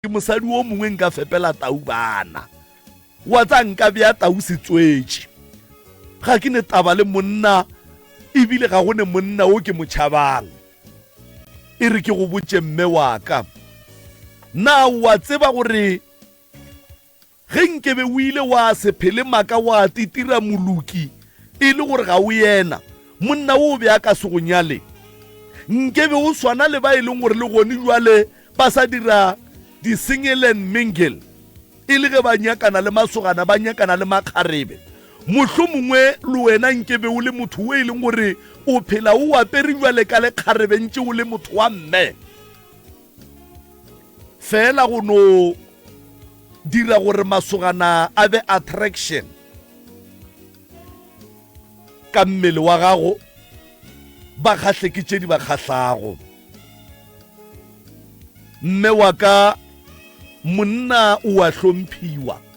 mosadi o mongwe nka fepela Tau bana wa tsa nka bea Tau setswetše ga ke ne taba le monna ebile ga go ne monna o ke motšhabang e re ke go botše mme wa ka na wa tseba gore ge nkebe o ile wa se phele maka wa titira moluki e le gore ga o yena monna o be a ka se go nyale nkebe o swana le ba e leng gore le gone jwale ba sa dira di-single and mingle e le ge ba nyakana le masogana ba nyakana le makgarebe mohlomongwe le wena nkebe o le motho o e leng gore o phela o apere jwale ka lekgarebe ntse o le motho wa mme fela go no dira gore masogana a be attraction ka mmele wa gago ba kgahle ke tše di ba kgahlago mme wa ka monna o a hlomphiwa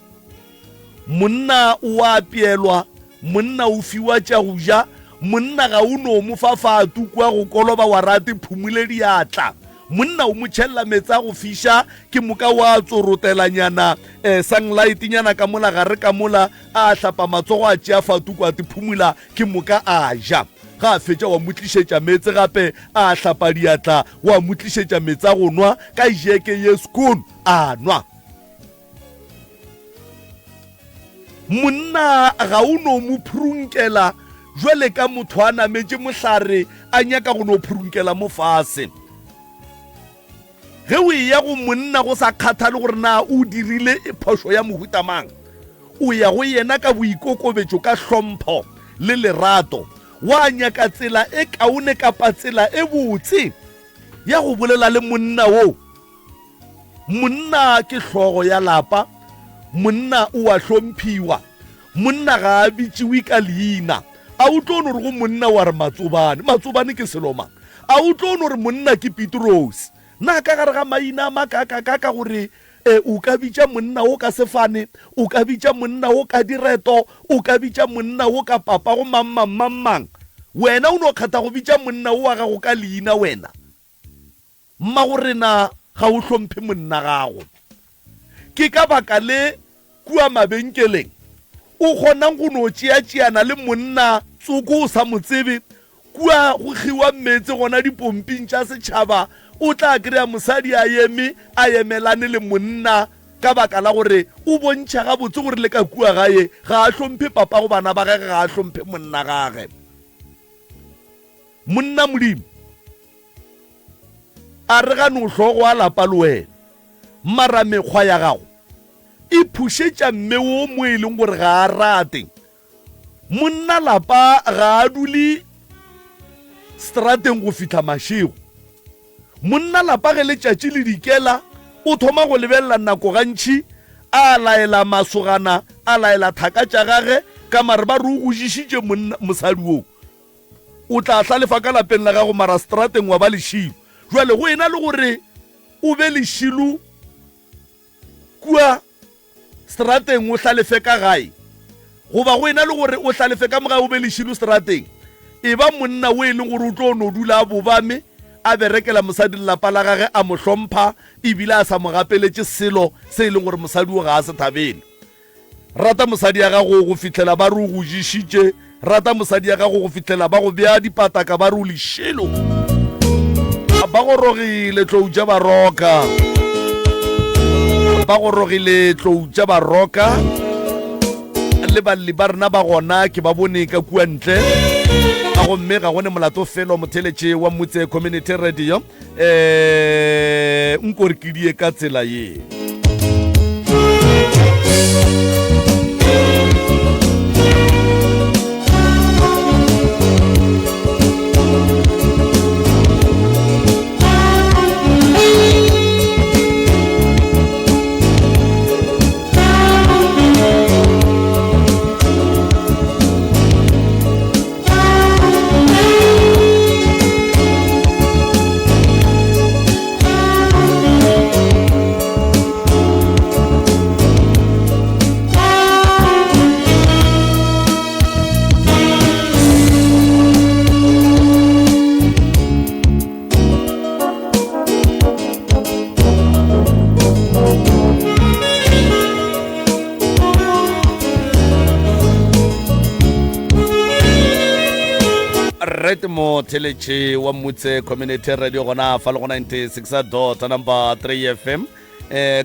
monna o a apeelwa monna o fiwa tša go ja monna ga o no mo fa fatu kwa go koloba wa rate phumule diatla monna o mo tšhella metsi a go fiša ke moka wa tsorotelanyana sunlight nyana ka mola gare ka mola a hlapa matsogo a tšea fatu kwa te phumula ke moka a ja ga a fetša wa motlišetša metsi gape a hlapa diatla wa motlišetša metsi a go nwa ka jeke ye skoon a nwa monna ga o no mo phurunkela jwale ka motho a nametše mohlare a nyaka go no phurunkela mo fase ge o ya go monna go sa kgathale gore na o dirile phošo ya mohutamang o ya go yena ka boikokobetšo ka hlompho le lerato wa nyaka tsela e kaone kapa tsela e botse ya go bolela le monna wo monna ke hlogo ya lapa monna o a hlomphiwa monna ga a bitšiwe ka leina a o tlo no re go monna wa re matsobane ke seloma a o tlo no re monna ke Petros na ka gare ga maina a makaka gore o ka bitša monna o ka sefane o ka bitša monna o ka direto o ka bitša monna o ka papa go mamang wena o no kgatha go bitša monna o wa gago ka leina wena mma gorena ga o hlomphe monna gago ke ka baka le kua mabenkeleng o kgonang go no tšeatšeana le monna tsoko o sa motsebe kua go kgiwa metsi gona dipomping tša setšhaba o tla kry-a mosadi a emelane le monna ka baka la gore o bontšha gabotse gore le ka kua gae ga a hlomphe papa go bana ba gage ga a hlomphe monna gage monna modimo a re gane o hlogo a lapa le wena mara mekgwa ya gago e phušetša mme wo mo e leng gore ga a rate monna lapa ga a dule strateng go fitha mašego monna lapa ge letšatši le dikela o thoma go lebelela nako gantši a laela masogana a laela thaka tša gage ka mare ba re o go jišitše mosadi woo o tla hlalefa ka lapeng la gago mara strateng wa ba lešilo jwale go ena le gore o be lešilo kua strateng o hlalefe ka gae goba go ena le gore o hlalefe ka mogae o be lešilo strateng e ba monna o e leng gore o tlo no dula a bobame a berekela mosadi lelapa la gage a mo hlompha ebile a sa mo gapeletše selo se e leng gore mosadi o ga a se thabele rata mosadi ya gago go fihlela ba re o go jišitše rata mosadi ya gago go fihlela ba go bea dipataka ba re o lešilo ba go rogile tloutša baroka ba go rogile tloutša baroka le balli ba rena ba gona ke ba bone ka kua ntle a go mme ga gone molato felo motheletše wa motse community radio nkore ke die ka tsela ye right mo theletše wa mmutse community radio gona fa le go 96 number 3 FM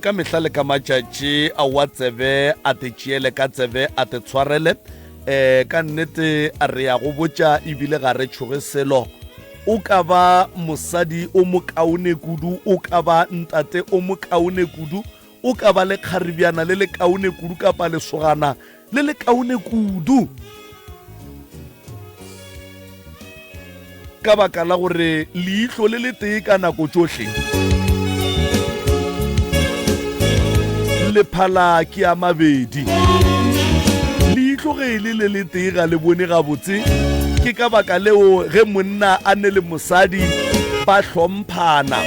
ka mehla le ka matšatši a wa tsebe a te tšeele ka tsebe a te tshwarele ka nnete a re ya go botša ebile ga re tšhoge selo o ka ba mosadi o mokaone kudu o ka ba ntate o mokaone kudu o ka ba le kgaribjana le le kaone kudu kapa lesogana le le kaone kudu ka baka la gore leihlo le le tee ka nako tsohle le phala ke a mabedi leihlo ge le le tee ga le bone gabotse ke ka baka leo ge monna a ne le mosadi ba hlomphana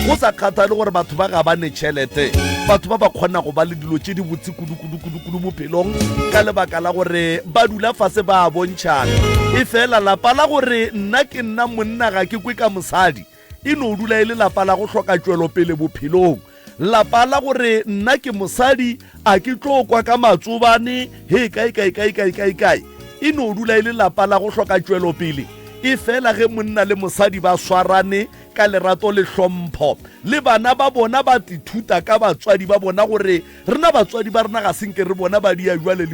go sa kgathale gore batho ba ga ba ne tšhelete batho ba ba kgona go ba le dilo tše di botse kudu bophelong ka lebaka la gore ba dula fase ba bontšhana e fela lapa la gore nna ke nna monna ga ke kwe ka mosadi e no dula e le lapa la go hloka tšwelopele bophelong lapa la gore nna ke mosadi a ke tlo kwa ka matsobane he kae e no dula e le lapa la go hloka tšwelopele e fela ge monna le mosadi ba swarane ka lerato le hlompho le bana ba bona ba tithuta ka batswadi ba bona gore rena batswadi ba rena ga senke re bona ba dia jwale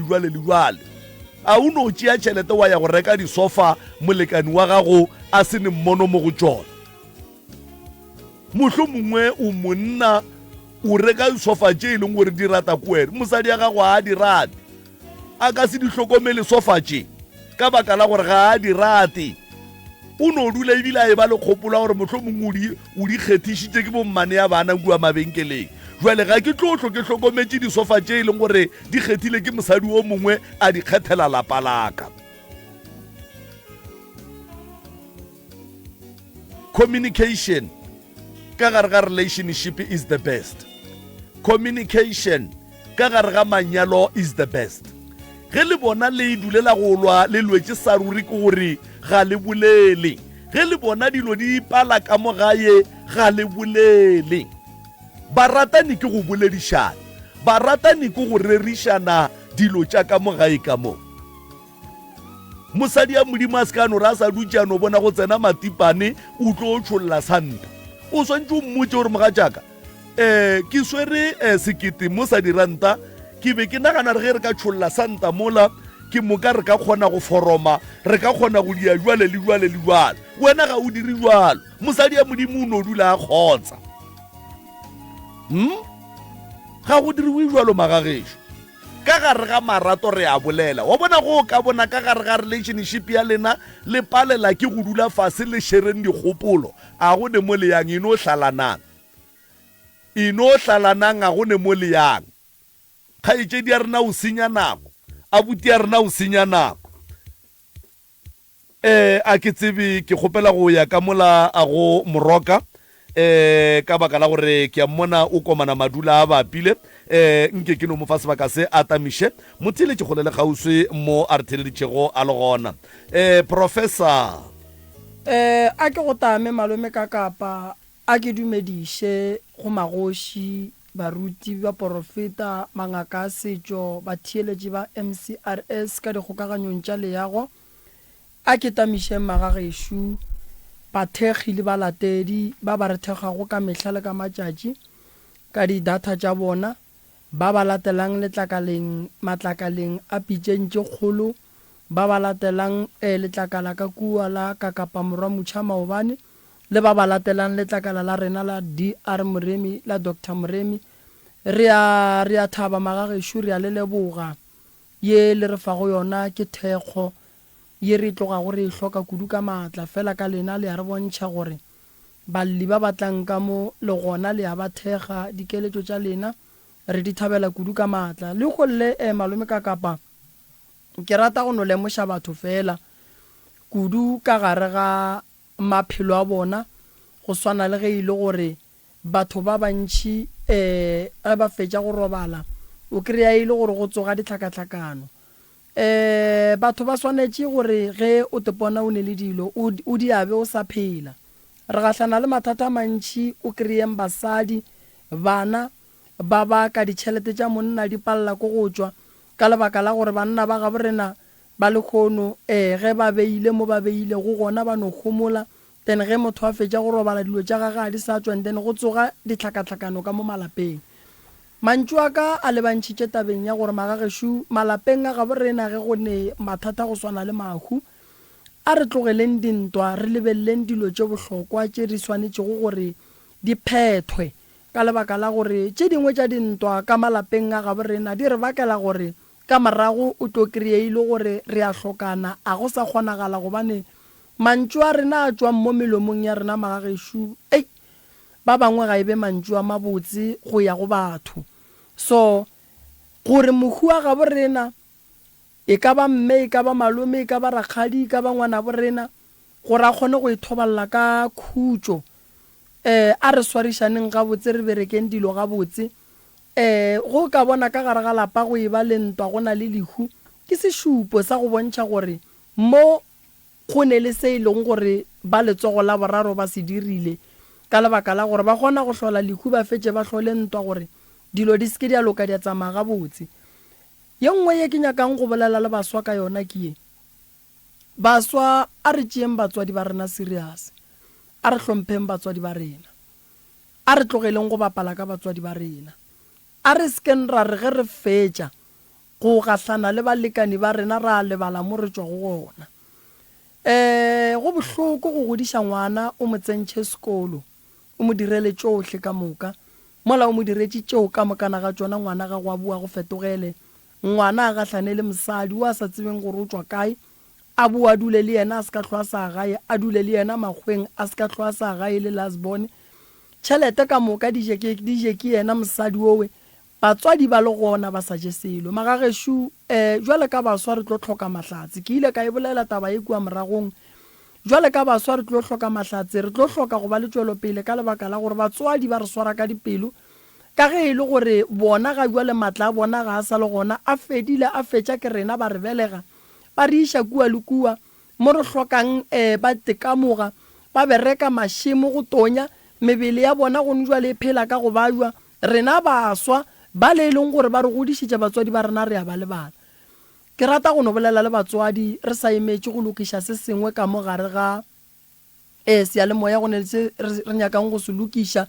a o no tšea tšhelete wa ya go reka disofa molekani wa gago a se ne mmono mo go tšona mohlomongwe o monna o reka disofa tše e leng gore di rata ko wena mosadi ya gago a di rate a ka se di hlokomele sofa tše ka baka la gore ga a di rate o no dula ebile a e ba le kgopola gore mohlomongwe o di kgethišitše ke bommane ya bana kua mabenkeleng jwale ga ke tlotlo ke hlokometše disofa tše e leng gore di kgethile ke mosadi o mongwe a di kgethela lapa laka communication ka gare ga relationship is the best communication ka gare ga manyalo is the best ge le bona le dulela go lwa le lwetse sa ruri ke gore ga le bolele ge le bona dilo di pala ka mo gae ga le bolele baratani ke go boledišana baratani ke go rerišana dilo tša ka mo gae ka mo mosadi ya modimo a se ka no ra sa dutšano bona go tsena matipane o tlo o tšholola santa o swantse o mmotse gore moga jaaka ke swere sekete mo sa diranta ke be ke nagana re ge re ka tšholola santa mola ke moka re ka kgona go foroma re ka kgona go dia jwale wena ga o dire jwalo mosadi ya modimo o no dula a kgotsa ga go diriwe jwalo magagešo ka gare ga marato re a bolela wa bona go ka bona ka gare ga relationship ya lena le palela ke go dula fase le shereng dikgopolo a go ne mo le yang ino hlalanang a go ne mo le yang kgaetšedi ya rena o senya nako abuti ya rena o senya nako a ke tsebe ke kgopela go ya ka mola a go moroka ka baka la gore ke a mmona o komana madula a bapile nke ke no mo fa sebaka se atamiše mothile ke kgolele gauswi mo a re theleditšego a le gona professor a ke go tame malome ka kapa a ke dumediše go magoši baruti ba porofeta mangaka a setšo batheeletši ba MCRS ka dikgokaganyong tša leago a ke tamišeng magagešo bathekgi le balatedi ba ba re thekgago ka mehla le ka matšatši ka di-data tša bona ba ba latelang matlakaleng a pitšentše kgolo ba ba latelang letlakala ka kua la kakapa morwa motšha maobane le ba ba latelang letlakala la rena la DR Moremi la Dr Moremi re a thaba magagešo re a le leboga ye le re fago yona ke thekgo ye re tloga gore e hloka kudu ka maatla fela ka lena le a re bontšha gore balli ba batlang ka mo le gona le a ba thekga dikeletšo tša lena re di thabela kudu ka maatla le go le malome ka kapa ke rata go no lemoša batho fela kudu ka gare ga maphelo a bona go swana le ge ile gore batho ba bantši ba fetša go robala o kry-a ile gore go tsoga ditlhakatlhakano batho ba swanetše gore ge o te bona o ne le dilo o di abe o sa phela re gahlana le mathata mantši o kry-eng basadi bana ba ka ditšhelete tša monna di palela ko go tšwa ka lebaka la gore banna ba gabo rena ba lekgono ge ba beile mo ba beile go gona ba no gomola then ge motho a fetša go robala dilo tša gage a di sa tswang then go tsoga ditlhakatlhakano ka mo malapeng. Mantšu a ka a lebantšhitše tabeng ya gore magagešo malapeng a gabo rena ge go ne mathata go swana le mahu a re tlogeleng dintwa re lebeleleng dilo tše bohlokwa tše di swanetšego gore di phethwe ka lebaka la gore tše dingwe tša dintwa ka malapeng a gabo rena di re bakela gore ka morago o tlo kry-ile gore re a hlokana a go sa kgonagala gobane mantšu a rena a tswang mo melomong ya rena magagešo ba bangwe ga ebe mantšu a mabotse go ya go batho. So gore mohu a gabo rena e ka ba mme e ka ba malome e ka ba rakgadi e ka ba ngwana bo rena gore a kgone go ithobalela ka khutšo a re swarišaneng gabotse re berekeng dilo gabotse go ka bona ka gare ga lapa go e ba le ntwa go na le lehu ke sešupo sa go bontšha gore mo go ne le se e leng gore ba letsogo la boraro ba se dirile ka lebaka la gore ba kgona go hlola lehu ba fetse ba hlole ntwa gore dilo di seke di a loka di a tsamaya gabotse. Ye nngwe ye ke nyakang go bolela le baswa ka yona ke ye baswa a re tšeeng batswadi ba rena serious a re hlompheng batswadi ba rena a re tlogeleng go bapala ka batswadi ba rena a re sken ra re ge re fetša go gahlana le balekani ba rena ra lebala mo re tswa go gona. Go bohloko go godiša ngwana o mo tsentšhe sekolo o mo direle tšohle ka moka mola o mo diretše tšeo ka mokana ga tšona ngwana ga go a bua go fetogele ngwana a gahlane le mosadi o a sa tsebeng gore o tswa kae a bua a dule le yena a se ka hlwa sa gae a dule le yena makgweng a se ka hlwa sa gae le lasbone tšhelete ka moka di je ke yena mosadi owe batswadi ba le gona ba sa je selo magagešo jwale ka baswa re tlo tlhoka mahlatse ke ile ka e bolela taba e kua moragong jwale ka baswa re tlo tlhoka mahlatse re tlo hloka go ba le tšwelopele ka lebaka la gore batswadi ba re swara ka dipelo ka ge e le gore bona ga jwale matla a bona ga a sa le gona a fedile a fetša ke rena ba re belega ba re iša kua le kua mo re hlokang ba tekamoga ba bereka mašemo go tonya mebele ya bona go jwale e phela ka go bajwa rena baswa ba le leng gore ba re godišitše batswadi ba rena re a ba le bana. Ke rata go no bolela le batswadi re sa emetše go lokiša se sengwe ka mo gare ga seyalemoya go ne re nyakang go se lokiša.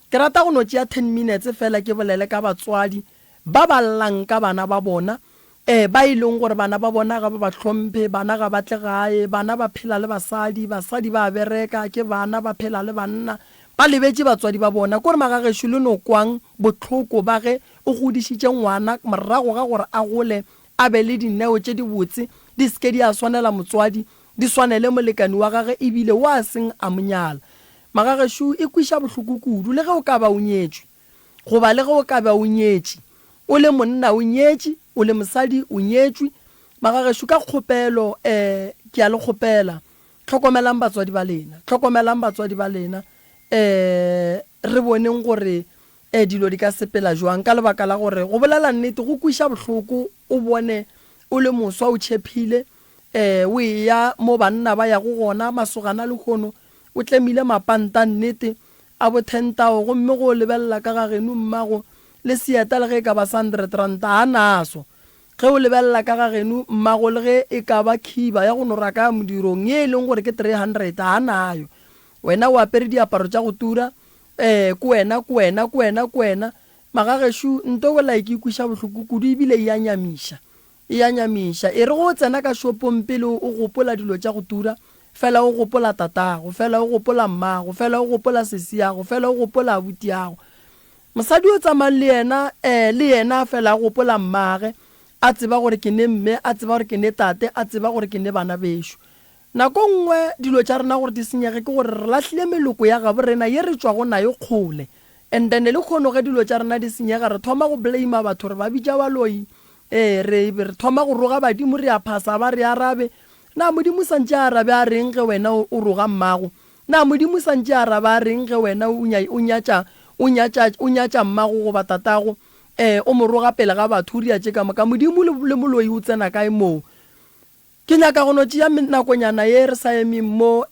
Ke rata go no tšea 10 minutes fela ke bolele ka batswadi ba ba llang ka bana ba bona ba e leng gore bana ba bona ga ba hlomphe bana ga batle gae bana ba phela le basadi ba bereka ke bana ba phela le banna ba lebetse batswadi ba bona gore magagešo le no kwang botlhoko ba ge o godišitše ngwana morago ga gore a gole a be le dineo tše di botse di seke di a swanela motswadi di swanele molekani wa gage ebile wa seng a monyala. Magagešo e kwiša bohloko kudu le ge o ka ba o nyetšwe goba le ge o ka ba o nyetše o le monna o nyetše o le mosadi o nyetšwe magagešo ka kgopelo ke a le kgopela tlhokomelang batswadi ba lena re boneng gore dilo di ka sepela jwang ka lebaka la gore go bolela nnete go kwiša bohloko o bone o le moswa o tšhephile o ya mo banna ba ya go gona masogana le kgono o tlemile mapanta nnete a bo 10,000 gomme go lebelela ka gageno mmago le seeta le ge e ka ba 100 ranta a naso ge o lebelela ka gageno mmago le ge e ka ba khiba ya go no raka modirong ye e leng gore ke 300 a nayo wena o apere diaparo tša go tura ko wena magagešo nto go like ikwiša bohloko kudu ebile e a nyamiša e re go tsena ka shopong pele o gopola dilo tša go tura fela o gopola tatago fela o gopola mmago fela o gopola sesiago fela o gopola abutiago mosadi o tsamayang le yena fela a gopola mmage a tseba gore ke ne mme a tseba gore ke ne tate a tseba gore ke ne bana bešo nako nngwe dilo tša rena gore di senyege ke gore re lahlile meloko ya gabo rena ye re tswa go nayo kgole and then le kgono ge dilo tša rena di senyega re thoma go blame batho re ba bitša baloi re thoma go roga badimo re a phasa ba re arabe na modimo santše arabe a reng ge wena o roga mmago na modimo santše arabe a reng ge wena o nyatša mmago goba tatago o mo roga pele ga batho o riatše ka moka modimo le moloi o tsena kae moo. Ke nyaka go no tšea nakonyana ye re sa emeng mo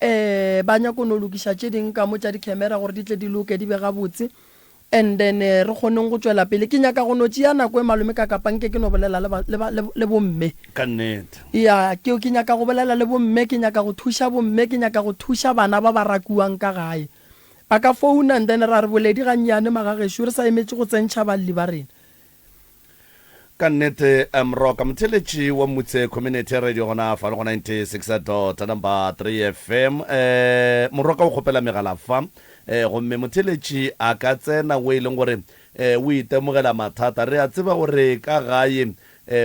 ba nyako no lokiša tše ding ka mo tša dikhamera gore di tle di loke di be gabotse and then re kgoneng go tswela pele ke nyaka go no tšea nako e malome ka kapang ke no bolela le bomme ka nnete ya ke nyaka go bolela le bomme ke nyaka go thuša bomme ke nyaka go thuša bana ba ba rakuwang ka gae ba ka founa and then ra re boledi ga nnyane magagešo re sa emetse go tsentšha balli ba rena ka nnete mroka motheletši wa motse community radio gona fa le go 96.3 FM moroka o kgopela megala fa gomme motheletši a ka tsena o e leng gore o itemogela mathata re a tseba gore ka gae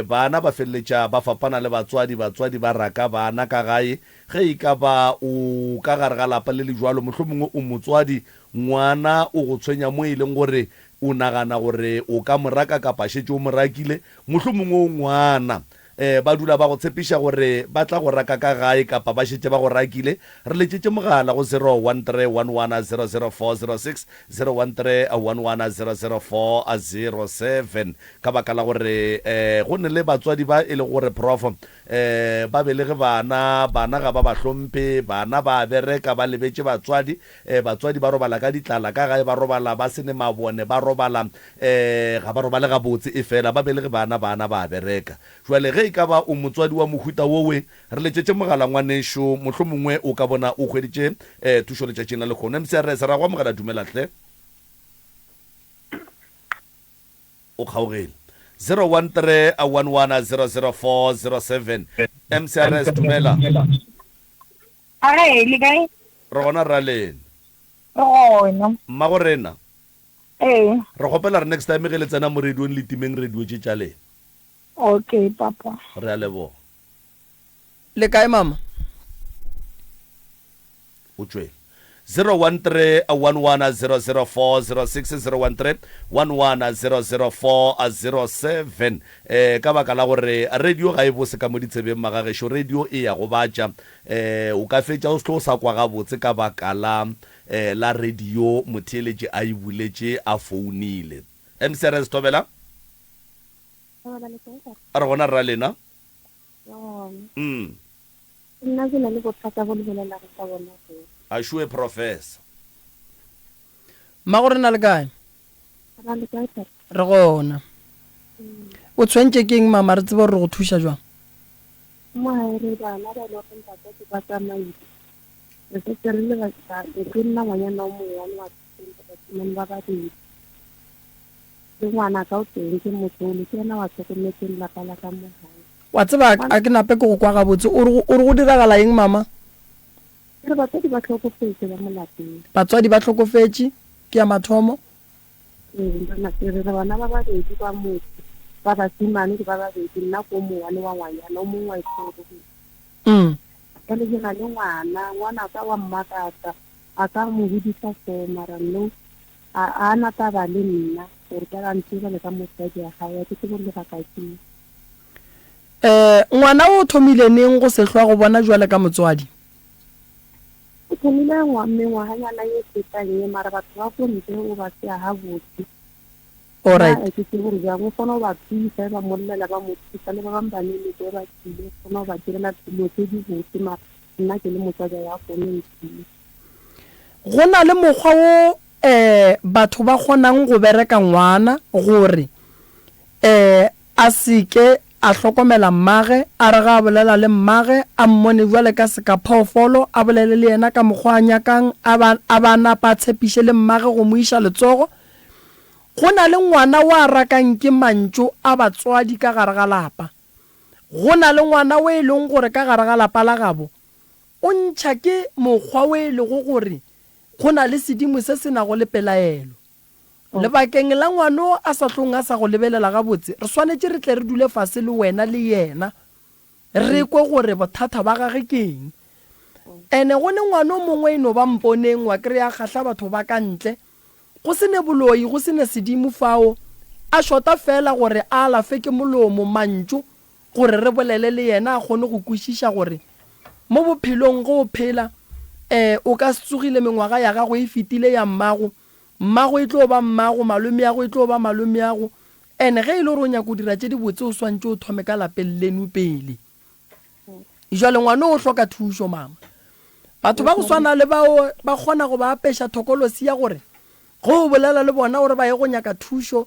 bana ba feleletša ba fapana le batswadi ba raka bana ka gae ge e ka ba o ka gare ga lapa le le jwalo mohlomongwe o motswadi ngwana o go tshwenya mo e leng gore o nagana gore o ka moraka ka pašetse o morakile mohlomongwe o ngwana ba dula ba go tshepiša gore ba tla go raka ka gae kapa ba šetse ba go rakile re letšetše mogala go 01311004006 01311004007 ka baka la gore go ne le batswadi ba e le gore prof ba belege bana ga ba hlomphe bana ba bereka ba lebetše batswadi ba robala ka ditlala ka gae ba robala ba sene mabone ba robala ga ba robale ga botse e fela ba belege bana ba bereka jwale ge e ka ba o motswadi wa mohuta wowe re letšetše mogala ngwanešo mohlomongwe o ka bona o hweditše thušo letšatšing la lekgono mcrs ra go mogala dumelatle o kgaogele 01311004007 mcrs dumela Ai, le kae? re gona ra lena Gona. mmago rena Eh, re gopela re next time ge le tsena mo radiong le timeng radio tše tša lena okay, papa. re a leboga le kae mama o tšwele 01311004006 01311004007 ka baka la gore radio ga e bose ka mo ditsebeng magagešo radio e ya go batša o ka fetša o se tlo sa kwa gabotse ka baka la radio motheletše a e buletše a founile mcrs tobela a re gona rra lena Nna ke na le bothata bo lebelela go sa bona go. a šue professor mma go re na le kae Ra le kae papa? re gona o tshwentše ke eng mama re tsebe gore re go thuša jwang Mo hae re bana ba lo go ntata ke ba tsamaile. Re se re le ba ke nna ngwanyana o mongwe wa tsena ba ba di. Le ngwana ka o teng ke motsolo ke na wa tsekometseng la pala ka mo hae. wa tseba a ke nape ke go kwa gabotse o re go diragala eng mama Re ba tse di ba tlhokofetse ba molapeng. batswadi ba tlhokofetse ke ya mathomo Re bana ba babedi ba motho ba ba simane ke ba babedi nna ko mongwe wa ngwanyana o mongwe wa tlhokofetse. Ka le ga le ngwana ka wa mmakata a ka mo hudisa se mara no a na ta ba le nna gore ka ntse le ka motsadi ya gae ke tsebo le ka kae. ngwana o thomile neng go sehlwa go bona jwale ka motswadi O thomile mengwaganyana ye fetang ye mara batho ba go ntle o ba se ha botse. alright Ke se gore ja go kgona ba thusa ba mollela ba mo thusa le ba bang ba le le ba tsile kgona ba direla dilo tse di botse mara nna ke le motsadi ya go nne tsile. go na le mokgwa wo batho ba kgonang go bereka ngwana gore a seke a hlokomela mmage a re ga a bolela le mmage a mmone jwale ka seka phaofolo a bolele le yena ka mokgwa a nyakang a ba napa a tshepiše le mmage go mo iša letsogo go na le ngwana wa rakang ke mantšo a batswadi ka gare ga lapa go na le ngwana o e leng gore ka gare ga lapa la gabo o ntšha ke mokgwa o e lego gore go na le sedimo se se nago le pelaelo lebakeng la ngwano a sa tlong a sa go lebelela gabotse re swanetše re tle re dule fase le wena le yena re kwe gore bothata ba gage ke eng ene go ne ngwana o mongwe eno ba mponeng wa kry-a kgatlha batho ba ka ntle go se ne boloi go se ne sedimo fao a shota fela gore a alafe ke molomo mantšo gore re bolele le yena a kgone go kwešiša gore mo bophelong go o phela o ka se tsogile mengwaga ya gago e fetile ya mmago e tlo ba mmago malome yago e tlo ba malome yago ene ge e le gore o nyaka o dira tše di botse o swantše o thome ka lapeng leno pele jwale ngwana o hloka thušo mama batho ba go swana le bao ba kgona go ba apeša thokolosi ya gore go bolela le bona gore ba ye go nyaka thušo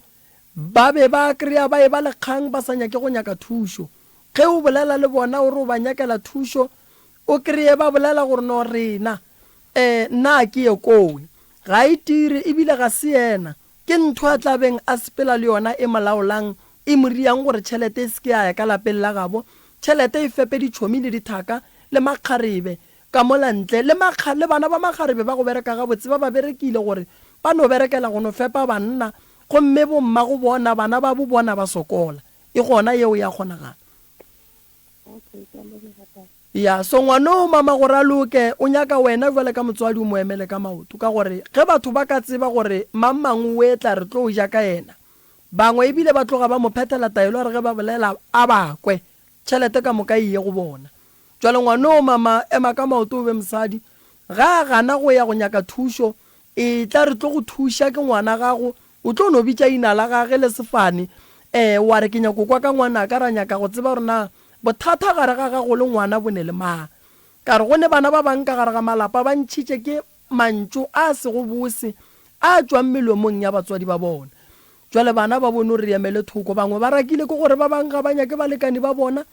ba be ba kry-a ba e ba lekgang ba sa nyake go nyaka thušo ge o bolela le bona gore o ba nyakela thušo o kry-e ba bolela gore no rena nna ke ye kowe ga e tire ebile ga se yena ke ntho a tlabeng a sepela le yona e molaolang e moriang gore tšhelete e seke a ya ka lapeng la gabo tšhelete e fepe ditšhomi le dithaka le makgarebe ka molantle le bana ba makgarebe ba go bereka gabotse ba ba berekile gore ba no berekela go no fepa banna gomme bomma go bona bana ba bo bona ba sokola e gona yeo ya kgonagala ya so ngwana o mama gore a loke o nyaka wena jwale ka motswadi o mo emele ka maoto ka gore ge batho ba ka tseba gore mang mangwe o tla re tlo o ja ka yena bangwe ebile ba tloga ba mo phethela taelo re ge ba bolela a bakwe tšhelete ka moka iye go bona jwale ngwana o mama ema ka maoto o be mosadi ga a gana go ya go nyaka thušo e tla re tlo go thuša ke ngwana gago o tlo no bitša ina la gage le sefane wa re ke nyako kwa ka ngwana ka ra nyaka go tseba gore na bothata gare ga gago le ngwana bo ne le maa ka re go ne bana ba bang ka gare ga malapa ba ntšhitše ke mantšu a sego bose a tswang melomong ya batswadi ba bona jwale bana ba bone re emele thoko bangwe ba rakile ke gore ba bang ga ba nyake balekani ba bona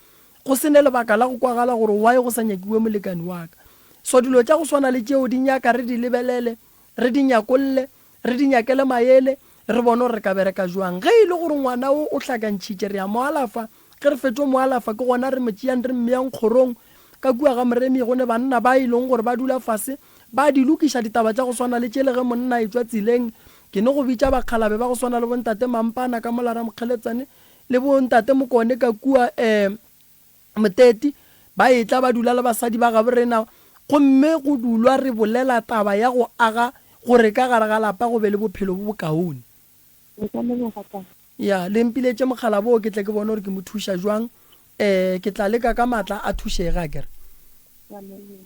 go se ne lebaka la go kwagala gore wae go sa nyakiwe molekani wa ka so dilo tša go swana le tšeo di nyaka re di lebelele re di nyakolle re di nyakele maele re bone gore re ka bereka jwang ge e le gore ngwana o hlakantšhitše re ya mo alafa ge re fetše mo alafa ke gona re metšeang re mmeyang kgorong ka kua ga moremi gone banna ba e leng gore ba dula fase ba di lokiša ditaba tša go swana le tšele ge monna e tswa tseleng ke ne go bitša bakgalabe ba go swana le bontate mampana ka molara mokgeletsane le bontate mokone ka kua moteti ba e tla ba dula le basadi ba gabo rena gomme go dulwa re bolela taba ya go aga gore ka gare ga lapa go be le bophelo bo bokaone ya le mpiletše mogala boo ke tle ke bone gore ke mo thuša jwang ke tla leka ka maatla a thušega kere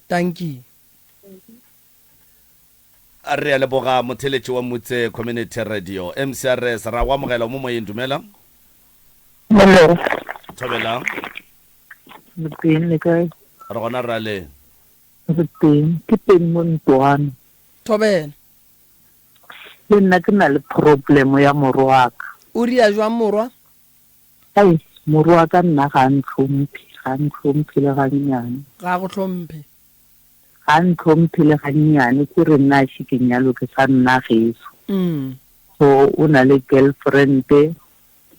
thank you a re a leboga motheletši wa motse community radio mcrs ra go amogela mo moyeng dumela Hello. thobelang Boteng le kae? re gona ra le Boteng. Ke teng mo Ntoane. thobela Le nna ke na le problemo ya moro wa ka. o ria jwang morwa Ai, moro wa ka nna ga ntlhomphe le ga nnyane. ga go tlhomphe Ga ntlhomphe le ga nnyane ke re nna a ke nyalo ke sa nna geso. So o na le girlfriend o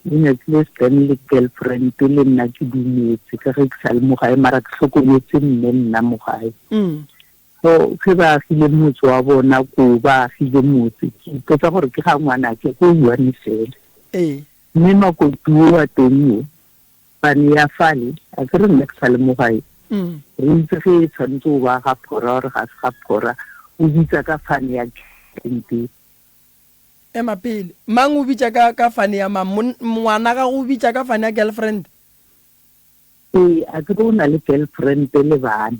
nyakile stan le girlfriend le nna ke dumetse ka ge ke sa le mo gae mara ke tlhokometse mme nna mo gae. So ke ba file motse wa bona ko ba file motse ke ipotsa gore ke ga ngwana ke go buane fela mme makotuo wa teng o bane ya fale a ke re nna ke sa le mo gae re itse ge e tshwanetse o ba ga phora gore ga se ga phora o bitsa ka fane ya girlfriend ema pele mang o bitša ka fane ya ngwana ga go bitša ka fane ya girlfriend a ke re o na le girlfriend le bana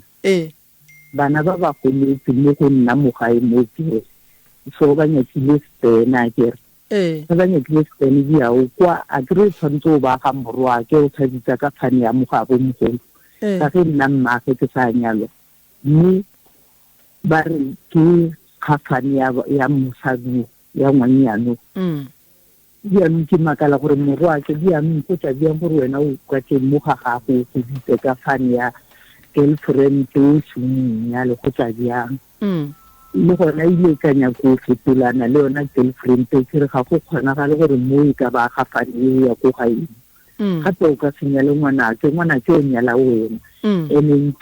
bana ba ba goletse mo go nna mo gae mo ke so ba nyakile stena kere ba nyakile stena diao kwa a ke re tshwanetse o ba ga morwa ke o tshaditsa ka fane ya mo ga bo mogolo ka ge nna mmage ke sa nyalo mme ba re ke kgafane ya mosadi ya ngwanyano dianong ke makala gore morwa ke dianong go tla diang gore wena o kwa teng mo ga gago go ditse ka fane ya girlfriend o senyalo go tla diang le gona ile ka nyako fetolana le yona girlfriend ke re ga go kgonagale gore mo e ka ba ga fane ya go gae gape o ka senya le ngwana ke o nyala wena ene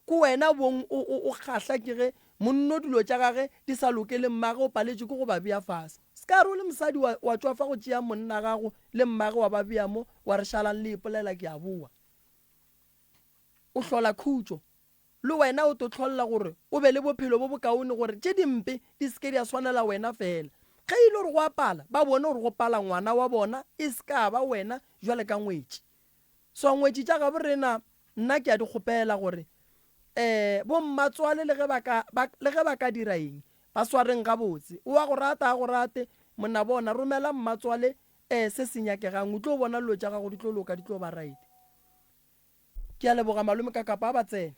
ko wena bong o kgahla ke ge monno dilo tša gage di sa lokele mmage o paletše ke go ba bea fase ska re o le mosadi wa tswafa go tšea monna gago le mmage wa ba bea mo wa re šalang le ipolela ke a boa o hlola khutšo le wena o to tlholla gore o be le bophelo bo bokaone gore tše dimpe di seke di a swanela wena fela ge ile gore go apala ba bone gore go pala ngwana wa bona e ska ba wena jwale ka ngwetši so ngwetši tša gabo rena nna ke a di kgopela gore bo mmatswale le ge ba ka dira eng ba swareng gabotse o wa go rata a go rate monna bona romela mmatswale se se nyakegang o tlo bona dilo tša gago di tlo loka di tlo ba right ke a leboga malome ka kapa a ba tsena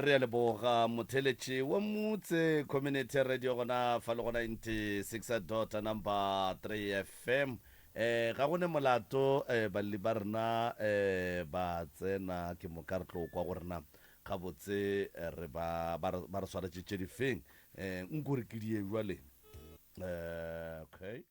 re a leboga motheletši wa motse community radio gona fa le gona 96.3 FM ga gone molato balli ba rena ba tsena ke mo ka re tlo kwa go rena ga botse re ba re swaretše tše difeng nkore ke die jwale okay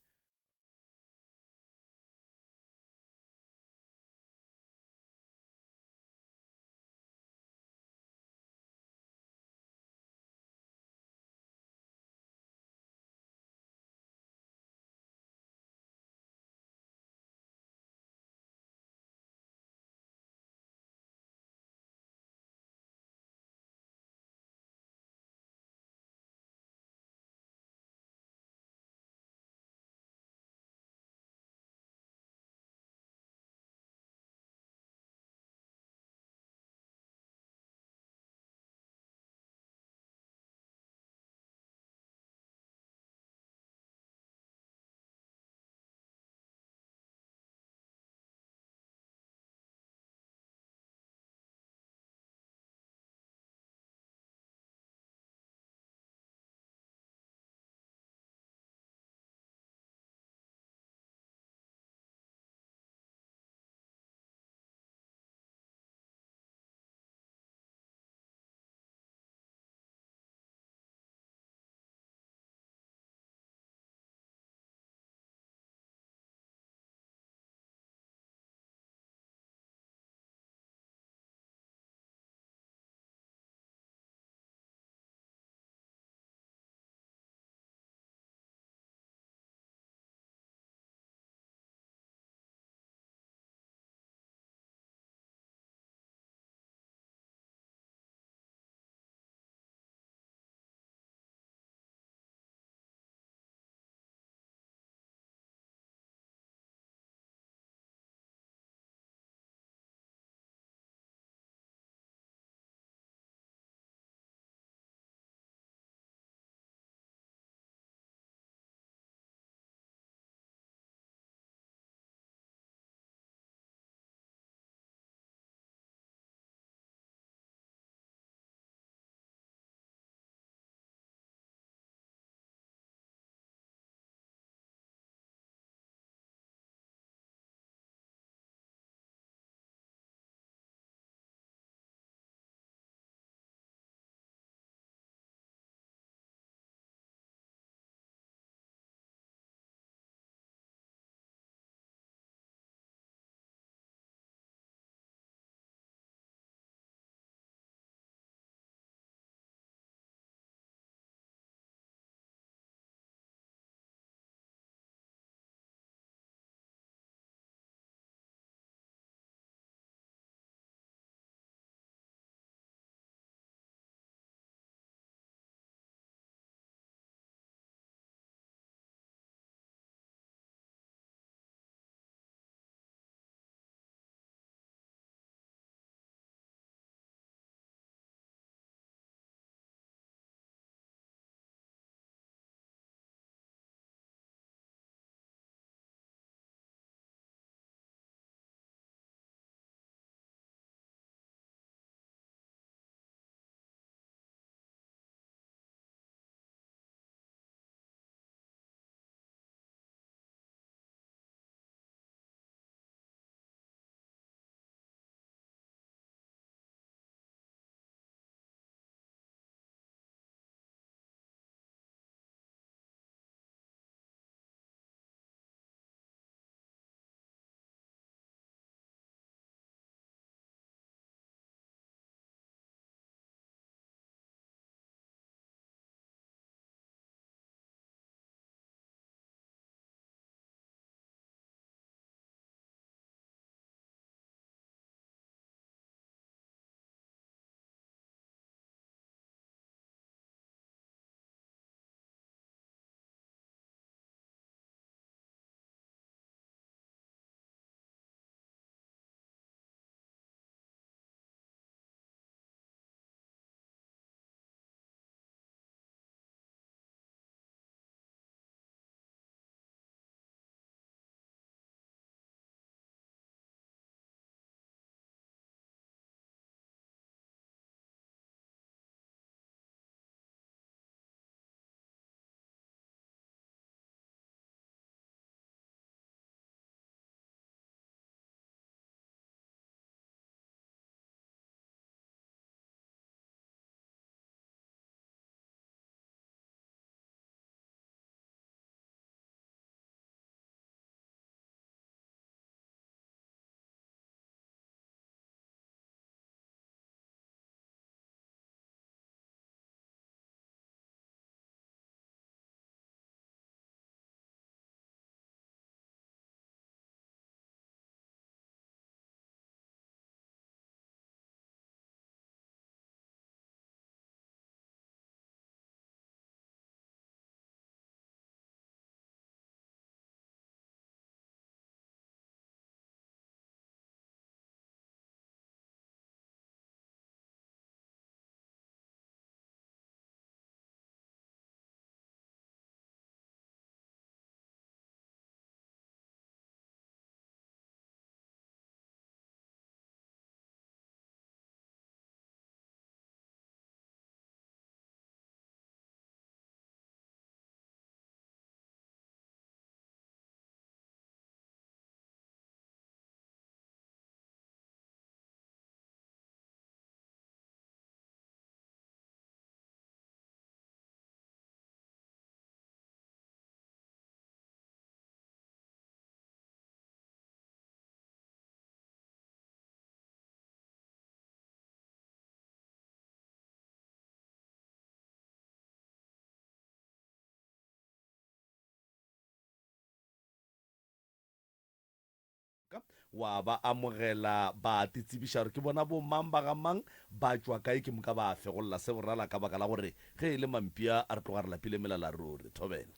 wa ba amogela ba titsebiša gore ke bona bo mang ba ga mang ba tswa kae ke moka ba fegolola se borala ka baka la gore ge e le mampia a re tloga re lapile melala ruri Thobela.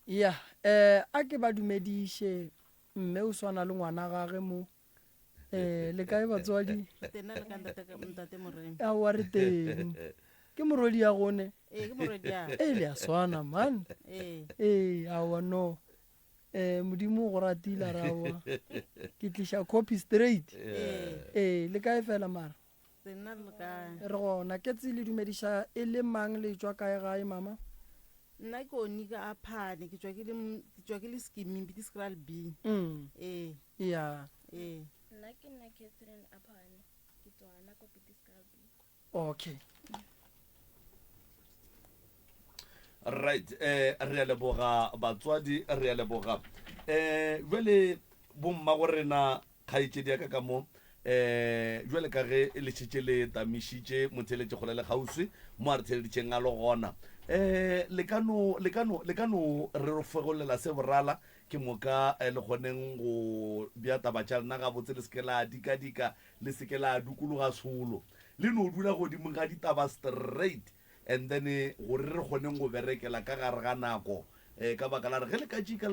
ya a ke ba dumediše mme o swana le ngwana gage mo le kae batswadi a wa re teng ke morodi ya gone le a swana man awa no modimo go ratile rawa ke tliša copy straight le kae fela mara re gona ke tse le dumediša e le mang le tswa kae gae mama nna ke oni ka aphane ke tswa ke le skimming ke skral B ya nna ke nna Catherine aphane ke tswa na ko skral B. okay right re a leboga batswadi re a leboga jwale bomma go rena kgaitsedi ya ka mo jwale ka ge le tšhetše le tamišitše motheletše kgole le kgauswi mo a re theleditšeng a le gona le ka no re re fegolela se borala ke moka le kgoneng go bja taba tša lena gabotse le seke la dika-dika le seke la dukologa solo le no dula godimo ga ditaba straight and then gore re kgoneng go berekela ka gare ga nako ka baka la re ge le ka jika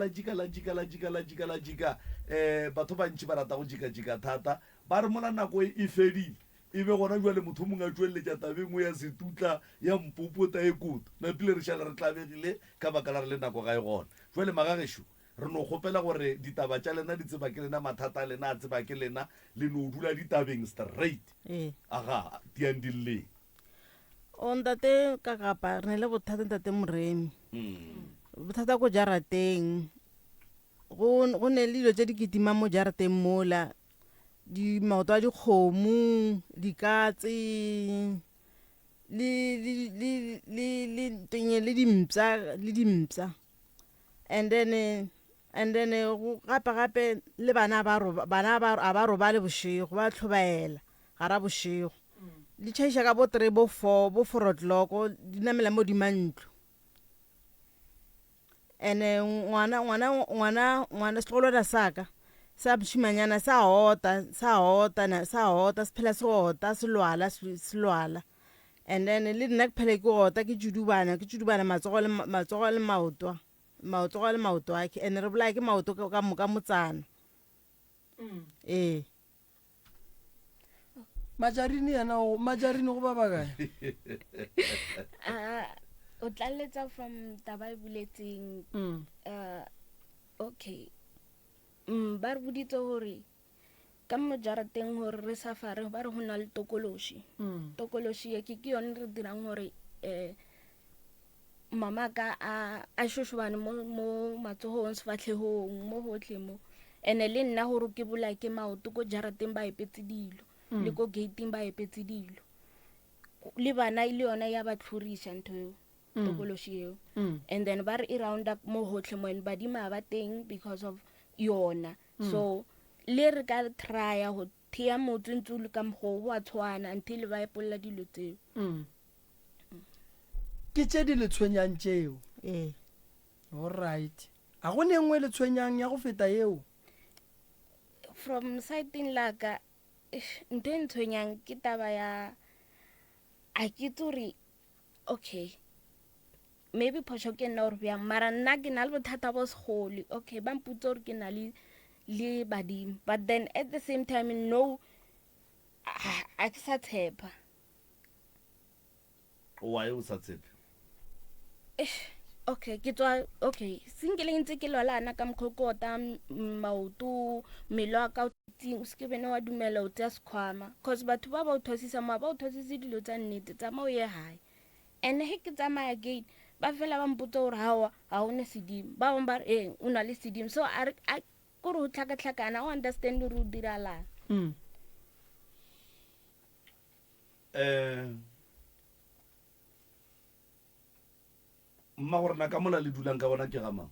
batho bantši ba rata go jika thata ba re mola nako e fedile e be gona jwale motho mongwe a tšweletša tabengwe ya setutla ya mpopota e koto napile re šala re tlabegile ka baka la re le nako ga e gona jwale magagešo re no kgopela gore ditaba tša lena di tseba ke lena mathata a lena a tseba ke lena le no dula ditabeng straight aga diandilleng o ntate ka kapa re ne le bothata ntate Moremi bothata ko jarateng go ne le dilo tse di kitima mo jarateng mola maoto a dikgomo dikatse le dimpsa and then gape le bana a ba robale bošego ba tlhobaela gara bošego di tšhaiša ka bo 3 bo 4 bo 4 o'clock di namela mo dimantlo ene ngwana setlogolwana saka sa bošimanyana sa hota se phela se gota se lwala and then le nna ke phela ke gota ke judubana matsogo le maoto ake and re bolaya ke maoto ka moka motsana majarini go ba bakae o tlaletsa from taba e buletseng okay ba re boditse gore ka mo jarateng gore re safare ba re go na le tokološi e ke yone re dirang gore mama ka a shoshobane mo matsogong sefatlhegong mo gotlhe mo ene le nna gore ke bola ke maoto ko jarateng ba epetse dilo le ko gating ba epetse dilo le bana ile yona ya ba tlhoriša ntho eo tokološi eo and then ba re e round up mo gotlhe mo ene badima ba teng because of yona so le re ka trya go thea motsentsolo ka mgo go a tshwana until ba epolla dilo tseo ke tše di le tshwenyang tšeo alright a go ne nngwe le tshwenyang ya go feta yeo from sideng laka ntho e ntshwenyang ke taba ya a ke tsore okay maybe phoso ke nna gore bjang mara nna ke na le bothata bo segole okay ba mputse gore ke na le badimo but then at the same time no a ke sa tshepa why o sa tshepe okay ke tswa okay sinkeleng ntse ke lwalana ka mokgokota maoto mmele wa ka o se bene wa dumela o tsa sekhwama cause batho ba o thosisa ba o thosise dilo tsa nnete tsa mo ye hae and he ke tsamaya again ba fela ba mpotsa gore ha o ne sedimo ba bang ba re o na le sedimo so a gore o tlhakatlhakana o understand gore o dirala mma gore na ka mola le dulang ka bona ke ga mang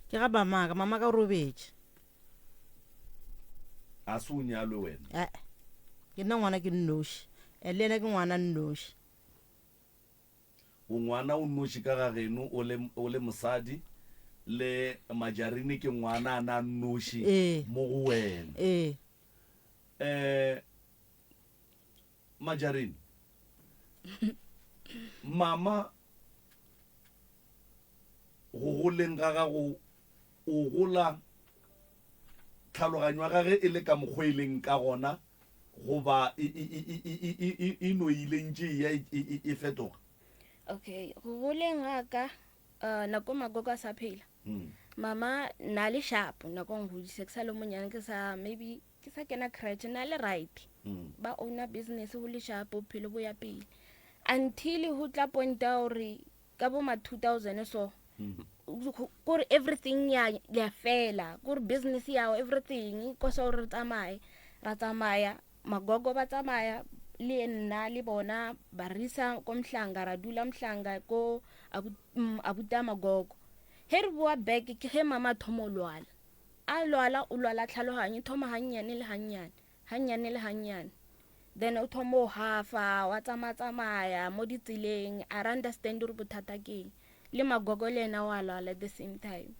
ke ga mama ka robetse a se o nyalwe wena ke nna ngwana ke nnoši le ena ke ngwana nnoši o ngwana o nnoši ka ga geno o le mosadi le Majarini ke ngwana na noshi mo go wena Majarini mama go goleng ga gago o gola tlhaloganyo ya gage e le ka mokgweleng ka gona goba e noileng tše e fetoga. Okay, go goleng ga ka nako magogo a sa phela mama na le sharp nako ng hodise ke sa le monyane ke sa maybe ke sa kena crutch na le right ba owner business go le sharp phelo bo ya pele until ho tla point hore ka bo ma 2000 so kore everything ya fela kore business ya everything ko so re tsamaya magogo ba tsamaya le nna le bona ba risa ko Mhlanga ra dula Mhlanga ko abuta magogo he re boa back ke he mama thomo lwala a lwala o lwala tlhaloganyo thoma hanyane le hanyane then o thomo hafa wa tsamaya mo ditseleng a understand re bothata ke le magogo le na wa lwala at the same time.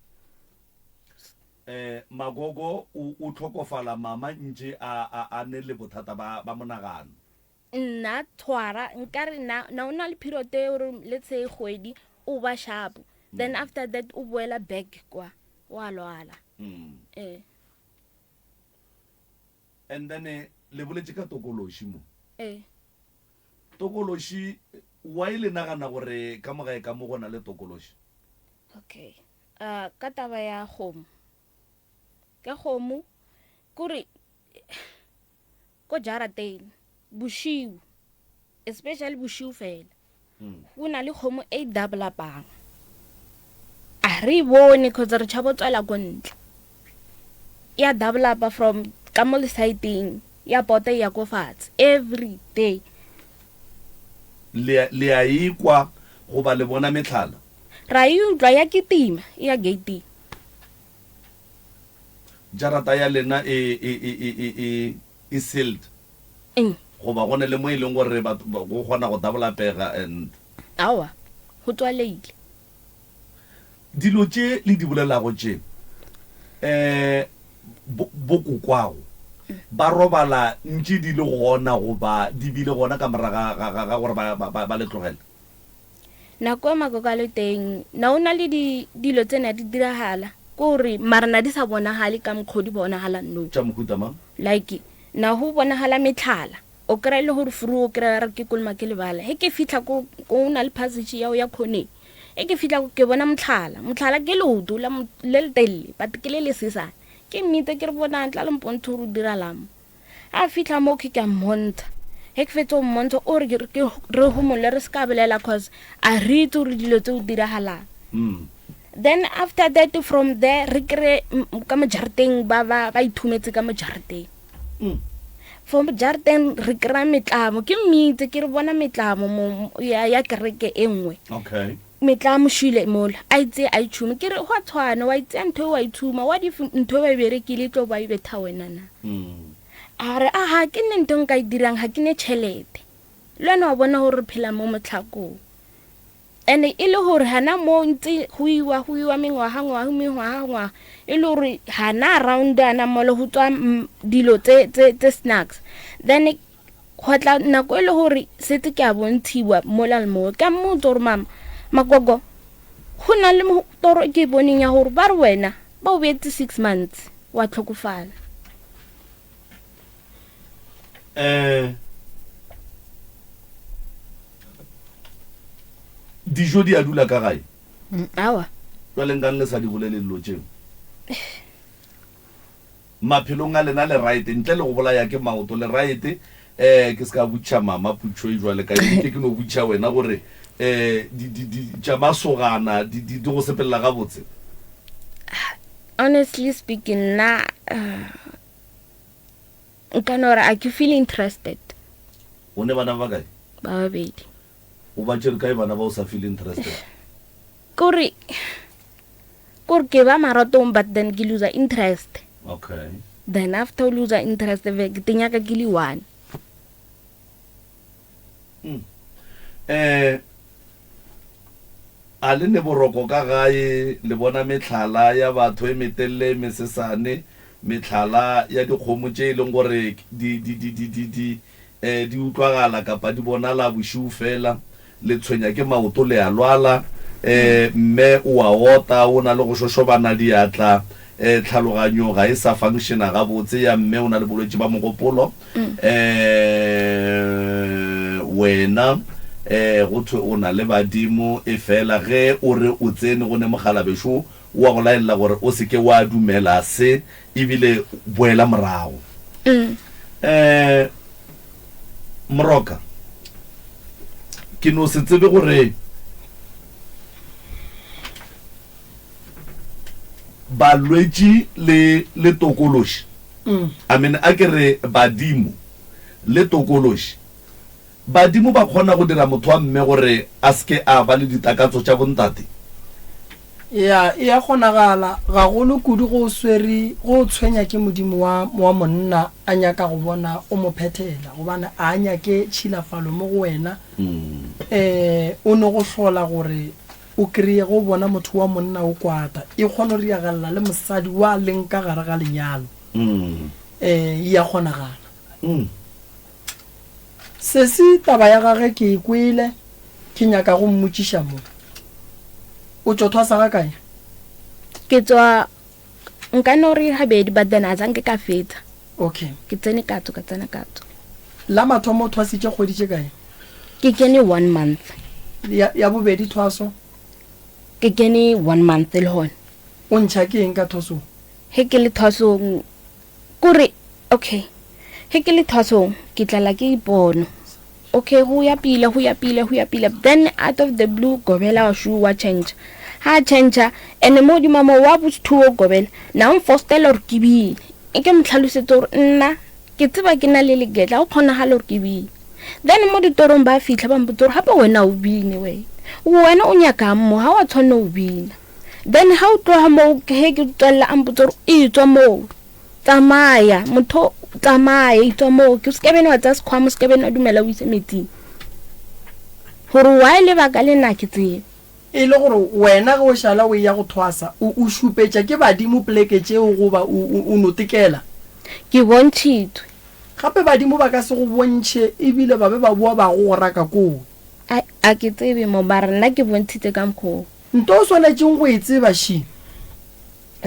Magogo o tlhokofala mama nje a ne le bothata ba monagano nna tshwara nkare na ona le period e let's say kgwedi o ba sharp then after that o boela back kwa wa lwala and then le boletse ka tokoloshi mo tokoloshi wa ile nagana gore ka mogae ka mo gona le tokoloshi. Okay ka taba ya kgomo ka kgomo kore ko jarateng bushiu especially bushiu fela go na le kgomo e developang a re bone kgotsa re tshabo tswela go ntle ya developa from kamole siding ya bota ya go fatshe every day le a ikwa go ba le bona metlhala ra yudwa ya kitima ya gate jarata ya lena e sealed go ba gone le mo ileng gore go gona go developega and awa go tswaleile dilo tše le di bolelago tše bokokwago ba robala ntše di le gona goba di bile gona ka moraga ga gore ba le tlogela nako magogo le teng na ona le dilo tsena di diragala gore marana di sa bonagale ka mkhodi bonagala no tša mohuta mang like na ho bonagala metlhala o kry le gore furu o kry re ke kolma ke lebala he ke fitla ko una le passage ya khone e ke fitla ke bona motlhala ke lodo la le telle but ke le sesana ke mmite ke re bona ntla le mpontsho ro dira lam a fitla mo ke ka monta he ke fetso monta o re re ho molle re ska belela cause a re tso re dilo tse o diragala then after that from there re kre ka mojarteng ba ithumetse ka mojarteng from jarten re kra metlamo ke mmite ke re bona metlamo ya kereke enngwe okay metlamo shile mola a itse a ithume ke re go tshwana wa itse ntho wa ithuma wa di ntho ba berekile tlo ba ibetha wena na are aha ke nne ntong ka dirang ha ke ne chelete lwana wa bona hore phela mo motlhako ene e le hore hana mo ntse huiwa mengwa e le hore hana around ana mole ho tswa dilo tse snacks then khotla nako e le hore setse ke a bontshiwa mola le mo ka mo tsoro mama magogo go na le toro ke boneng ya hore ba re wena ba o betse 6 months wa tlhokofala dijo di a dula ka gae awa jwale nka le sa di bolele dilo tšeo maphelong a lena le right ntle le go bolaya ke maoto le right ke se ka butša mama putšo e jwale ka ke no butša wena gore tša masogana di go sepelela ga botse. Honestly speaking na nkanora a ke feel interested o ne bana ba kae ba babedi o ba tšere kae bana ba o sa feel interested kore ke ba maratong but then ke lose interest. Okay. Then after lose interest ke tenyaka ke le one. a le ne boroko ka gae le bona metlhala ya batho e metelele mesesane metlhala ya dikgomo tše e leng gore di utlwagala kapa di bonala bosiu fela le tshwenya ke maoto le a lwala mme o a ota o na le go shoshobana diatla tlhaloganyo ga e sa functiona gabotse ya mme o na le bolwetse ba mogopolo wena go thwe o na le badimo e fela ge o re o tsene go ne mogala besho wa go laela gore o seke wa dumela se ebile boela morago Moroka ke no se tsebe gore balwetši le tokološi I mean a ke re badimo le tokološi badimo ba kgona go dira motho wa mme gore a seke a ba le ditakatso tša bontate ya kgonagala ga go le kudu go swere go tshwenya ke modimo wa monna a nyaka go bona o mo phethela gobane a nyake tšhilafalo mo go wena o ne go hlola gore o kreye go bona motho wa monna o kwata e kgona re yagalla le mosadi wa leng ka gare ga lenyalo ya kgonagala se se taba ya gage ke ikwele ke nyaka go mmotšiša mo o tšo thwasa ga kae ke tswa nka no re habedi but then a zanke ka feta okay ke tsene ka tsena la mathomo o thwasitše kgwedi tše kae ke kene 1 month ya bobedi thwaso ke kene 1 month le hona o ntšha ke eng ka thwasong he ke le thwasong kore okay he ke le thwasong ke tlala ke ipono okay go ya pile then out of the blue gobela wa shu wa change ha change ene mo di mama wa botho gobela na mfostela re kibile e ke mtlhalosetse gore nna ke tseba ke na le legetla o khona ha le re kibile then mo di torong ba fitla ba mpotsa hape wena o bine wena o nyaka mo ha wa tshwana o bina then ha o tloha mo ke ke tswela ampotsa e tswa mo tsamaya motho tsamaya e tswa mo ke se bene wa tsa sekhwamo se bene wa dumela o ise meeting gore wa ile ba ka le nna ke tsebe e le gore wena go shala o ya go thwasa o shupetša ke badimo pleke tšeo goba o notikela ke bontšhitwe gape badimo ba ka se go bontšhe ebile ba be ba bua ba go raka koo a ke tsebe mo ba re nna ke bontshitse ka mokgwa nto o swanetšeng go e tseba shi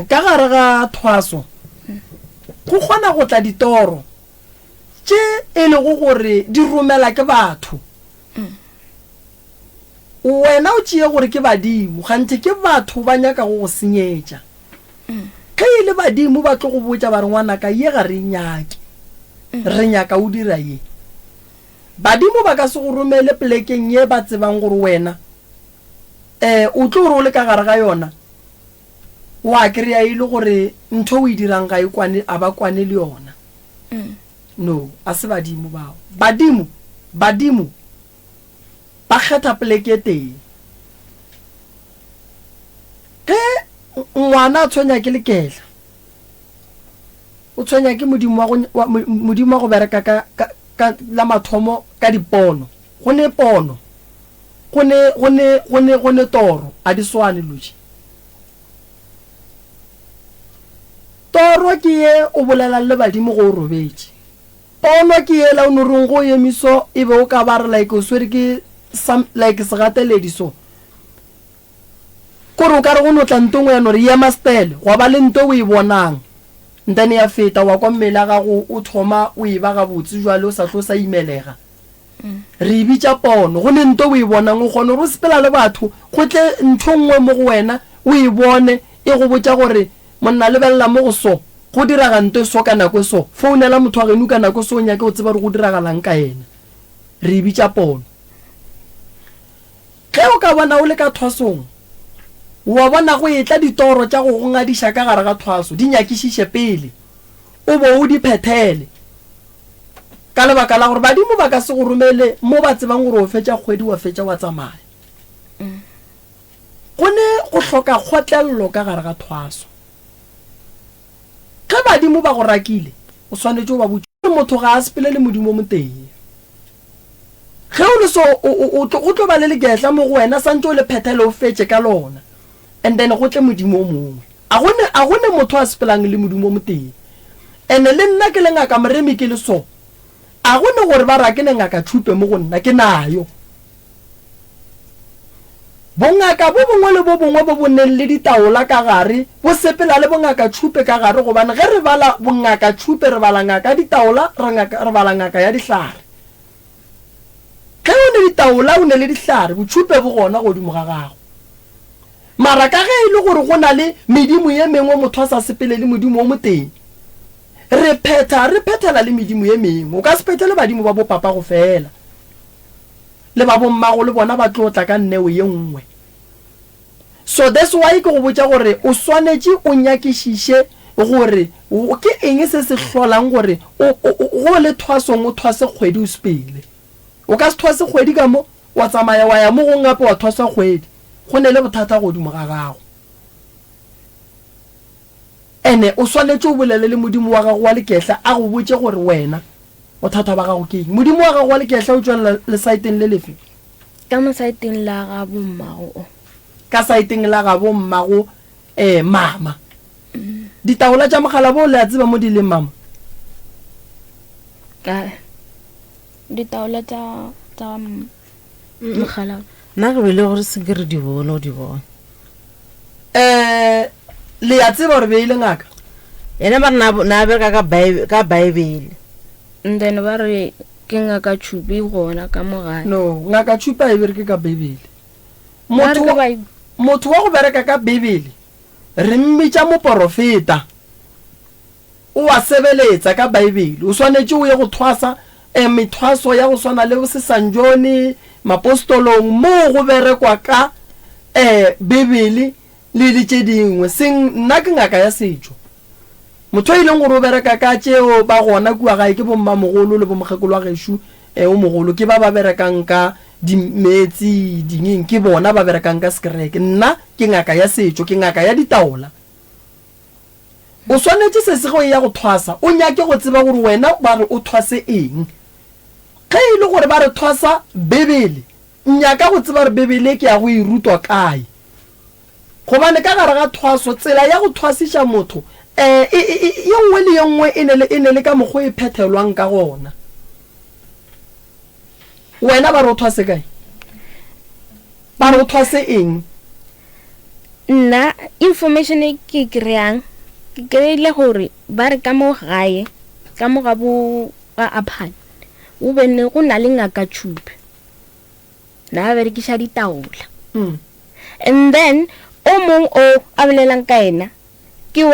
ka gare ga thwaso go kgona go tla ditoro tše e le go gore di romela ke batho wena o tšee gore ke badimo gantse ke batho ba nyaka go senyetša ge e le badimo ba tlo go botša ba re ngwanaka ye ga re nyake re nyaka o dira ye badimo ba ka se go romele plekeng ye ba tsebang gore wena o tlo gore o le ka gare ga yona wa kry-a e le gore ntho o e dirang ga a ba kwane le yona no a se badimo bao badimo ba kgetha pleke teng ge ngwana a tshwenya ke leketla o tshwenya ke modimo wa go bereka ka la mathomo ka dipono go ne pono go ne toro a di swane loji toro ke ye o bolela le badimo go robetse pono ke ye la o no reng go emiso e be o ka ba re like o swere ke like se gateledi so kore o ka re go no tla ntongwe ya no re ya mastele go ba le nto o e bonang ndane ya feta wa kwa mmela ga go o thoma o e ba ga botse jwale o sa tlosa imelega re bitša pono go ne nto o e bonang o gone go sepela le batho go tle ntho nngwe mo go wena o e bone e go botša gore monna lebella mo go so go diraga nto so ka nako so founela motho wa geno ka nako so o nyake o tseba re go diragalang ka ena re bitša pono ge o ka bona o le ka thwasong wa bona go etla ditoro tša go ngadiša ka gare ga thwaso di nyakišiše pele o bo o di phethele ka lebaka la gore badimo ba ka se go romele mo ba tsebang gore o fetša kgwedi wa fetša wa tsamaya go ne go hloka kgotlelelo ka gare ga thwaso ge badimo ba go rakile o swanetše o ba botse motho ga a sepele le modimo mo teng ge o le so o tlo ba le legetla mo go wena santse o le phethele o fetse ka lona and then go tle modimo o mongwe a gone motho a sepelang le modimo o moteng ene le nna ke le ngaka moremi ke le so a gone gore ba ra ke ne ngaka thupe mo go nna ke nayo bongaka bo bongwe le bo bongwe bo boneng le ditaola ka gare bo sepela le bongaka thupe ka gare gobane ge re bala bongaka thupe re bala ngaka ditaola re bala ngaka ya dihlare ge o ne ditaola o ne le dihlare bothupe bo gona godimo ga gago mara ka ge e le gore go na le medimo ye mengwe motho a sa sepele le modimo o moteng re phethela le medimo ye mengwe o ka se phethele badimo ba bo papa go fela le ba bo mmago le bona ba tlotla ka nneo ye nngwe so that's why ke go botsa gore o swanetse o nyakišiše gore ke eng se se hlolang gore go le thwasong o thwase kgwedi o sepele o ka se thwase kgwedi ka mo wa tsamaya wa ya mo go ngape wa thwasa kgwedi go ne le bothata godimo ga gago ene o swanetse o bolele le modimo wa gago wa lekehla a go botse gore wena bothata ba gago ke eng modimo wa gago wa lekehla o tswela le saeteng le lefe ka mo saeteng la ga bommago ka saeteng la ga bommago mama ditaola tša mogala bo le a tseba mo di leng mama ka ditaola tša mogala nna ke bele gore se ke re di bone o di bone le ya tseba gore beile ngaka ene ba na bereka ka bible and then ba re ke ngaka Chupi gona ka mogae no ngaka Chupi e bereke ka bible motho wa go bereka ka bible re mmitša moprofeta o a sebeletsa ka bible o swanetse o ye go thwasa methwaso ya go swana le se sanjone mapostolong mo go berekwa ka bible le ditše dingwe seng nna ke ngaka ya setšo motho ile gore o bereka ka tšeo ba gona kua gae ke bomma mogolo le bomogekolo wa gešo o mogolo ke ba berekang ka dimetsi dingeng ke bona ba berekang ka skereke nna ke ngaka ya setšo ke ngaka ya ditaola o swanetse se se go ya go thwasa o nyake go tseba gore wena ba re o thwase eng ge e le gore ba re thwasa bebele nyaka go tseba gore bebele ke ya go irutwa kae gobane ka gare ga thwaso tsela ya go thwasiša motho ye nngwe le ye nngwe e ne le ka mokgwa e phethelwang ka gona wena ba re o thwase kae ba re o thwase eng nna information e ke kry-ang ke kry-ile gore ba re ka mo gae ka mo ga bo ga aphane o bene go na le ngaka Chupi na berekiša ditaola and then o mong o a bolelang ka ena ke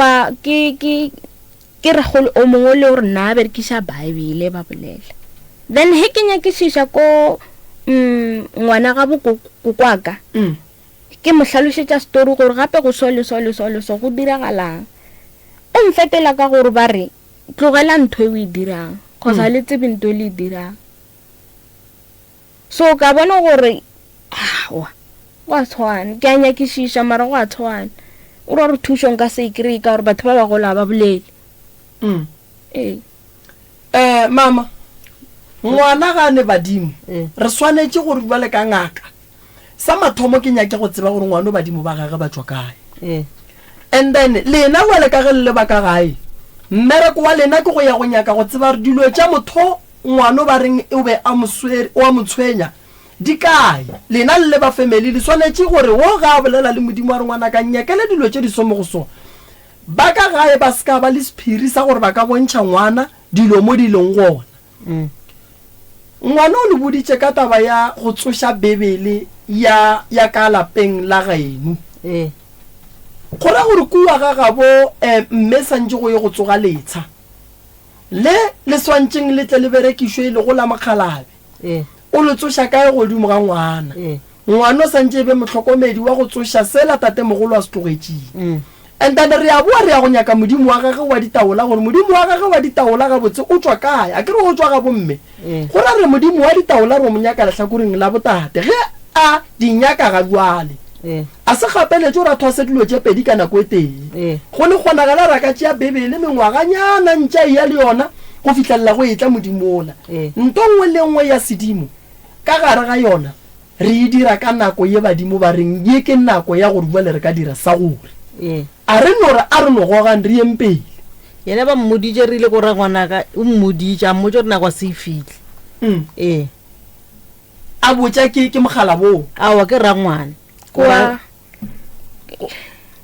re gole o mongwe le gore na berekiša bible ba bolela then he ke nyakišiša ko ngwana ga bokokwaka ke mo hlalošetša story gore gape go so go diragalang o mfetela ka gore ba re tlogela ntho e o e dirang kgotsa le tsebe ntho e le e dirang so ka bona gore go a tshwane ke a nyakišiša mara go a tshwane o ra re thušo nka se ikry ka gore batho ba ba gola ba bolele mama ngwana ga ne badimo re swanetse gore bale ka ngaka sa mathomo ke nyake go tseba gore ngwana badimo ba gage ba tswa kae and then lena wele ka ge le ba ka gae mmereko wa lena ke go ya go nyaka go tseba re dilo tša motho ngwana ba reng o be a motshwenya di kae lena le ba family le swanetse gore wo ga bolela le modimo wa re ngwana ka nyakele dilo tše di somo go so ba ka gae ba ska ba le sephiri sa gore ba ka bontšha ngwana dilo mo dilong gona ngwana o le boditše ka taba ya go tsoša bebele ya ka lapeng la gaeno gore gore kua ga gabo mme santse go ye go tsoga letsha le swantšeng le tle le berekišwe le go la makgalabe o le tsoša kae godimo ga ngwana ngwana o santse be motlhokomedi wa go tsoša sela tate mogolo a se tlogetšeng and then re a boa re ya go nyaka modimo wa gage wa ditaola gore modimo wa gage wa ditaola ga botse o tswa kae a ke re go tswa ga bomme go ra re modimo wa ditaola re mo nyaka lehlakoreng la botate ge a di nyaka ga jwale a se gapeletse gore a thwase dilo tše pedi ka nako e teng go le kgonagala ra ka tšea bebele mengwaganyana ntša ya le yona go fitlhelela go etla modimo ola nto nngwe le nngwe ya sedimo ka gare ga yona re e dira ka nako ye badimo ba reng ye ke nako ya gore jwale re ka dira sa gore a re no re a re no gogang re yempele yena ba mmoditse re ile gore ngwanaka o mmoditse a mmotse gore nako se fitlhe a botsa ke mogala boo awa ke rangwane kwa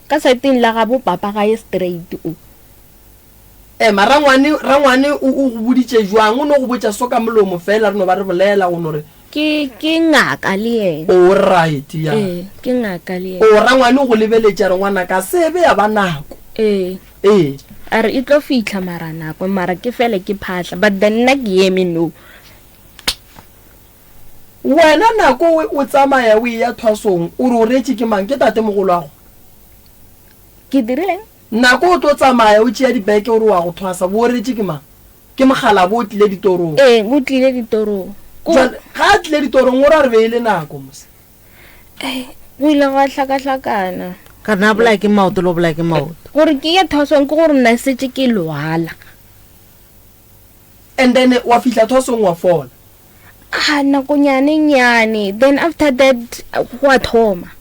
ka seteng la ga bo papa ga ye straight o rangwane o go boditse jwang o no go botsa so ka molomo fela re no ba re bolela go no re ke ngaka le yena o right ya ke ngaka le o rangwane o go lebeletša re ngwana ka sebe ya ba nako a re e tlo fitlha mara nako mara ke fele ke phatla but then nna ke eme no wena nako o tsamaya o ya thwasong o re o retse ke mang ke tate mogolo wago ke dirileng nako o tlo tsamaya o tšea dibeke o re wa go thwasa bo o retse ke mang ke mogala bo o tlile ditorong bo tlile ditorong ga a tlile ditorong o re a re beile nako mose go ile ga hlakahlakana ka nna bolaya ke maoto lo bolaya ke maoto gore ke ye thwasong ke gore nna setse ke lwala and then wa fihla thwasong wa fola nakonyane then after that go a thoma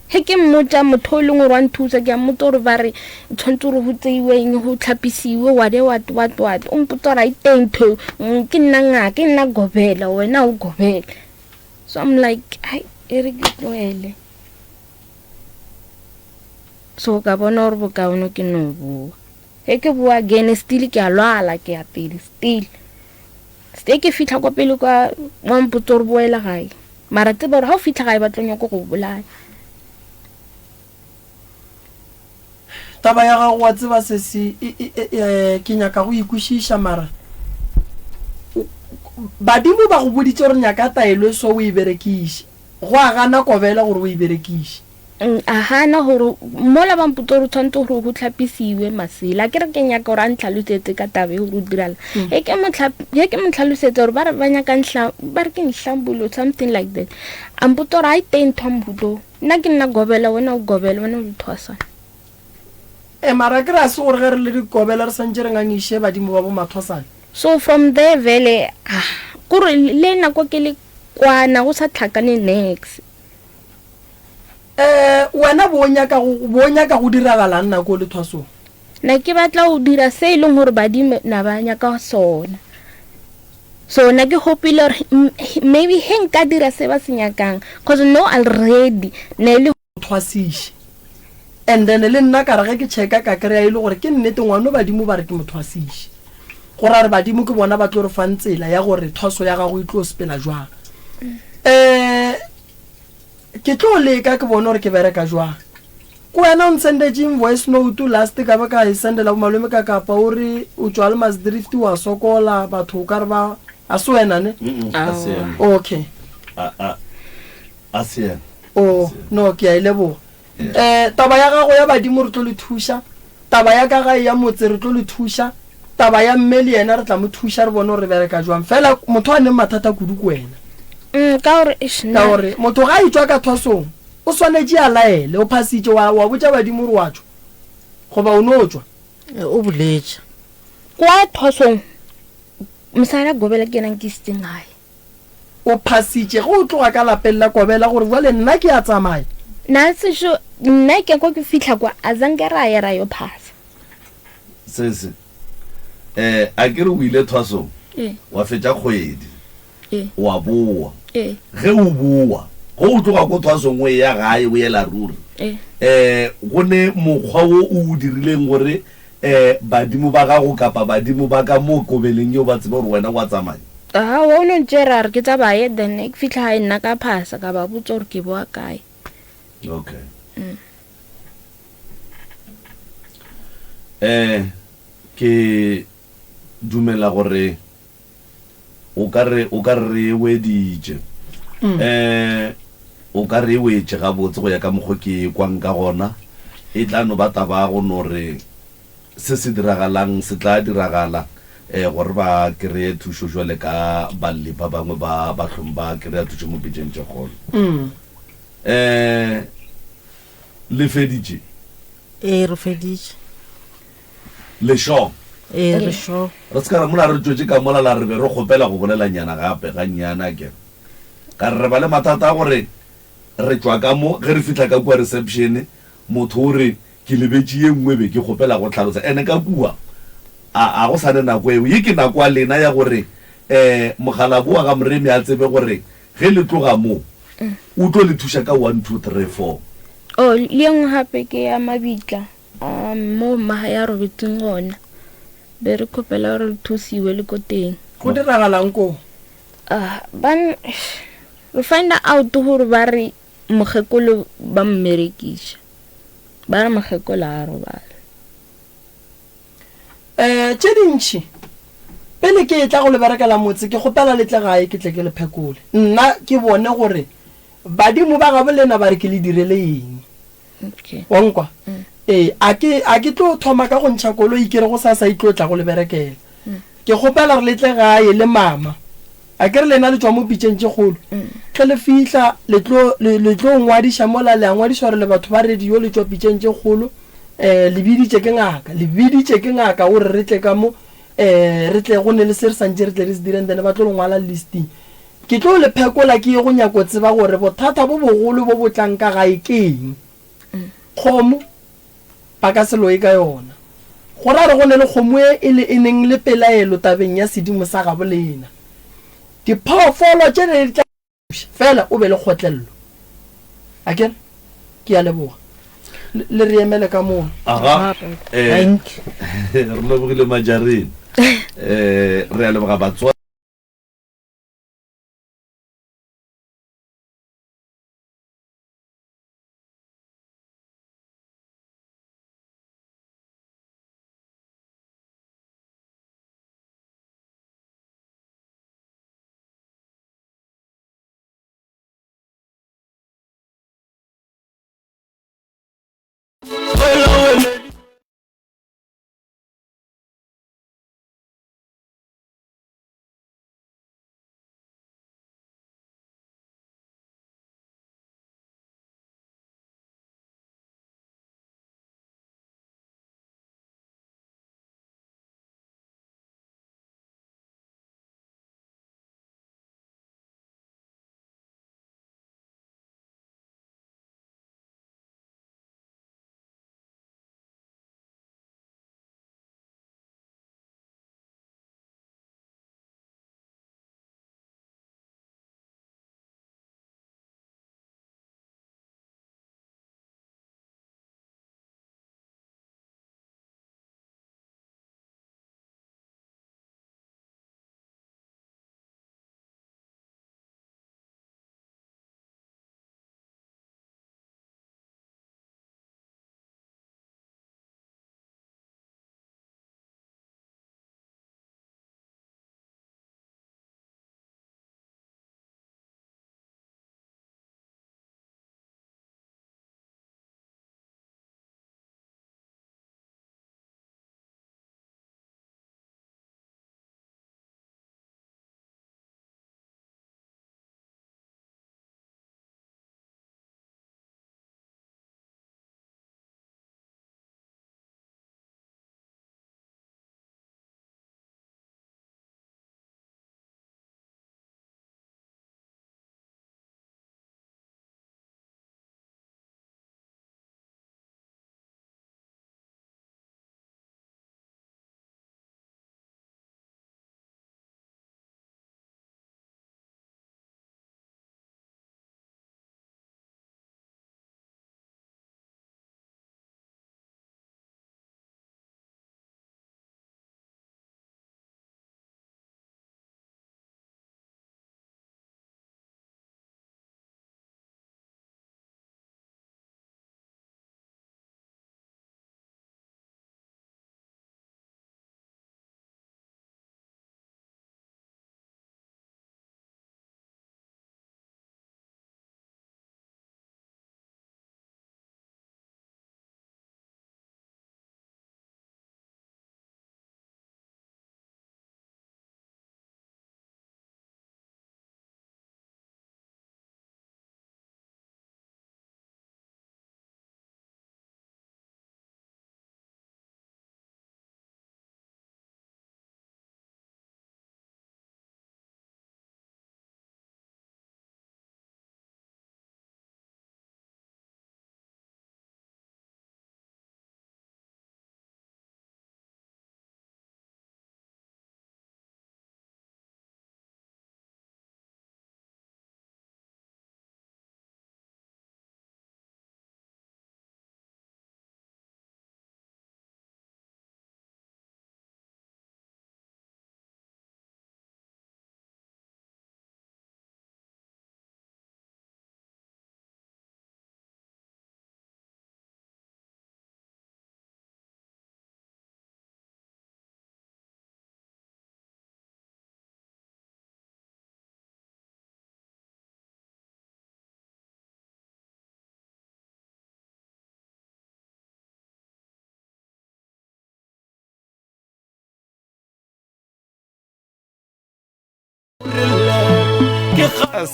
he ke mmotsa motho le ngwe wa nthusa ke a mmotsa gore ba re tshwantse gore go tseiweng go tlhapisiwe what o mpotsa gore a itentho ke nna ngaka ke nna gobela wena o gobela so I'm like e re ke tloele so ka bona gore bokaone ke no bua he ke bua again still ke a lwala ke a pele still ke fitla kwa pele kwa wa mpotsa gore boela gae mara tseba gore ga o fitla gae ba tlo nyaka go bolaya taba ya gago wa tseba sese ke nyaka go ikwešiša mara badimo ba go boditse gore nyaka taelo so o e berekiše go a gana kobela gore o e berekiše a gana gore mola ba mpotsa gore tshwanetse gore go tlhapisiwe masela ke re ke nyaka gore a ntlhalosetse ka tabe gore o dirala he ke mo tlhalosetse gore ba re ba nyaka ba re ke ntlhambulo something like that a mpotsa gore a iteng thombulo nna ke nna gobela wena o gobela wena o dithwasana mara ke ra se gore ge re le dikobela re santse re ngangiše badimo ba bo mathwasane so from there vele kore le nako ke le kwana go sa tlhakane next wena bo nyaka go diragalang nako le thwasong na ke batla go dira se e leng gore badimo na ba nyaka sona so na ke hopile gore maybe he nka dira se ba se nyakang because no already ne le thwasiše and then le nna ka re ge ke checka ka kry-a e le gore ke nnete ngwane badimo ba re ke mothwasiše gore a re badimo ke bona ba tlo re fang tsela ya gore thwaso ya gago e tlo sepela jwang ke tlo leka ke bona gore ke bereka jwang ko wena o nsendetseng voice note last ka ba ka e sendela bo malome ka kapa o re o tswa le Maasdrift wa sokola batho ka re ba a se wena ne okay asian no ke a ile bo taba ya gago ya badimo re tlo le thuša taba ya ka gae ya motse re tlo le thuša taba ya mme le yena re tla mo thuša re bone gore re bereka jwang fela motho a neng mathata kudu ko wena ka gore motho ga a itswa ka thwasong o swanetse a laele o phasitše wa botša badimo gore wa tswa goba o no tswa o boletša kwa thwasong mosadi a gobela ke nang ke setseng gae o phasitše go o tloga ka lapeng la kobela gore jale nna ke a tsamaya na sešo nna ke kwa ke fitlha kwa a zanke ra ye ra yo phasa sese a ke re o ile thwasong wa fetša kgwedi wa boa ge o boa go o tloga ko thwasong o ya gae o ela ruri go ne mokgwa wo o dirileng gore badimo ba gago kapa badimo ba ka mo kobeleng yo ba tseba gore wena wa tsamaya wa o no ntšera re ke tsabaye then ke fitlha gae nna ka phasa ka ba botsa gore ke boa kae okay ke dumela gore o ka re weditše o ka re wetse ga botse go ya ka mokgwa ke kwang ka gona e tla no ba taba go no re se se diragalang se tla diragala gore ba kry-e thušo jwale ka balle ba bangwe ba tlhong ba kry-a thušo mo pitšeng tše kgolo le feditše re feditše lešo re sure re se ka re mola re tswetse ka mola la re be re kgopela go bolelanyana gape ga nnyana ke ka re ba le mathata a gore re tswa ka mo ge re fitlha ka kua reception motho o re ke lebetse ye nngwe be ke kgopela go tlhalosa ene ka kua a go sane nako eo ye ke nako a lena ya gore mogala boa ga moremi a tsebe gore ge le tloga mo o tlo le thuša ka 1 2 3 4 o le ngwe gape ke ya mabitla mo maga ya robetseng gona be re kgopela gore re thusiwe le ko teng go diragalang ko re find out gore ba re mogekolo ba mmerekiša ba re mogekolo a robala tše dintšhi pele ke tla go le berekela motse ke gopela letle gae ke tle ke le phekole nna ke bone gore badimo ba gabo lena ba re ke le direle eng wankwa a ke tlo thoma ka go ntšha koloi ke re go sa itlo tla go le berekela ke gopela re letle gae le mama a ke re lena le tswa mo pitšeng tše kgolo ge le fihla le tlo ngwadiša mola le a ngwadiša gore le batho ba radio le tswa pitšeng tše kgolo le biditše ke ngaka gore re tle ka mo re tle go ne le se re santse re tle re se direng then ba tlo le ngwala listing ke tlo le phekola ke ye go nyako tseba gore bothata bo bogolo bo botlang ka gae ke eng kgomo ba ka se loe ka yona go ra re go ne le kgomo e neng le pelaelo tabeng ya sedimo sa gabo lena diphoofolo tše ne di tla fela o be le kgotlello a kere ke ya leboga le re emele ka moo re lebogile majareng re a leboga batswa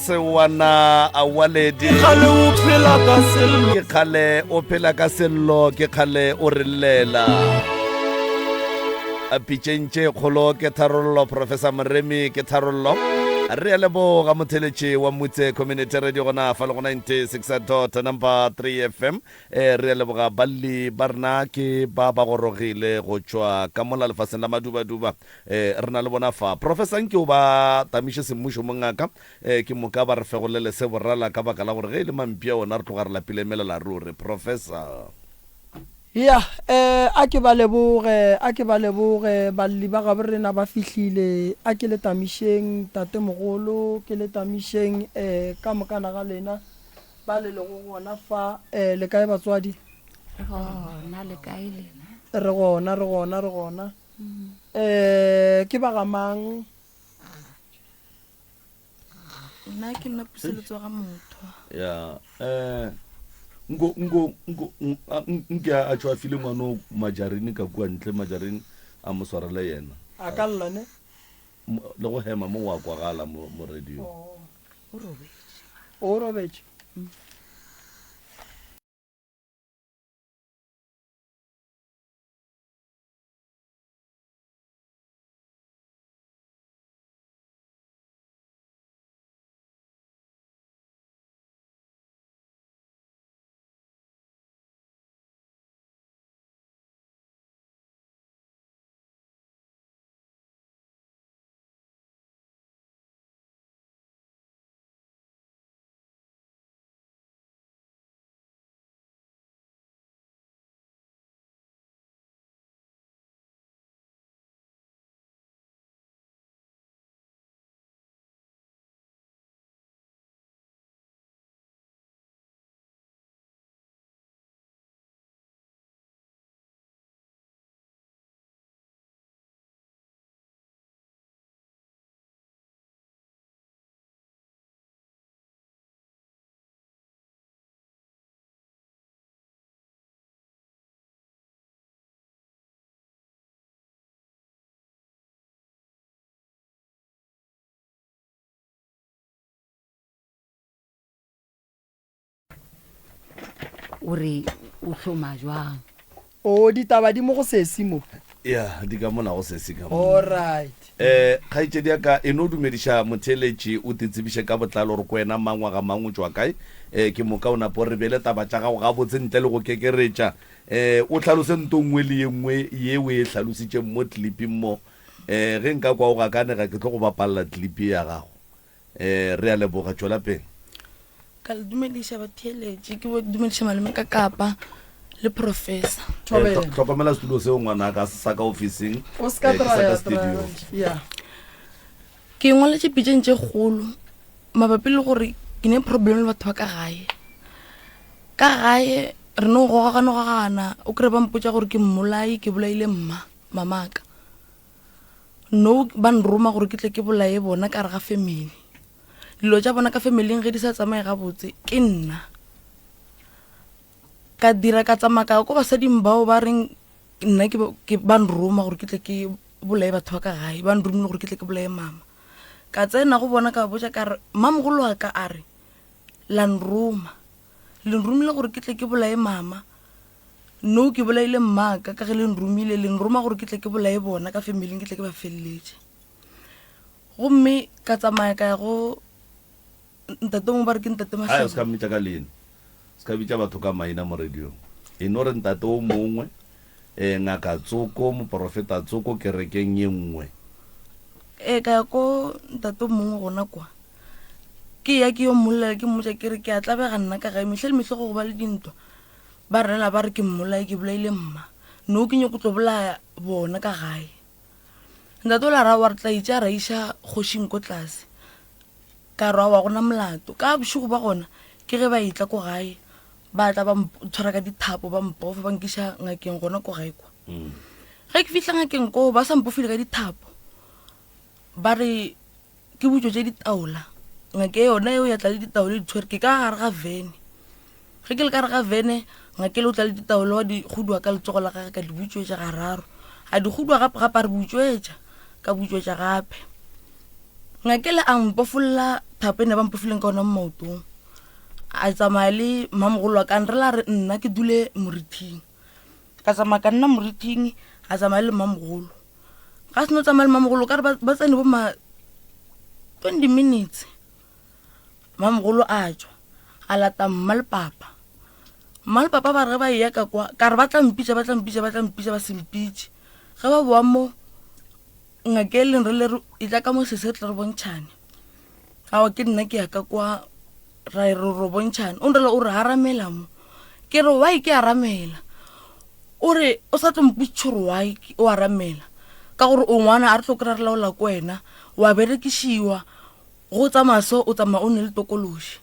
sewana a waledi ke kgale o phela ka sello ke kgale o re llela a pitšentše kgolo ke tharollo professor Moremi ke tharollo re a leboga motheletši wa motse community radio gona fa le go 96.3 number 3 FM re a leboga balli ba rena ke ba ba gorogile go tšwa ka mola lefaseng la madubaduba re na le bona fa professor nke o ba tamiše semmušo mongaka ke moka ba re fegolele se borala ka baka la gore ge e le mampia ona re tloga re lapile melela ruri professor ya a ke ba leboge balli ba ga rena ba fihlile a ke le tamišeng tate mogolo ke le tamišeng ka mokana ga lena ba le go gona fa le kae batswadi re gona ke ba ga mang nna ke nna puseletso ga motho ya nke a tšwa file ngwano majarini ka kua ntle majarini a mo swarele yena a ka llane le go hema mo wa kwagala mo radio o robetše ore o hloma jwang o ditaba di mo go sesi mo ya di ka mona go sesi ka all right kgaitšedi ya ka e no dumediša motheletši o titsebiše ka botlalo gore ko wena mangwa ga mangwe tšwa kae ke moka o napo re bele taba tša gago ga botse ntle le go kekeretša o tlhalose nto nngwe le yengwe ye o e tlhalositše mo tliping mo ge nka kwa o gakanega ke tlo go bapalela tlipi ya gago re a leboga tšwela peng ka le dumediša batheletši ke dumediša malome ka kapa le professor tlhokomela setulo seo ngwana ka sa ka officing studio ke ngwaletše pitšeng tše kgolo mabapi le gore ke ne problem le batho ba ka gae re no gogagana o kry ba mpotša gore ke mmolai ke bolaile mamaka no ba nroma gore ke tle ke bolae bona ka re ga family dilo tša bona ka famileng ge di sa tsamaye gabotse ke nna ka dira ka tsamaka ko basading bao ba reng nna ke ba nroma gore ke tle ke bolae batho ba ka gae ba nromile gore ke tle ke bolae mama ka tsena go bona ka botša ka re mamogolo wa ka a re la nroma le nromile gore ke tle ke bolae mama no ke bolaile mmaka ka ge le nromile le nroma gore ke tle ke bolae bona ka famileng ke tle ke ba feleletse gomme ka tsamaya ka go ntate mo ba re ke ntate Mašego ska mmitša ka lene ska bitša batho ka maina mo radio e no re ntate o mongwe ngaka Tsoko moprofeta Tsoko kerekeng ye nngwe ka ya ko ntate o mongwe gona kwa ke ya ke yo mmolela ke mmotša ke re ke a tlabega nna ka gae metlhe le metlhe go ba le dintwa ba rela ba re ke mmolai ke bolaile mma no ke nyako tlo bolaya bona ka gae ntate o la ra wa re tla itša ra iša kgošing ko tlase ka ra wa gona molato ka bošego ba gona ke ge ba itla ko gae ba tla ba tshwara ka dithapo ba mpofa ba nkiša ngakeng gona ko gae kwa ge ke fihla ngakeng ko ba sa mpofile ka dithapo ba re ke butswetse ditaola ngake yona eo ya tla le ditaola di tshwere ke ka gare ga vene ge ke le ka gare ga vene ngake le o tla le ditaola wa di kgudwa ka letsogo la gage ka di butswetša gararo a di kgudwa gape-gape a re butswetša ka butswetša gape ngake le a mpofolola thapo e ne ba mpofileng ka ona mo maotong a tsamaya le mmamogolo wa ka nrela re nna ke dule morithing ka tsamaya ka nna morithing a tsamaya le mmamogolo ka seno tsamaya le mmamogolo ka re ba tsene bo ma 20 minutes mmamogolo a tswa a lata mma le papa ba re ba ya ka kwa ka re ba tla mpitša ba sempitše ga ba boa mo ngakeleng re le e tla ka mo sesetle re bontšhane ao ke nna ke ya ka kwa ra re bontšhane o nrela o re haramela mo ke re why ke aramela o re o sa tlo mpitše gore why o aramela ka gore o ngwana a re tlo kry-a re laola ko wena wa berekišiwa go tsamaya so o tsamaya o ne le tokološi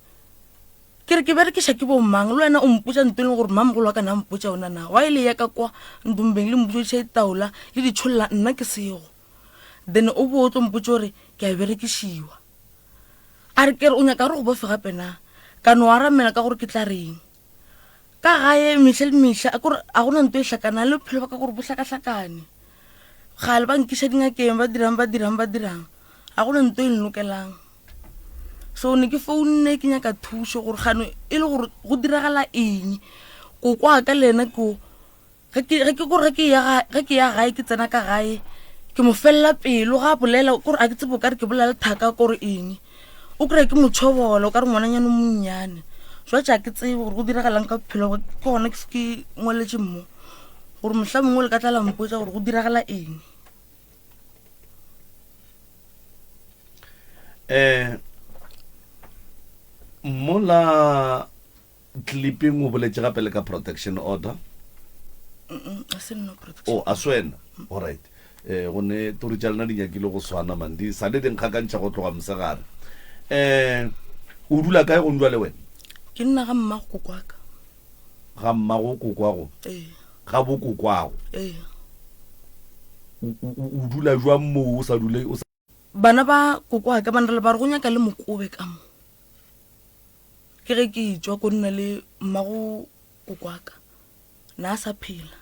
ke re ke berekiša ke bomang le wena o mpotša ntho e leng gore mmamogolo wa ka na mpotša ona na wa ile ya ka kwa ntombeng le mpotša taola le ditšholola nna ke sego then o bo o tlo mpotša gore ke a berekišiwa a re ke re o nyaka re go bofe gape na ka no aramela ka gore ke tla reng ka gae mehla le mehla a ga gona nto e hlakana le bophelo ba ka gore bo hlakahlakane gale ba nkiša dingakeng ba dirang a gona nto e nlokelang so ne ke founne ke nyaka thuso gore gano e le gore go diragala eng ko kwa ka lena ko ge ke ya gae ke tsena ka gae ke mo fella pelo ga bolela gore a ke tsebo ka re ke bolela thaka gore eng o kry ke motšhobola o ka re ngwananyane monnyane jwa tša ke tsebe gore go diragalang ka bophelo ke gona ke ngwaletše mo gore mohla mongwe le ka tla lampotsa gore go diragala eng mola clipping o boletse gape le ka protection order a swena alright go ne tori tša lena di nyakile go swana man di sa le dinkgakantšha go tloga mosegare o dula kae go ndwa le wena ke nna ga mmago kokwaka ga mmago kokwago ga bo kokwago o dula jwa mo o sa dule bana ba kokwaka ba nrela ba re go nyaka le mokobe ka mo ke ge ke tswa ko nna le mmago kokwaka na sa phela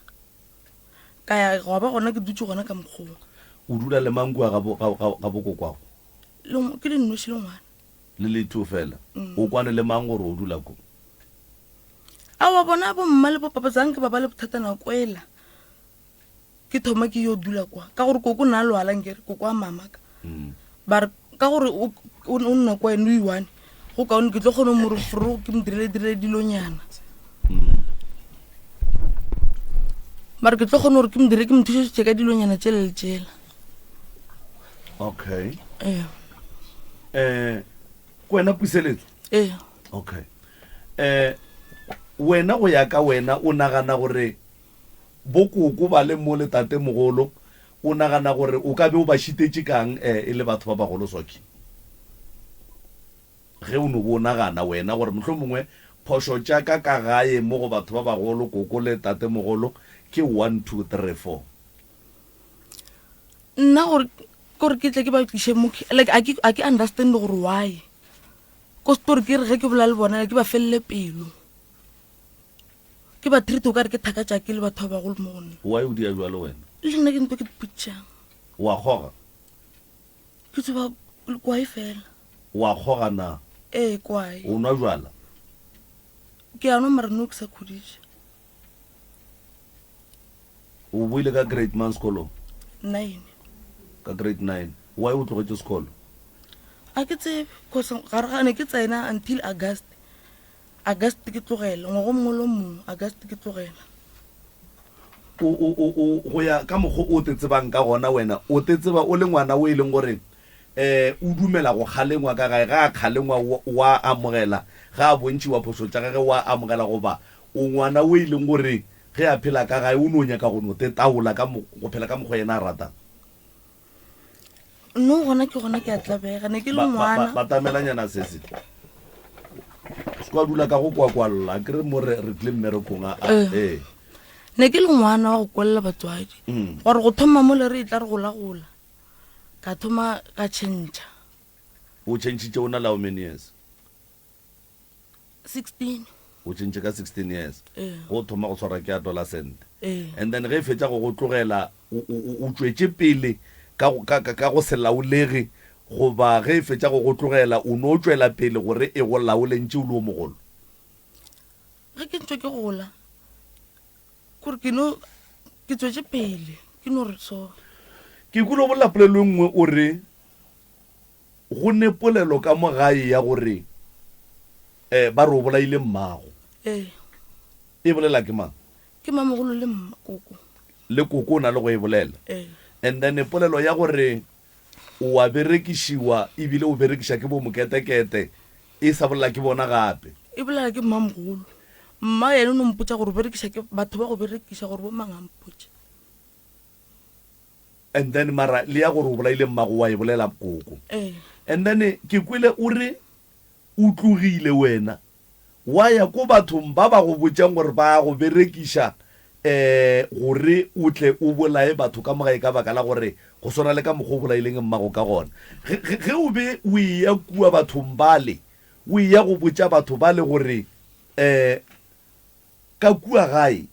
ka ya go ba gona ke dutse gona ka mokgwa o dula le mangwa ga bo kokwago ke le nnoši le ngwana le le two fela o kwane le mang gore o dula ko a wa bona bo mma le papa tsang ke baba le bothata na kwela ke thoma ke yo dula kwa ka gore koko na lwala ngere koko a mamaka ba ka gore o nna kwa eno iwane go kaone ke tlo kgone mo re fro ke mo direle dilonyana mara ke tlo kgone gore ke mo dire ke mo thušetše ka dilonyana tšele le tšela okay kwena puseletso okay wena go ya ka wena o nagana gore bokoko ba le mo le tate mogolo o nagana gore o ka be o ba šitetše kang e le batho ba bagolo soki ge o no bo nagana wena gore mohlho mongwe phošo tša ka gae mo go batho ba bagolo koko le tate mogolo ke 1 2 3 4 nna gore ke tle ke ba tliše mo like a ke understand gore why ko story ke re ge ke bola le bona ke ba felele pelo ke ba treat o ka re ke thaka tša ke le batho ba bagolo mo gone why o dia jwa le wena le nna ke nto ke diputšang wa kgoga ke tseba kwae fela wa kgoga na kwae o nwa jwala ke anwa mara no ke sa khuditše o boile ka grade man sekolo 9 ka grade 9 why o tlogetse sekolo a ke tsebe cause gare gane ke tsena until August ke tlogela ngwago mongwe le mongwe August ke tlogela go ya ka mokgwa o te tsebang ka gona wena o te tseba o le ngwana o e leng gore o dumela go kgalengwa ka gae ga a kgalengwa wa amogela ga a bontšhiwa phoso tša gage wa amogela goba o ngwana o e leng gore ge a phela ka gae o no nyaka go no te taola go phela ka mokgwa yena a ratang no gona ke a tlabega ne ke le ngwana batamelanyana sese sekwa dula ka go kwakwalla ke re mo re tle mmerekong ne ke le ngwana wa go kwalla batswadi gore go thoma mo le re tla re gola ka thoma ka change o change o na la how many years 16 o change ka 16 years go thoma go tshwara ke adolescent and then ge fetša go tlogela o tswetse pele ka go se laolege goba ge e fetša go tlogela o no tswela pele gore e go laolentše o le o mogolo? ge ke ntse ke gola kore ke tswetse pele ke no re so ke kulo bolla polelo nngwe o re go ne polelo ka mogae ya gore ba re o bolaile mmago e bolela ke mang? ke mamogolo le koko le koko o na le go e bolela and then polelo ya gore o a berekišiwa ebile o berekiša ke bo moketekete e sa bolela ke bona gape e bolela ke mmamogolo mma yena o no mpotsa gore berekiša ke batho ba go berekiša gore bo mangampotse and then mara le ya gore o bolaile mmago wa e bolela koko and then ke kwele o re o tlogile wena wa ya ko bathong ba ba go botsang gore ba go berekiša gore o tle o bolae batho ka mogae ka baka la gore go swana le ka mokgwa o bolaileng mmago ka gona ge o be o ya kua bathong bale o ya go botsa batho bale gore ka kua gae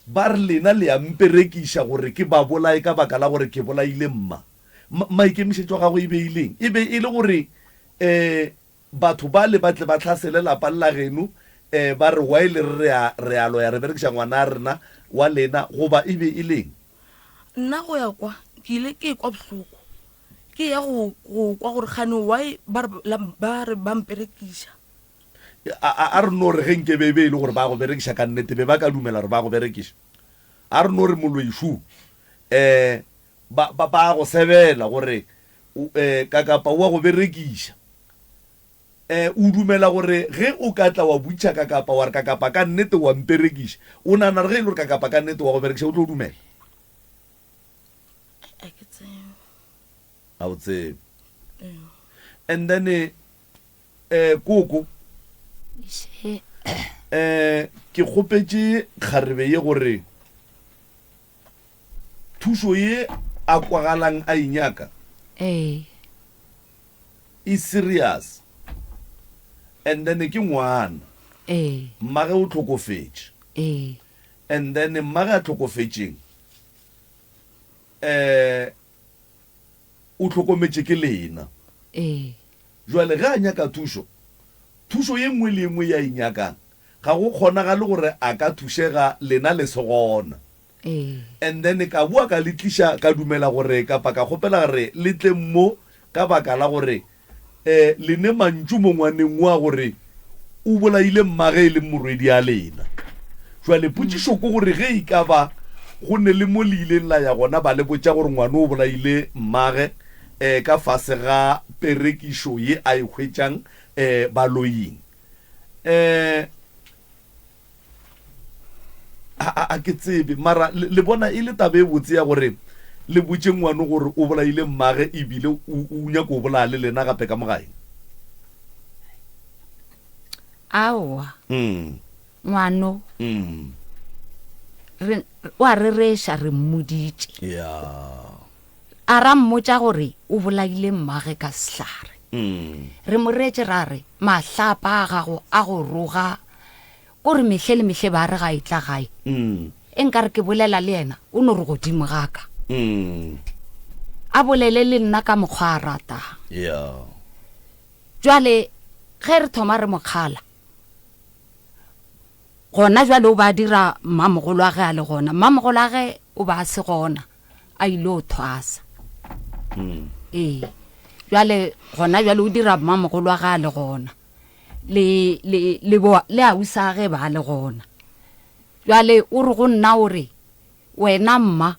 ba re lena le ya mperekiša gore ke ba bolae ka baka la gore ke bolaile mma maikemišetšo a gago e beileng e be e le gore batho bale ba tle ba tlhasele lapa la geno ba re wa ile re a loya re berekiša ngwana a rena wa lena goba e be e leng? nna go ya kwa ke ile ke kwa bohloko ke ya go kwa gore gane why ba re ba mperekiša a re no re ge nke bebe e le gore ba go berekiša ka nnete be ba ka dumela gore ba go berekiša a re no re molweišu ba go sebela gore kakapa wa go berekiša o dumela gore ge o ka tla wa butša kakapa wa re kakapa ka nnete wa mperekiša o nana re ge e le gore kakapa ka nnete wa go berekiša o tlo dumela? a o tsebe and then koko ke kgopetše kgarebe ye gore thušo ye a kwagalang a inyaka e serious and then ke ngwana mmage o tlhokofetše and then mmage a tlhokofetšeng o tlhokometše ke lena jwale ge a nyaka thušo ye nngwe le nngwe ya inyakang ga go kgonagale gore a ka thušega lena le segona and then ka bua ka le tliša ka dumela gore kapa ka kgopela gore le tle mo ka baka la gore le ne mantšu mo ngwaneng wa gore o bolaile mmage e le morwedi a lena jwale potšišo ko gore ge e ka ba go ne le mo le ileng la ya gona ba le botša gore ngwane o bolaile mmage ka fase ga perekišo ye a e hwetšang baloying a ke tsebe mara le bona e le tabe e botse ya gore le botše ngwane gore o bolaile mmage ebile o nyaka o bolaya le lena gape ka mogae? aowa ngwano wa re reša re mmoditše a ra mmotša gore o bolaile mmage ka sehlare re mo reetše ra re mahlapa a gago a go roga kore mehle le mehle ba re ga e tla gae e nka re ke bolela le yena o no re godimo gaka a bolele le nna ka mokgwa a ratang jwale ge re thoma re mokgala gona jwale o ba dira mmamogolo a ge a le gona mmamogolo a ge o ba se gona a ile o thwasa jwale gona jwale o dira mmamogolo a ge a le gona le ausa ge ba le gona jwale o re go nna o re wena mma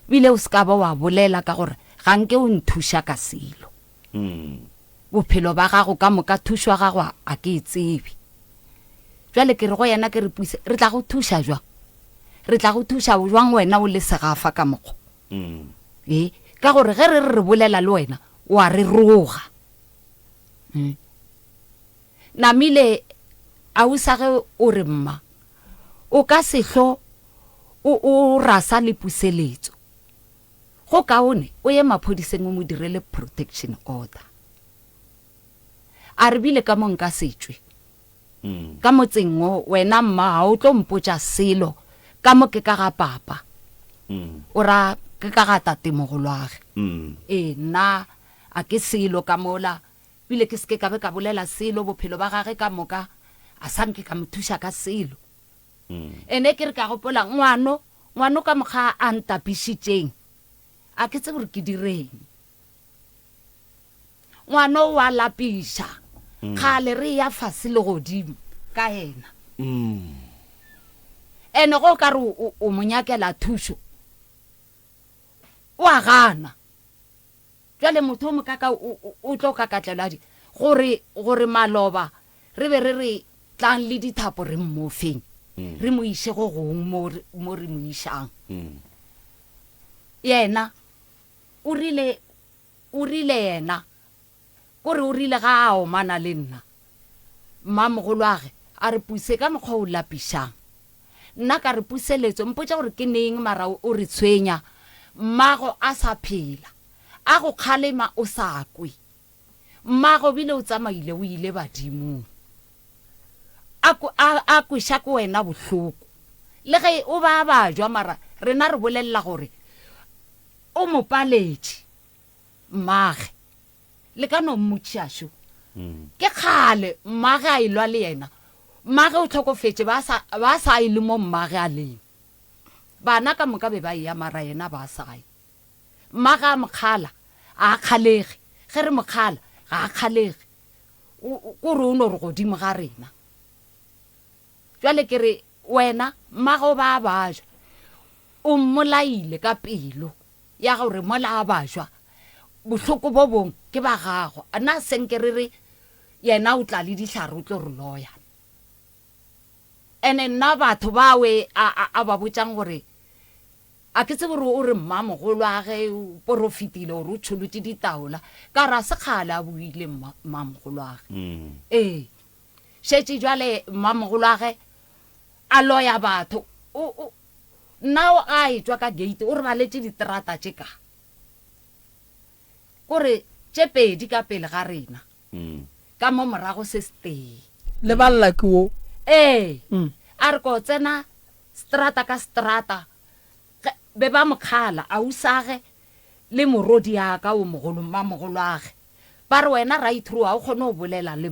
bile o ska ba wa bolela ka gore ga nke o nthuša ka selo bophelo ba gago ka moka thušo ya gago a ke e tsebe jwale ke re go yena ke re puise re tla go thuša jwang re tla go thuša jwang wena o le segafa ka mokgwa ka gore ge re bolela le wena wa re roga namile ausa ge o re mma o ka sehlo o rasa le puseletso go kaone o ye maphodiseng o mo direle protection order a re bile ka mo nka setswe ka motseng o wena mma ha o tlo mpotša selo ka mo ke ka ga papa o ra ke ka ga tate mogolwage nna a ke selo ka mola bile ke seke ka be ka bolela selo bophelo ba gage ka moka a sanke ka mo thuša ka selo ene ke re ka gopola ngwano ka mokga a ntapišitšeng a ke tse gore ke direng ngwano wa lapiša kgale re ya fase le godimo ka ena ene go ka re o monyakela thušo wa gana jale motho o mokaka o tlo kakatlelwa gore maloba re be re tlang le dithapo re mmofeng re mo ise go gong mo re mo isang yena o rile yena kore o rile ga a omana le nna mmamogolo age a re puse ka mokgwa o lapišang nna ka re puseletso mpotsa gore ke neng mara o re tshwenya mmago a sa phela a go kgalema o sa kwe mmago bile o tsamaile o ile badimong a kweša ko wena bohloko le ge o ba jwa mara rena re bolelela gore o mo paletše mmage le ka no mmotšiašo ke kgale mmage a ilwa le yena mmage o tlhokofetše ba sa ile mo mmage a leng bana ka moka be ba ya mara yena ba sae mmage a mokgala a kgalege ge re mokgala ga a kgalege kore o no re godimo ga rena jwale ke re wena mmage o ba bajwa o mmolaile ka pelo ya gore mola a bajwa bohloko bo bong ke ba gago a na senke re re yena o tla le dihlare o tlo re loya ene nna batho bawe a ba botsang gore a ke tse gore o re mmamogolo a ge porofitile gore o tšholotse ditaola ka ra sekgale a buile mmamogolo a ge šetše jwale mmamogolo a ge a loya batho nna a etswa ka gate o re baletše diterata tše ka kore tše pedi ka pele ga rena ka mo morago se stay le balla ke wo a re ko tsena strata ka strata be ba mokgala a usage le morodi ya ka o mogolo mmamogolo age ba re wena right through a o kgone o bolela le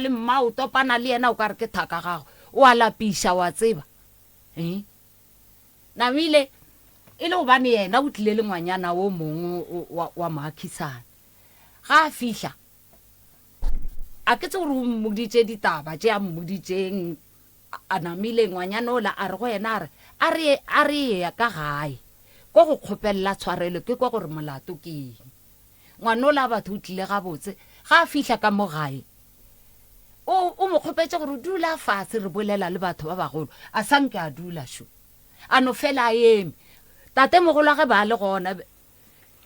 mma o topana le yena o ka re ke thaka gago o a lapiša wa tseba namile e le gobane yena o tlile le ngwanyana o mongwe wa moakhisane ga a fihla a ke tse gore o mmoditše ditaba tše a mmoditšeng a namile ngwanyana ola a re go yena a re ya ka gae ko go kgopelela tshwarelo ke kwa gore molato ke eng ngwana ola batho o tlile gabotse ga a fihla ka mo gae o mo kgopetse gore dula fatshe re bolela le batho ba bagolo a sanke a dula sho a no fela a eme tate mogolo ge ba le gona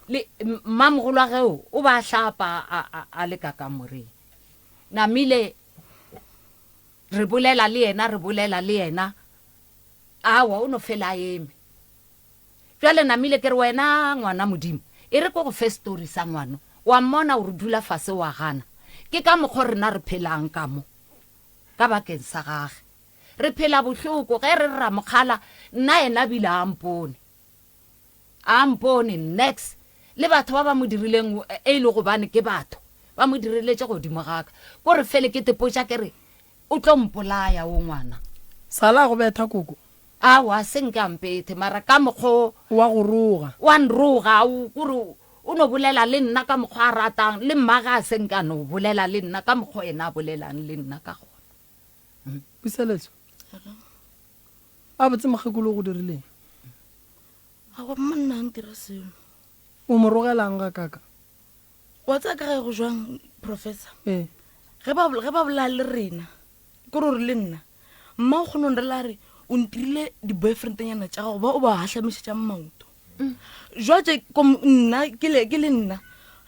le mmamogolo ge o ba hlapa a le ka kamoreng namile re bolela le yena awa o no fela a eme jwale namile ke re wena ngwana modimo e re ko go fe story sa ngwana wa mmona o re dula fase wa gana ke ka mokgwa rena re phelang ka mo ka bakeng sa gage re phela bohloko ge re ra mokgala nna ena bile a mpone next le batho ba ba mo dirileng e ile go bane ke batho ba mo diriletse godimo gaka ko re fele ke tepotša ke re o tlo mpolaya o ngwana sala go betha koko awa senke ampete mara ka mokgwa wa go roga wa nroga kore o no bolela le nna ka mokgwa a ratang le mmaga a senka no bolela le nna ka mokgwa ena a bolelang le nna ka gona puseletso a botse mogekolo go dirileng a go monna ntira selo o mo rogelang ga kaka wa tsa ka ge go jwang professor ge ba bola le rena kore re le nna mma o kgone re la re o ntirile di-boyfriendnyana tša gago ba o ba hatlamišetša maoto jwatse nna ke le nna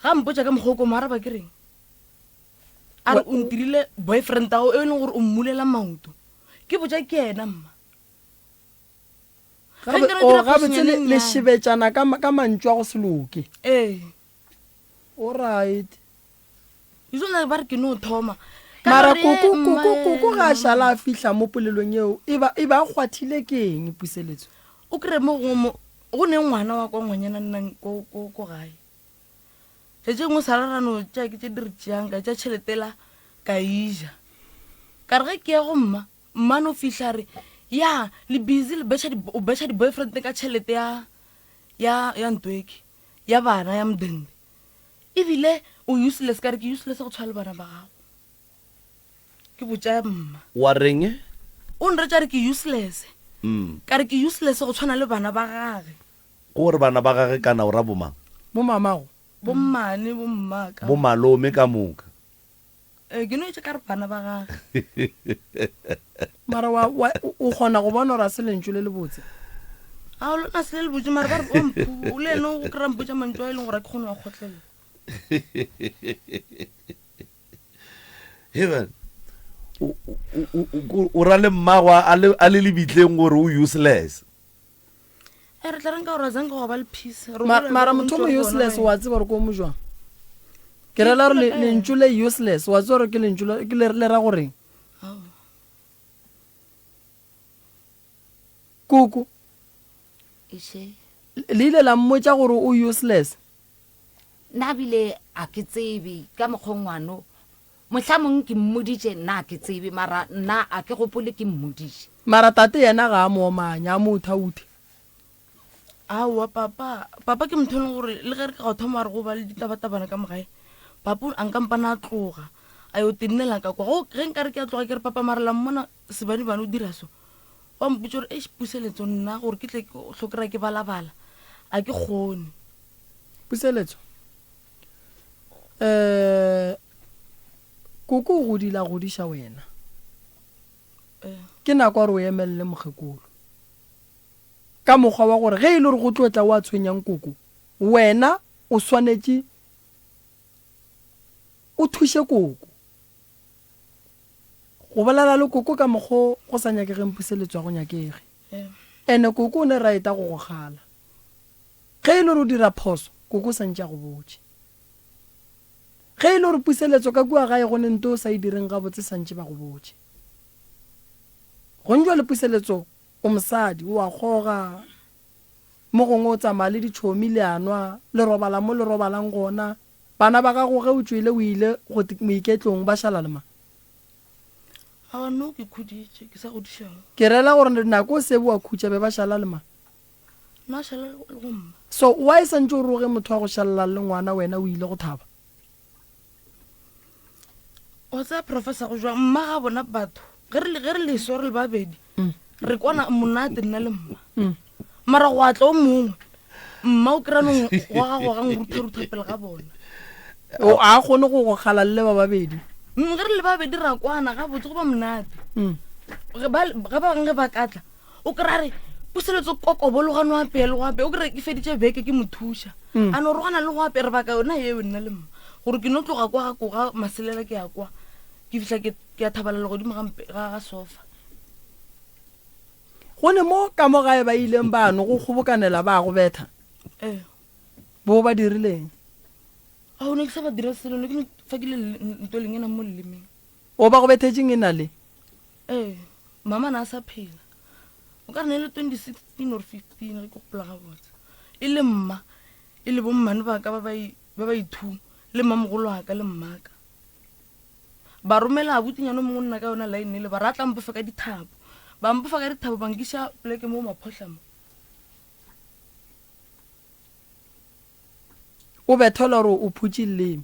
ga mpotsa ka mokgoko maraba ke reng a re o ntirile boyfriend ao e leng gore o mmulela maoto ke botsa ke ena mma gabotse le šebetšana ka mantšu a go se loke alright isona ba re ke no thoma mara koko ga a šala a fihla mo polelong eo e ba kgwathile ke eng puseletso o kry mo go ne ngwana wa kwa ngwanyana nnang ko gae e tse ngwe sararano tša ke tše di re tšeang ka tša tšheletela ka ija ka re ge ke ya go mma no fitlha re ya le busy o betšha di-boyfriend ka tšhelete ya ntweke ya bana ya modende ebile o useless ka re ke useless go tshwa le bana ba gago ke botša mma wa reng o nre tša re ke useless ka re ke useless go tshwana le bana ba gage gore bana ba gage kana o ra bomang bo mamago bo mmane bo mmaka bo malome ka moka ke no itse ka re bana ba gage mara o kgona go bona gore a se lentso le le botse a o lona se le botse mara ba re o le ene o kry-a mpotsa mantso a e leng gore a ke kgone wa kgotlela heaven o ra le mmagwa a le lebitleng gore o useless re tla renka gore a zanka go ba le peace mara motho mo useless wa tseba gore ko mo jwang ke rela gore lentso le useless wa tseba gore ke lentso le ra goreng koko le ile la mmotsa gore o useless nna bile a ke tsebe ka mokgongwano mohlhamong ke mmoditše nna ke tsebe mara nna a ke gopole ke mmoditše mara tate yena ga a moomanya a mo uthauthe aowa papa ke motho e leng gore le ge re ka go thoma re go ba le ditabatabana ka mogae papa a nkampana a tloga a yo tennela ka kwa ge nka re ke a tloga ke re papa mara la mmona sebane bane o dira so wa mpotse gore puseletso nna gore ke tle ke tlhokera ke balabala a ke kgone puseletso koko o godile a godiša wena ke nako gore o emelele mokgekolo ka mokgwa wa gore ge e le gore go tlotla o a tshwenyang koko wena o swanetse o thuše koko go bolela le koko ka mokgwa go sa nyakegeng puseletso go nyakege ene koko o ne ra eta go go gala ge e le gore o dira phoso koko o santse a go botse ge e le gore puseletso ka kua gae go nente o sa e direng gabotse santse ba go botse go njwa le puseletso o mosadi o a kgoga mo gongwe o tsamaya le ditšhomi le anwa le robala mo le robalang gona bana ba gago ge o tswile o ile go moiketlong ba šala lema a no ke khuditše ke sa godišago ke rela gore nako o sebe wa khutša be ba šala lema nna šala le gomma so wa e santse o roge motho wa go šalela le ngwana wena o ile go thaba o tsaya professor go jwa mma ga bona batho ge re leso re le babedi re kwana monate nna le mma mara go atla o mongwe mma o kry-anong wa gago gang rutharutha pele ga bona o a kgone go go kgala le ba babedi ge re le babedi ra kwana ga botse go ba monate ge ba bangwe ba katla o kry-a re puseletso kokobolo gane o apeye le go apeye o kry-a ke feditše beke ke mothuša a no re gana le go apeye re baka yona eo nna le mma gore ke no tloga kwa ga koga maselela ke ya kwa ke fitlha ke a thabalela godimo ga sofa gone mo ka mo gae ba ileng bano go kgobokanela ba go betha bo ba dirileng a o ne ke sa ba dira selo ne ke fa ke le ntoleng ena mo lelemeng o ba go bethetseng e na le mama na a sa phela o ka re ne le 2016 or 15 re ke gopola ga botse e le mma e le bommane ba ka ba ba ithu le mmamogolo wa ka le mmaka ba romela abutinyano mongwe nna ka yona line le ba ratla mpofa ka dithabo ba mpofa ka dithabo ba nkisa pleke mo maphotlha mo o bethola gore o phutse leleme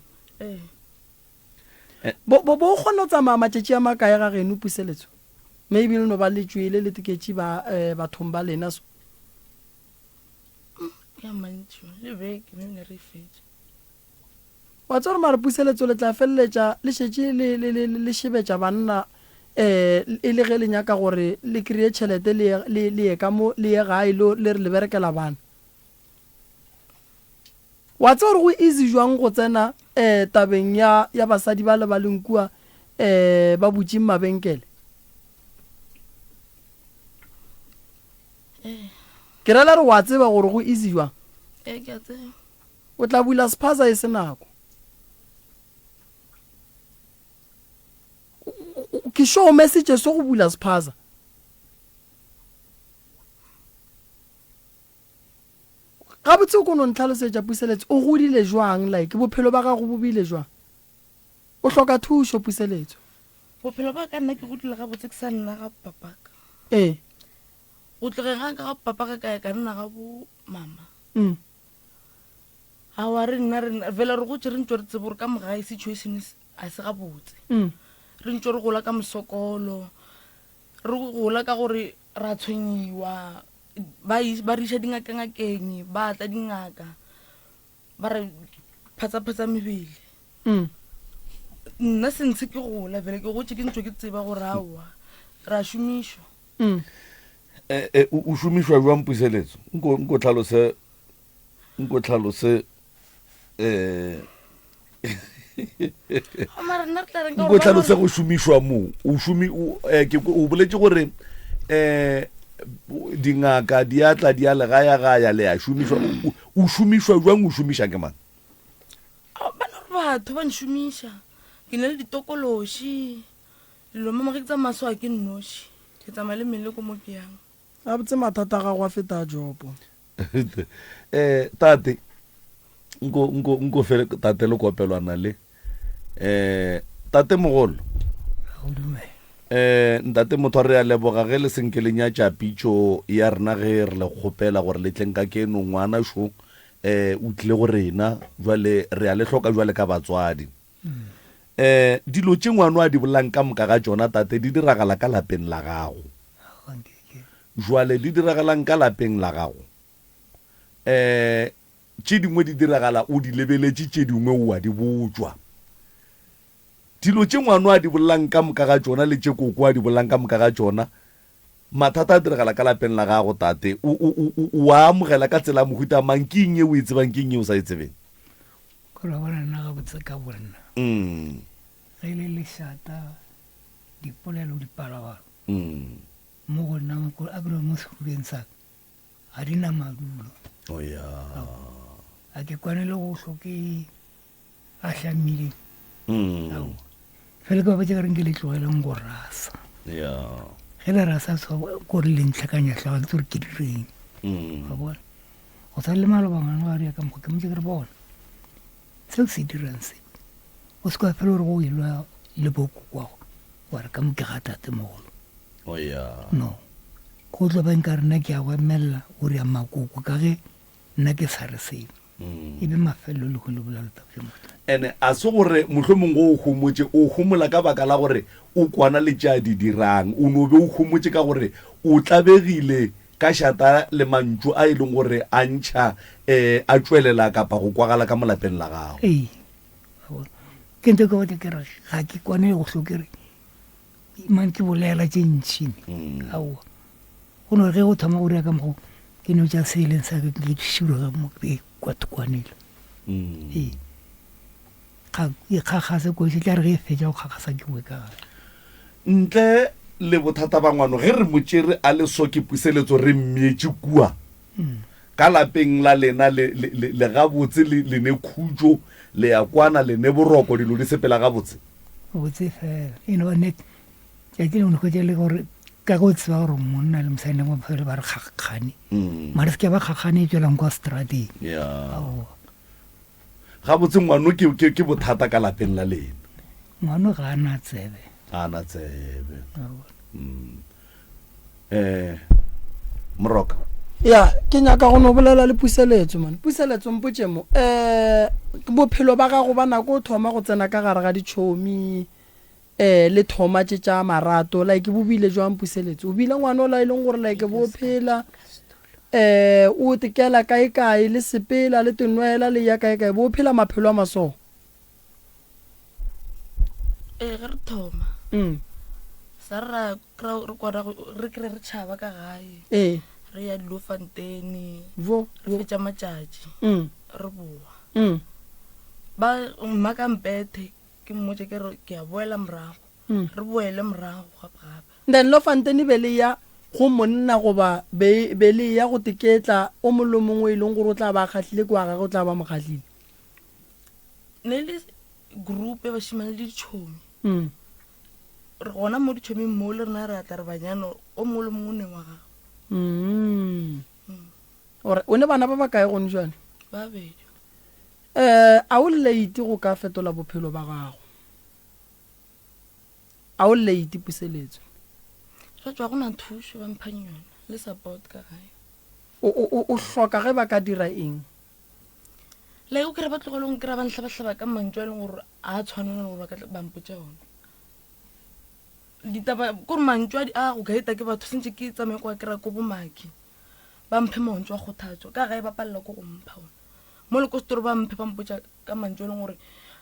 bo kgone o tsamaya matšatši a makae ga geno puseletso maybe le no ba letswele le teketše bathong ba lena so ya mantši le beke mme ne re fetse wa tsore mare puseletso le tla feleletša le šetše le šebetša banna e le ge le nyaka gore le kry-e tšhelete le ye ka mo le ye gae le re le berekela bana wa tse gore go easy jwang go tsena tabeng ya basadi ba le ba leng kua ba butšeng mabenkele ke rela re wa tseba gore go easy jwang o tla bula spaza e se nako ke show message so go bula spaza ga botse o kono ntlhalosetša puseletso o godile jwang like bophelo ba gago bo bile jwang o hloka thušo puseletso bophelo ba ka nna ke godile ga botse ke sa nna ga papaka go tlogeng ga papaka ka ya ka nna ga bo mama ga wa re nna fela re gotse re ntse re tsebe gore ka mogae situation a se ga botse re ntse re gola ka mosokolo re gola ka gore ra tshwenyiwa ba re isa dingakeng ba tla dingaka ba re phatsa mebele nna sentse ke gola fela ke gotse ke ntse ke tseba gore aowa ra šomišwa o šomišwa jwang puseletso nko tlhalose nko tlhalose go šomišwa mo o boletse gore dingaka di atla di a legaya le a šomišwa o šomišwa jwang o šomiša ke mang bana re batho ba nšomiša ke na le ditokološi dilo mama ge ke tsa maswa ke nnoši ke tsamaya le mmele ko mo ke yang a botse mathata ga go a feta jopo tate nko fele tate le kopelwana le tate mogolo ntate motho a re a leboga ge le senkeleng ya tša pitšo ya rena ge re le kgopela gore le tleng ka keno ngwana šo o tlile go rena jwale re a le hloka jwale ka batswadi dilo tše ngwano a di bolang ka moka ga tšona tate di diragala ka lapeng la gago jwale di diragalang ka lapeng la gago tše dingwe di diragala o di lebeletše tše dingwe o a di botswa dilo tše ngwano a di bolang ka moka ga tšona le tše koko a di bolang ka moka ga tšona mathata a diragala ka lapeng la gago tate o a amogela ka tsela mohuta mang ke eng e o e tsebang ke eng e o sa e tsebeng kore bona nna ga botse ka bonna ge le lešata dipolelo dipalabalo mo go nnang a kere mo sekgubeng saka ga di na madulo a ke kwane le go hloke a hlamileng fele ka ba batse ka reng ke le tlogeleng go rasa ge le rasa kore le ntlhakanyatlaga ntse gore ke direng ga bona go sa le malobangane ga rea ka mokgo ke motse ke re bona seo se dirang se o se ka fela gore go elwa le bokokwago wa re ka moke ga tate mogolo no go tlo beng ka rena ke a go emelela o rea makoko ka ge nna ke sa re seo e be mafelelo le go le bolalotao ene a se gore mohlomong go o humotse o humola ka baka la gore o kwana le tša di dirang o no be o humotse ka gore o tlabegile ka šata le mantšu a e leng gore a ntšha a tšwelela kapa go kwagala ka molapeng la gago ke ntse ke bote ke re ga ke kwane go hlokere man ke bolela tše ntšhine aowa go no ge go thoma go rea ka mogo ke no tša seeleng sa ke širo ka mo ke kwatukwanele ikgagase koše tla re ge e fetša go kgagasa ke boe ka gare ntle le bothata ba ngwano ge re motšere a le so ke puseletso re mmietše kua ka lapeng la lena le gabotse le ne khutšo le ya kwana le ne boroko dilo di sepela gabotse botse fela net tšatši le onekotše le gore ka go tseba gore monna le mosane mo phele ba re kgakgane mare se ke ba kgakgane e tswelang kwa strateng gabotse ngwano ke bothata ka lapeng la lena ngwano ga a na tsebe moroka ya ke nyaka go no bolela le puseletso man puseletso mpotše mo bophelo ba gago ba nako o thoma go tsena ka gare ga ditšhomi le thoma tše tša marato like bo bile jwang puseletso o bile ngwana o la e leng gore like bo phela o tekela kae le sepela le tenwela le ya kae bo phela maphelo a maso ge re thoma sa re kwana re kry re tšhaba ka gae re ya Bloemfontein re fetša matšatši re boa ba mma ka mpethe ke mmotse ke re ke a boela morago re boele morago gape then Bloemfontein be le ya go monna goba be le ya go teketla o mollo mongwe e leng gore o tla ba kgahlile kwa ga go tla ba mokgahlile ne le group e ba shimane le ditšhomi re gona mo ditšhoming mo le rena re atla re banyano o mongwe le mongwe ne wa gago ore o ne bana ba ba kae gone jwane babedi a o late go ka fetola bophelo ba gago a o late puseletso jwa go na thuso ba mphang yona le support ka gae o hloka ge ba ka dira eng le o kry ba tlogelong kry ba ntlhabatlhaba ka mantso a leng gore a tshwanela gore ba ka bampotsa one ditaba kore mantso a go gaeta ke batho sentse ke tsamaye kwa kry-a ko bomaki ba mphe mantso a kgothatso ka gae ba palela ko go mpha one mo le ko setoro ba mphe ba mpotsa ka mantso a leng gore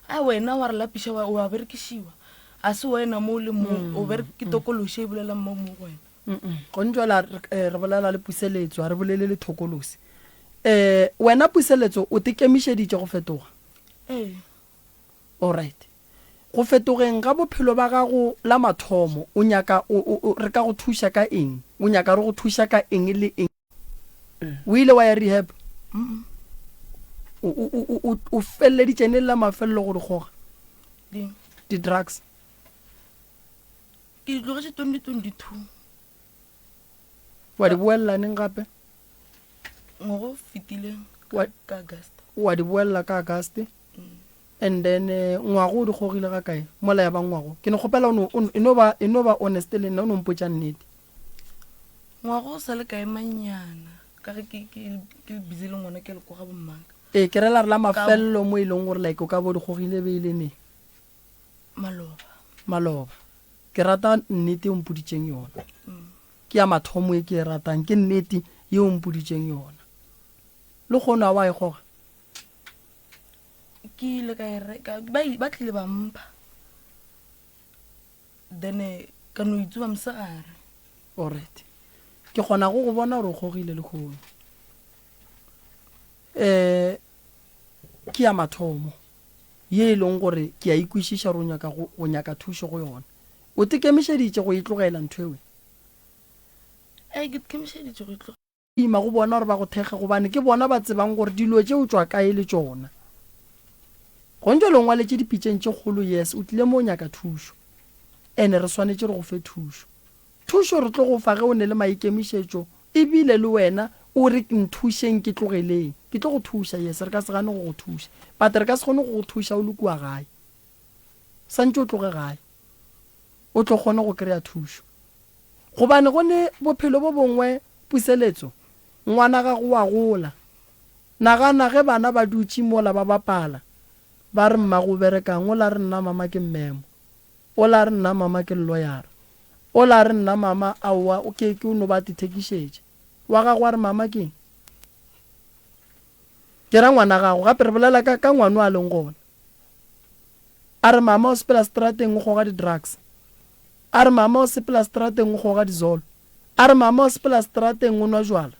a wena wa re lapiša wa berekišiwa a se wena mo le mo o ke tokološi e bolelang mo mo wena go ntšwela re bolela le puseletso a re bolele le thokolosi wena puseletso o tekemišeditše go fetoga alright go fetogeng ga bophelo ba gago la mathomo o nyaka re ka go thuša ka eng o nyaka re go thuša ka eng le eng o ile wa ya rehab o feleleditšene le la mafelelo go di goga di-drugs ke ditlogetse 2022 wa di boelela neng gape ngwago fetileng ka August wa di boelela ka August and then ngwago o di gogile ga kae mola ya ba ngwago ke ne kgopela eno ba honest le nna o nompotsa nnete ngwago o sa le kae manyana ka ge ke busy le ngwana ke le ko ga bommaka ke rela re la mafelelo mo e leng gore like o ka bo di gogile beile ne maloba ke rata nnete o mpoditseng yona ke ya mathomo e ke e ratang ke nnete ye o mpoditseng yona le gona wa e goga ke ile ka e reka ba tlile ba mpha then ka no itse ba msegare alright ke gona go bona gore o gogile le kgono ke ya mathomo ye e leng gore ke a ikwišiša go nyaka thušo go yona o tekemišeditše go itlogela ntho ewe ke tekemišeditše go itlogela ima go bona gore ba go thekga gobane ke bona ba tsebang gore dilo tše o tswa kae le tšona go ntse lengwa le tše dipitšeng tše kgolo yes o tlile mo o nyaka thušo ene re swanetše re go fe thušo re tlo go fa ge o ne le maikemišetšo ebile le wena o re nthušeng ke tlogeleng ke tlo go thuša yes re ka se gane go go thuša but re ka se kgone go go thuša o le kua gae santse o tloge gae o tlo kgone go kry-a thušo gobane go ne bophelo bo bongwe puseletso ngwana ga go wa gola nagana ge bana ba dutše mola ba bapala ba re mma go berekang o la re nna mama ke mmemo o la re nna mama ke lawyer o la re nna mama aowa o ke o no ba dithekišetše wa gago a re mama ke ra ngwana gago gape re bolela ka ngwana a leng gona a re mama o sepela strateng o goga di-drugs a re mama o sepela strateng o goga dizolo a re mama o sepela strateng o nwa jwala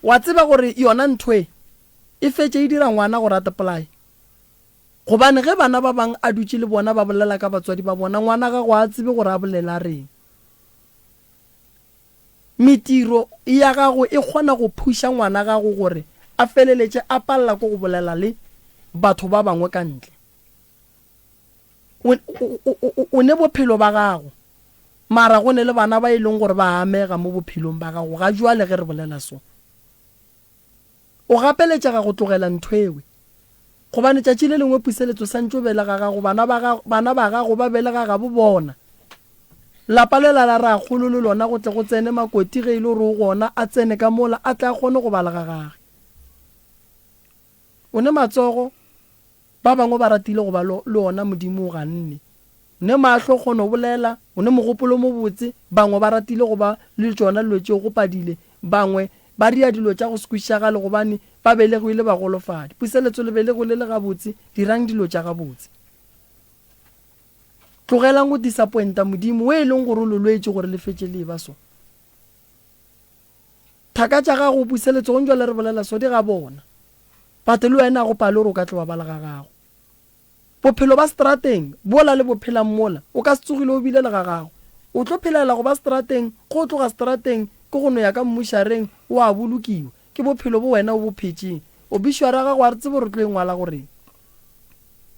wa tseba gore yona nthwe e fetše e dira ngwana gore a tepolae gobane ge bana ba bang a dutše le bona ba bolela ka batswadi ba bona ngwana ga go a tsebe gore a bolela reng metiro ya gago e kgona go phuša ngwana gago gore a feleletše a palela ko go bolela le batho ba bangwe ka ntle o ne bophelo ba gago mara go ne le bana ba e leng gore ba amega mo bophelong ba gago ga jwale ge re bolela so o gapeletša ga go tlogela ntho ewe gobane tšatši le lengwe puseletso santse o belega gago bana ba gago ba belega ga bo bona lapa le la ra kgolo le lona go tle go tsene makoti ge e le gore o gona a tsene ka mola a tla kgone go balega gage o ne matsogo ba bangwe ba ratile go ba le ona modimo o ganne ne maahlo kgone o bolela o ne mogopolo mo botse bangwe ba ratile go ba le tsona dilo tšeo go padile bangwe ba ria dilo tša go sekwišaga le gobane ba belegile ba golofadi puseletso le belego le gabotse dirang dilo tša gabotse tlogelang go disappointa modimo we e leng gore o lolwetse gore le fetše le ba so thaka tša gago puseletso go ntšwa le re bolela so di ga bona bate le wena go pale gore o ka tlo ba balega gago bophelo ba strateng bola le bophelang mola o ka se tsogile o bile le ga gago o tlo phelela go ba strateng go tloga strateng ke go no ya ka mmušareng o a bolokiwa ke bophelo bo wena o bo phetšeng o bišwara ga go a re tsebe re tlo engwala gore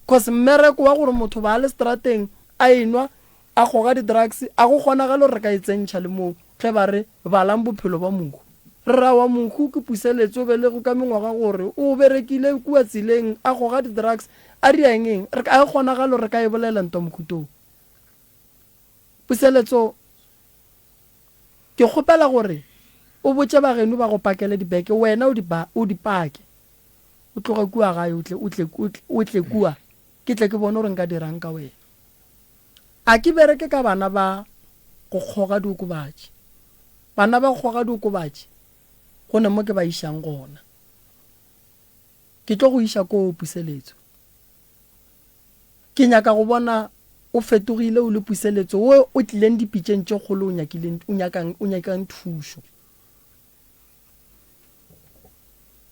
cause mmereko wa gore motho ba le strateng a enwa a goga di-drugs a go kgonagale gore re ka e tsentšha le moo ge ba re balang bophelo ba mohu rra wa mohu ke puseletso be le go ka mengwaga gore o berekile kua tsileng a goga di-drugs a di eng re ka e kgonagalo re ka e bolela nto mokhutong puseletso ke kgopela gore o botse bageno ba go pakele dibeke wena o di pake o tloga kua gae o tle kua ke tle ke bone gore nka dirang ka wena a ke bereke ka bana ba go kgoga diokobatši bana ba go kgoga diokobatši go ne mo ke ba išang gona ke tlo go iša ko puseletso ke nyaka go bona o fetogile o le puseletso o tlileng dipitšeng tše kgolo o nyakang thušo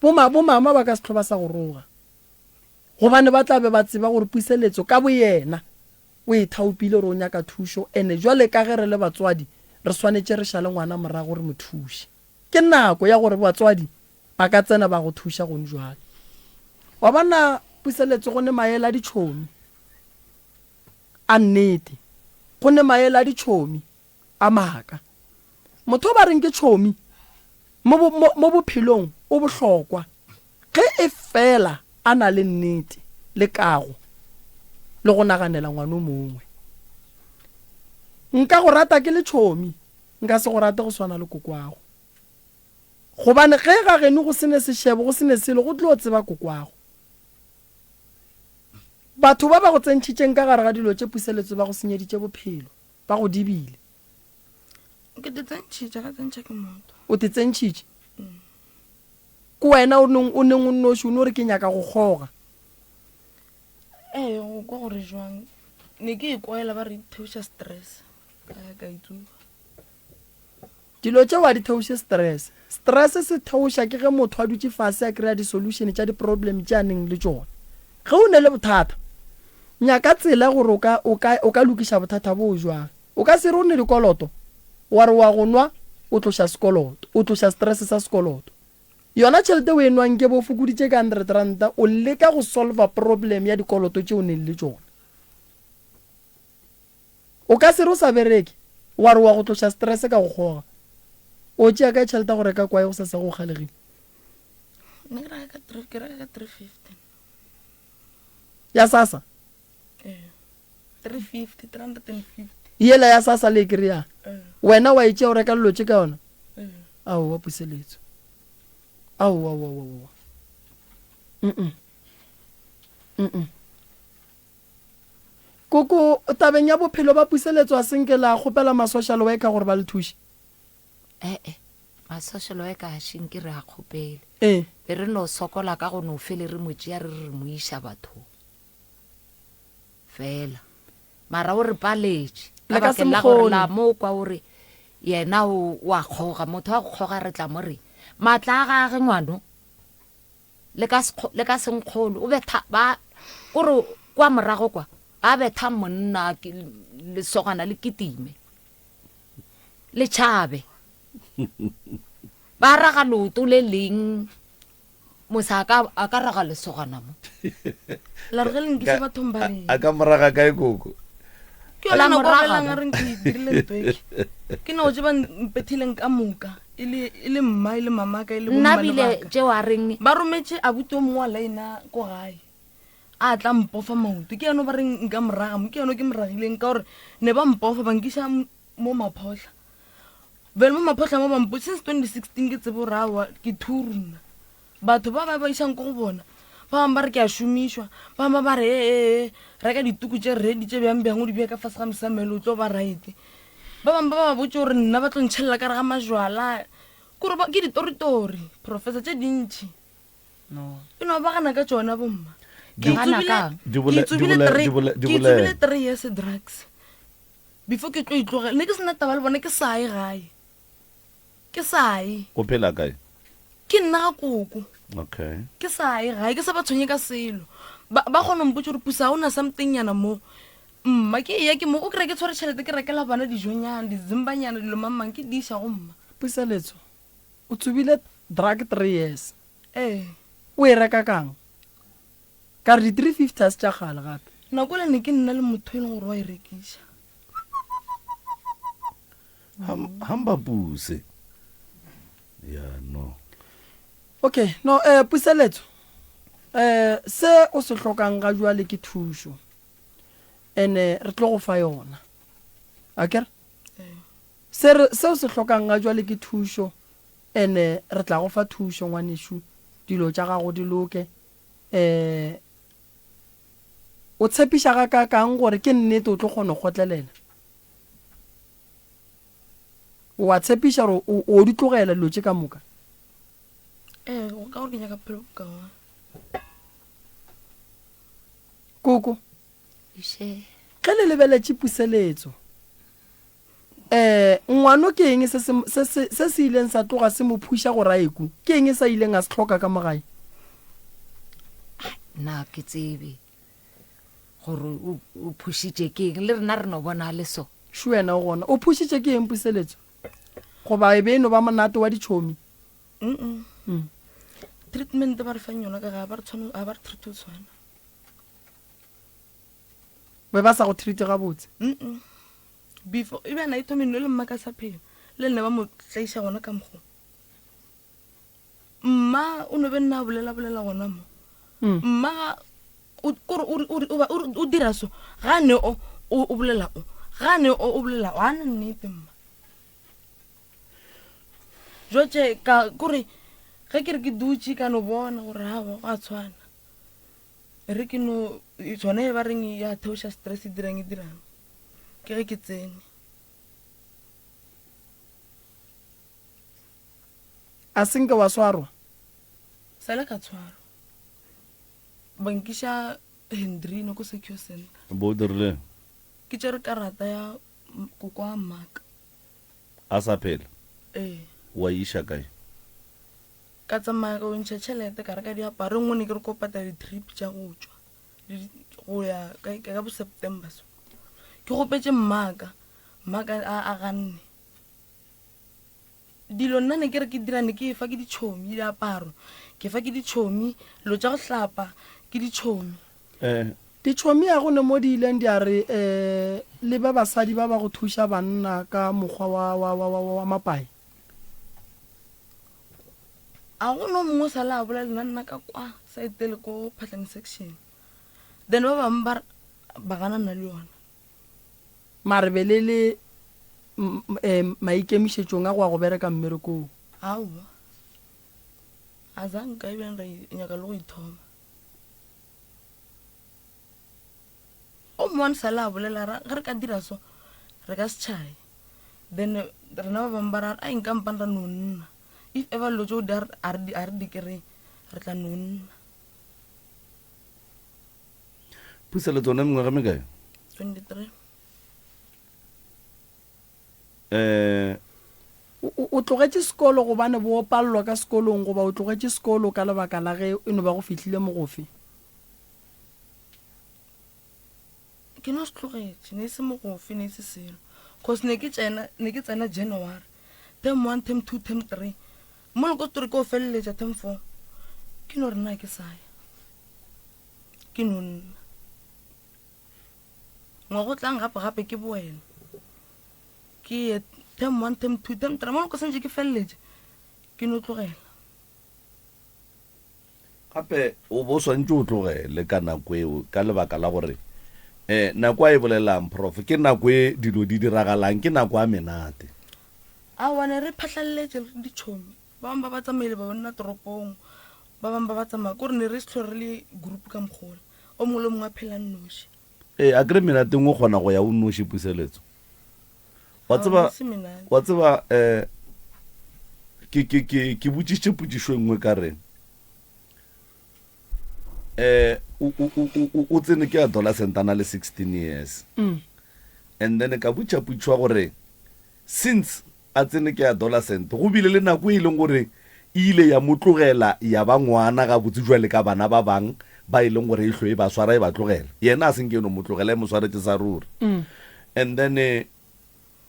bomama ba ka setlhoba sa go roga gobane ba tlabe ba tseba gore puseletso ka bo yena o e thaopile gore o nyaka thušo ene jwale ka ge re le batswadi re swanetše re šale ngwana morago gore mo thuše ke nako ya gore batswadi ba ka tsena ba go thuša gone jwale wa bona puseletso go ne maela ditšhomi a nnete go ne maela ditšhomi a maaka motho ba reng ke tšhomi mo bophelong o bohlokwa ge e fela a na le nnete le kago le go naganela ngwana mongwe nka go rata ke le tšhomi nka se go rata go swana le kokwago gobane ge ga geno go sene sešebo go sene selo go tlo tseba kokwago batho ba ba go tsentšhitšeng ka gare ga dilo tše puseletso ba go senyeditše bophelo ba go dibile ke te tsentšhitše ka tsentšha ke motho o te tsentšhitše ko wena o neng o nnoši o ne gore ke nyaka go kgoga go kwa gore jwang ne ke ikwaela ba re theoša stress ka itsuba dilo tše wa di theoše stress se theoša ke ge motho a dutše fase a kry-a di-solution tša di-problem tše a neng le tšone ge o ne le bothata nyaka tsela gore o ka lokiša bothata bo jwang o ka se re o ne dikoloto wa re wa go nwa o tloša sekoloto o tloša stress sa sekoloto yona tšhelete o e nwang ke bo fokoditše ka 100 ranta o leka go solva problem ya dikoloto tše o neng le tšone o ka se re o sa bereke wa re wa go tloša stress ka go kgoga o tšea ka tšhelete go reka kwae go sa se go kgalegile ke reka 350 ya sasa 350 yela ya sasa le kry-a wena wa itšea o reka lelo tše ka yona ao wa puseletso ao koko tabeng ya bophelo ba puseletso a senke la kgopela ma-social worker gore ba le thuše ma-social worker a šenke re a kgopele be re no sokola ka go no fele re motšea re mo iša bathong fela mara o re paletše ka bakeng la gore la mo kwa ore yena wa kgoga motho wa go kgoga re tla mo re maatla a gage ngwano le ka senkgolo o betha ba kore kwa morago kwa a betha monna lesogana le kitime le tšhabe ba raga loto le leng mosaka a ka raga lesogana mo la re geleng ke se bathong ba re a ka moraga ka ekoko ke la moraga nga reng ke dirile ntwe ke no je ba mpethileng ka moka ile mma ile mama ka ile bomma nabile je wa reng ba rometse abuto mongwa laina ko gae a tla mpofa mauto ke eno ba reng nka moraga mo ke eno ke moragileng ka gore ne ba mpofa ba nkisa mo maphohla bele mo maphohla mo bampo since 2016 ke tsebo rawa ke thuruna batho ba isang ko go bona ba bang ba re ke a šomišwa ba bang ba re reka dituku tše ready tše bjang o di bea ka fase ga mosamelo o tlo ba right ba bang ba botse gore nna ba tlo ntšhelela ka re ga majwala kore ke ditoritori professor tše dintšhi eno ba gana ka tšona bomma ke tsubile 3 years drugs before ke tlo itlogela ne ke sena taba le bone ke sae gae ke sae o phela kae ke nna ga koko okay ke sae gae ke sa ba tshwenye ka selo ba kgona mpotse gore pusa o na something yana mo mma ke ya ke mo o kry ke tshware tšhelete ke rekela bana dijonyana dizimbanyana dilo mamang ke di iša go mma puseletso o tsubile drug 3 years o e reka kang ka re di-350 a se tša gale gape nako le ne ke nna le motho e leng gore wa e rekiša hamba puse no okay no puseletso se o se hlokang ga jwale ke thušo ene re tlo go fa yona akere se o se hlokang ga jwale ke thušo ene re tla go fa thušo ngwaneshu dilo tša gago di loke o tshepiša ga ka kang gore ke nnete o tlo kgona go tlelelela wa tshepiša gore o di tlogela dilo tše ka moka o ka gore ke nyaka phelo bokaone koko Ishe. ge le lebeletše puseletso ngwano ke eng se se ileng sa tloga se mo phuša go raeku ke eng sa ileng a se tlhoka ka mogae na ke tsebe gore o phušitše ke eng le rena re no bona le so šu wena o gona o phušitše ke eng puseletso goba e be eno ba monate wa ditšhomi treatment ba re fang yona ka ga ba re treat o tshwana be ba sa go treat ga botse before e be na ithomeno le mma ka sa phelo le nne ba mo tlaiša gona ka mokgo mma o no be nna bolela gona mo mma o dira so ga ne o bolela o ga ne o bolela o ana nnete mma jotse ka kore ge ke re ke dutse ka no bona gore ha go a tshwana re ke no tsone ba reng ya theoša stress e dirang ke ge ke tsene a senke wa swarwa sale ka tshwarwa bankiša Hendrino ko secure center bo dirile ke tšere karata ya koko a mmaka a sa phela wa iša kae ka tsamaya ka ontšha tšhelete ka reka diaparo ngwe ne ke re ko patala di-trip tša go tšwa go ya ka bo September so ke gopetse mmaka a ganne dilo nna ne ke re ke dirane ke fa ke ditšhomi diaparo ke fa ke ditšhomi lo tša go hlapa ke ditšhomi ditšhomi ya gone mo di ileng di a re le ba basadi ba ba go thuša banna ka mokgwa wa mapae a go no mongwe sa le a bolela nna ka kwa sa etele ko phatlhang section then ba bangwe ba ganana le yona mare be le maikemišetšong a go a go bereka mmerekong aowa a zanka e beng re nyaka le go ithoma o mone sa le a bolela ge re ka dira so re ka se tšhae then rena ba bangwe ba ra a enkampang ra nonna if ever lo tšeo a re di kere re tla nonna pusele tsone mengwe ga mekae 23 o tlogetše sekolo gobane bo opallwa ka sekolong goba o tlogetše sekolo ka lebaka la ge e no ba go fihlile mogofe ke no se tlogetše ne se mogofe ne se selo cause ne ke tsena January term 1 term 2 term 3 mo le ko tori ko feleletša term 4 ke no re nna ke saya ke nonna ngwa go tlang gape ke boela ke term 1 term 2 term 3 mo go sentse ke feleletše ke no tlogela gape o bo swantse o tlogele ka nako eo ka lebaka la gore nako a e bolelang prof ke nako e dilo di diragalang ke nako a menate a wane re phatlhaletse ditšhomi ba bangwe ba ba tsamaile ba bonna toropong ba bangwe ba ba tsamaya kore ne re se tlhore re le group ka mokgole o mongwe le mongwe a phela nnoši a kry menateng o kgona go ya o nnoši puseletso wa tseba ke botsitše potsišo engwe ka re o tsene ke adolescent ana le 16 years and then ka botša potšwa gore since a tsene ke adolescent go bile le nako e leng gore e ile ya motlogela ya ba ngwana ga botse jwa le ka bana ba bang ba e leng gore e hlo e ba swara e ba tlogela yena a senke no motlogela e mo swaretse sa ruri and then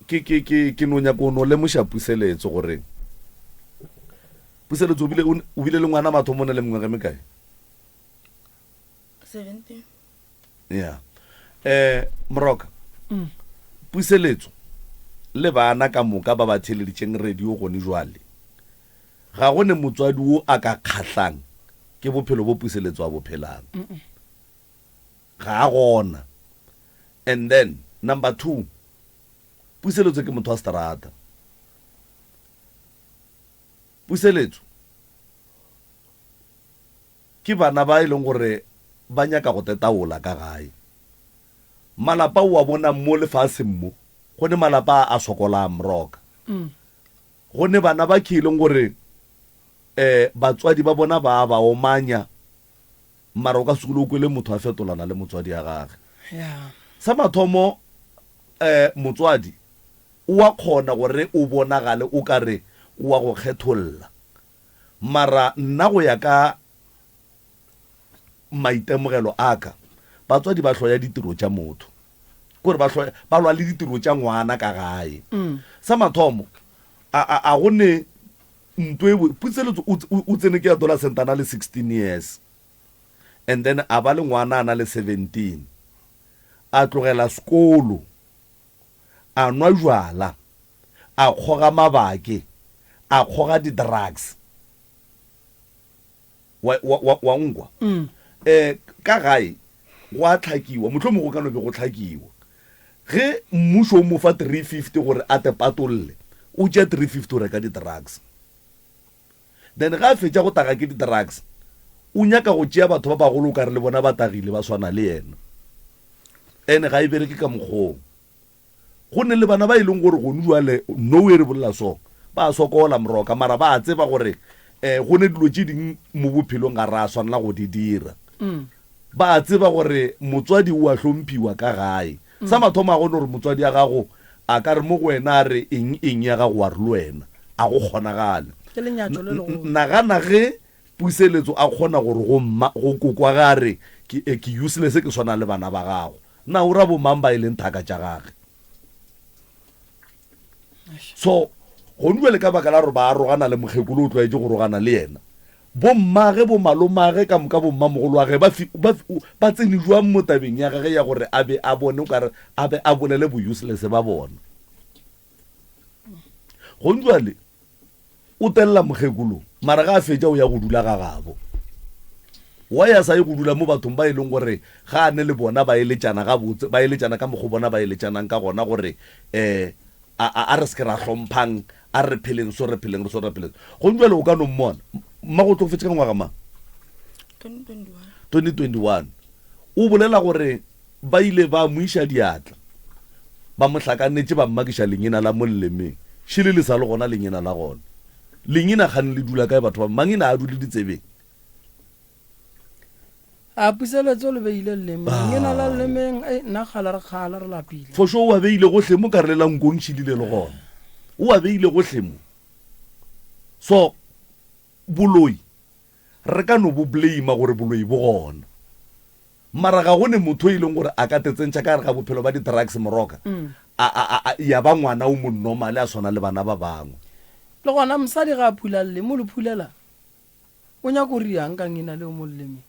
ke no nyako no le moša puseletso gore puseletso o bile le ngwana mathomo ne le mongwe ga mekae 17 yeah moroka puseletso le bana ka moka ba ba theleditšeng radio gone jwale ga gone motswadi o a ka kgatlhang ke bophelo bo Puseletso a bophelang ga a gona. And then number 2, Puseletso ke motho wa strata. Puseletso ke bana ba ileng gore ba nyaka go tetaola ka gae. Malapa o a bona mo lefatsheng mo go ne malapa a sokola mroka. Go ne bana ba khileng gore batswadi ba bona ba omanya mara o ka sekolo kwele motho a fetolana le motswadi ya gagwe. Sa mathomo motswadi o a khona gore o bonagale o kare o a go kgetholla, mara nna go ya ka maitemogelo aka batswadi ba hloya ditiro tša motho gore ba lwa le ditiro tša ngwana ka gae. Sa mathomo a gone ntwe Puseletso o tsene ke adolescent ana le 16 years and then a ba le ngwana ana le 17, a tlogela sekolo, a nwa jwala, a kgoga mabake, a kgoga di-drugs wa nkwa. Ka gae go a tlhakiwa, motlhomo go ka no be go tlhakiwa ge mmušo o mo fa 350 gore a te patolle, o tšea 350 o reka di-drugs. Then ga a fetša go taga ke di-drugs o nyaka go tšea batho ba bagolo ka re le bona ba tagile ba swana le yena, ene ga e bereke ka mokgong. Go ne le bana ba ileng gore go njuale no e re bolla so ba sokola mroka, mara ba tseba gore go ne dilo tše ding mo bophelong ga ra swanela go di dira. Ba tseba gore motswadi o a hlomphiwa ka gae. Sa mathomo a gone gore motswadi ya gago a ka re mo go wena a re eng ya gago wa re le wena a go kgonagale. Nagana ge Puseletso a kgona gore go kokwa gare ke useless ke swana le bana ba gago, na o ra bo mang ba ileng thaka tša gage. So go njuele ka baka la gore ba arogana le mokgekolo o tlwaetse go rogana le yena, bommage bo malomage ka moka bommamogolo wa ge ba tsene jwang mo tabeng ya gage ya gore a be a bone o kare a be a bolele bo useless ba bona. Go njuale o telela mokgekolo mara ga a fetša o ya go dula ga gabo, wa ya sa ye go dula mo bathong ba ileng gore ga ane le bona ba eletšana gabotse, ba eletšana ka mokgo bona ba eletšanang ka gona gore a re se ke ra hlomphang, a re pheleng so re pheleng so re pheleng. Go njuale o ka no mmona mma go tlo fetša ka ngwaga mang 2021 o bolela gore ba ile ba mo iša diatla ba mo hlakanetse ba mmakiša lenyena la mollemeng šile le sa le gona lenyena la gona. Lenyena gane le dula kae batho ba mangena a dule ditsebeng. A Puseletso le beile lemeng ngena la lemeng nna kgala re lapile for sure wa beile gohle mo ka re la nkong šilile le gona o a beile gohle mo. So boloi re ka no bo blame gore boloi bo gona, mara ga gone motho ile gore a ka tetsentša ka re ga bophelo ba di-drugs moroka ya ba ngwana o monnormal a swana le bana ba bangwe. Le gona mosadi ga a phulalle mo le phulela o nyaka go riang ka ngena le o mo llemeng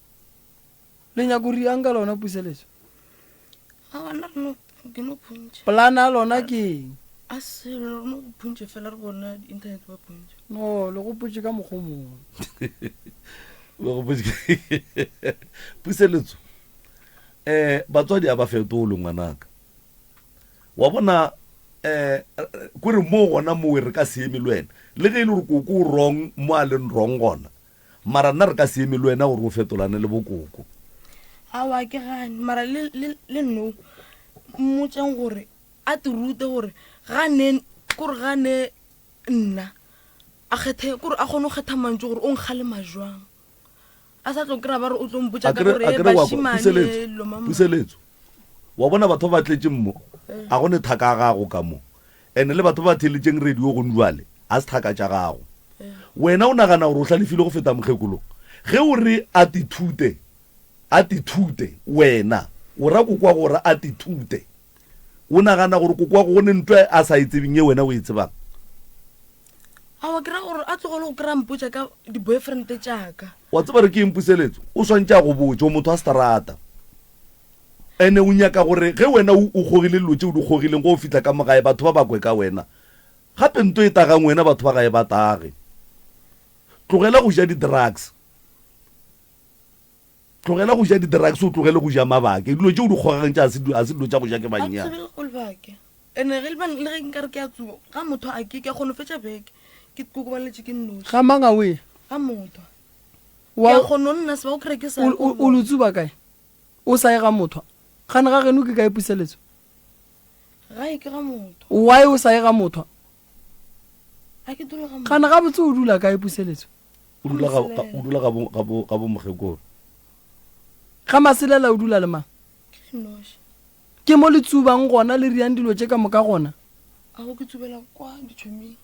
le nyaka go riang ka lona Puseletso plana lona ke a se no punche fela re bona internet ba punche no le go putse ka mokgo mongwe go putse Puseletso batswadi a ba fetole ngwanaka wa bona kore mo gona mo re ka seeme le wena le ge ile re koko wrong mo a leng wrong gona, mara nna re ka seeme le wena gore o fetolane le bokoko. Awa ke gane mara le no motseng gore a te rute gore gane gore gane nna a kgethe gore a gone go kgetha mantse gore o nkgale majwang a sa tlo kra ba re o tlo mpotsa ka gore ba shimane lo mama. Puseletso wa bona batho ba tletse mmo a gone thaka ga go ka mo ene le batho ba theletšeng radio go ndwale a se thaka tša gago. Wena o nagana gore o hlalefile go feta mokgekolo ge o re attitude wena o ra kokwa gore attitude o nagana gore kokwa go ne ntwe a sa itsebeng ye wena o itsebang. Awa kra gore a tlogole go kra mpotsa ka di boyfriend tšaka wa tseba re ke eng Puseletso o swantša go botse o motho a strata ene o nyaka gore ge wena o gogile dilo tše o di gogileng go o fitlha ka mogae batho ba bakwe ka wena gape nto e tagang wena batho ba gae ba tage tlogela go ja di-drugs o tlogele go ja mabake dilo tse o di kgogang tse a se dilo tsa go ja ke bannyana ene ge le ge nkare ke a tsuba ga motho a ke a kgone fetša beke ke kokobaletse ke nnoši ga mangawe ga motho ke a kgone o nna seba o kry ke sa o lo tsuba kae o sa ye ga motho gane ga geno ke kae puseletso ga e ke ga motho why o sa ye ga motho a ke dula ga motho gane ga botse o dula kae puseletso o dula ga bo mogekolo ga maselela o dula le mang ke nnoši ke mo le tsubang gona le riang dilo tse ka moka gona a go ke tsubela kwa ditšhomeng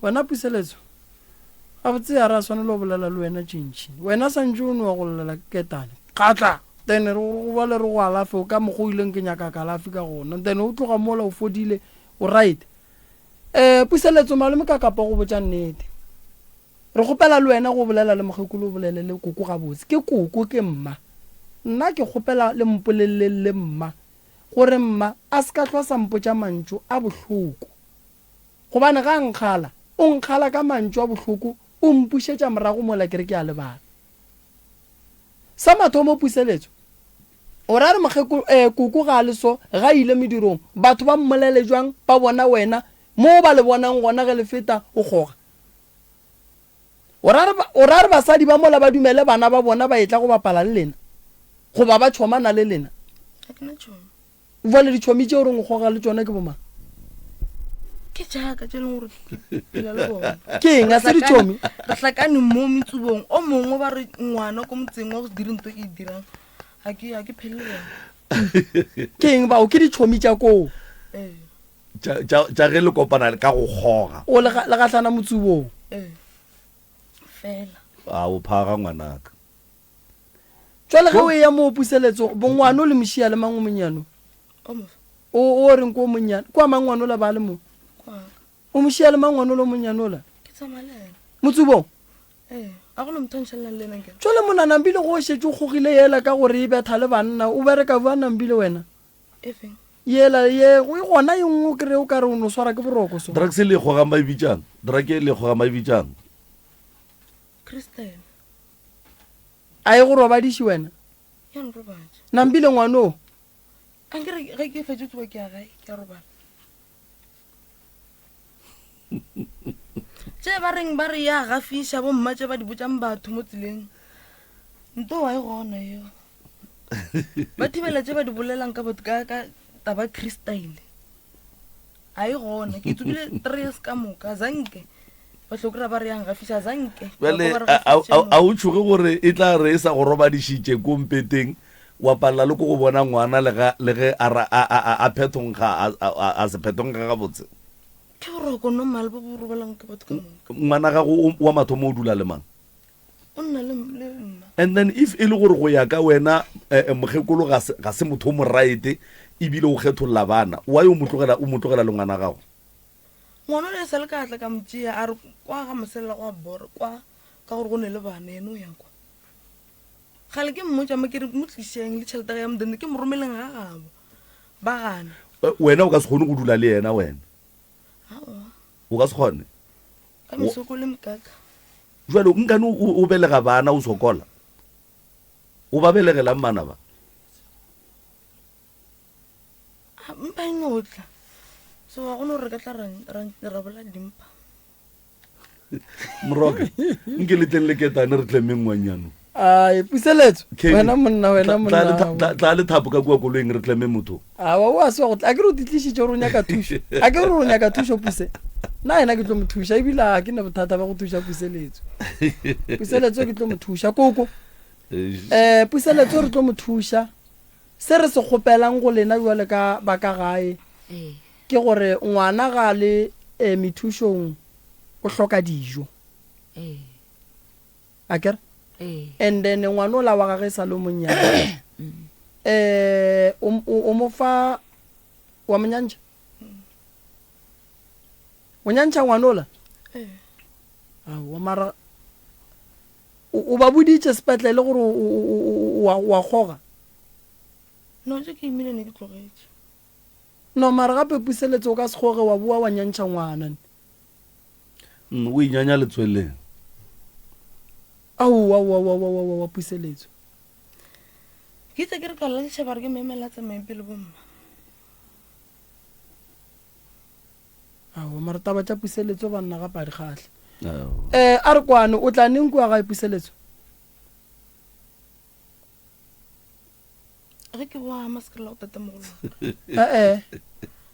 wena puseletso a botse ya re a swanele o bolela le wena tšintšhi wena santse o ne wa go llela ketane kgatla then go ba le re go alafe o ka mogo o ileng ke nyaka kalafi ka gona then o tloga mola o fodile o right puseletso malome ka kapa go botša nnete re gopela le wena go bolela le mogekolo o bolele le koko gabotse ke koko ke mma nna ke kgopela le mpolelele le mma gore mma a se ka tlwa sampo tša mantšu a bohloko gobane ga nkgala o nkgala ka mantšu a bohloko o mpušetša morago mola kere ke a lebala sa mathomo puseletso o ra re koko ga le so ga ile medirong batho ba mmolele jwang ba bona wena mo ba le bonang gona ge le feta o goga o ra re basadi ba mola ba dumele bana ba bona ba etla go bapala le lena goba ba tšhomana le lena vale ditšhomi tše o reng o goga le tšona ke bomang ke jaaka tše leng gore phela le bona ke eng a se ditšhomi re hlakane mo metsubong o mongwe ba re ngwana ko motseng wa go dire nto ke e dirang a ke phele le bona ke eng bao ke ditšhomi tša koo tša ge le kopana ka go goga o le gatlana motsubong fela a o phaga ngwanaka jwale ge o ya mo puseletso bongwane o le mošia le mang o monyano o reng ko monyano kwa mangwane o la ba le mo o mošia le mangwane o le monyano o la motsubong a go le mothanšhelela le nna ke jwale monanambile go šetse o kgogile yela ka gore e betha le banna o bereka bua nambile wena yela ye go gona e nngwe kry o ka re o no swara ke boroko so drug le goga maibitsang drug le goga maibitsang Christian a e go robadiše wena yan robadi nambile ngwano a nkere ge ke fetse tsoa ke a gae ke a robala tše ba reng ba re ya gafiša bo mma tše ba di botsang batho mo tseleng nto wa e gona eo ba thibela tše ba di bolelang ka batho ka taba Christine a e gona ke tsubile 3 years ka moka zanke ba hlokora ba re yang gafiša zanke a o tshoge gore e tla re e sa go robadišitše ko mpeteng wa palela le ko go bona ngwana le ge a phethongga a se phethongga gabotse ke boroko normal bo bo robalang ke batho ka moka ngwana gago wa mathomo o dula le mang o nna le nna and then if e le gore go ya ka wena mogekolo ga se motho o mo right ebile o kgetholola bana wa yo o mo tlogela le ngwana gago ngwana le sa le ka tla ka mtšea a re kwa ga moselela go a bore kwa ka gore go ne le bana ene o yang kwa gale ke mmotsa mo ke re mo tlišeng le tšhelete ya modende ke mo romeleng ga gabo ba gana wena o ka se kgone go dula le yena wena o ka se kgone ka mesoko le mekaka jwale nkane o belega bana o sokola o ba belegelang bana ba mpa e notla so ga gone gore ka tla ra bola dimpa moroka nke le tleng le ketane re tlemmeng ngwanyano ai puseletso wena monna tla le thapo ka kua koloeng re tlemme motho awa o a se go tla a ke re o titlišitše gore o nyaka thušo a ke re o nyaka thušo puse nna ena ke tlo mo thuša ebile a ke ne bothata ba go thuša puseletso ke tlo mo thuša koko puseletso re tlo mo thuša se re se kgopelang go lena jwale ka baka gae ke gore ngwana ga le methušong o hloka dijo a kere and then ngwana o la wa gage sa le monyana o mo fa wa monyantša o nyantša ngwana ola wa mara o ba boditše sepetlele gore wa kgoga no tše ke imile ne ke tlogetše no mara gape puseletso o ka se kgoge wa bua wa nyantšha ngwana o inyanya letsweleng wa puseletso ke itse ke re ka lalesa ba re ke memela tsameng pele bomma mara taba tša puseletso banna ga padi kgatlhe a re kwane o tla neng kua ga puseletso ge ke boa masekela go tatemogolo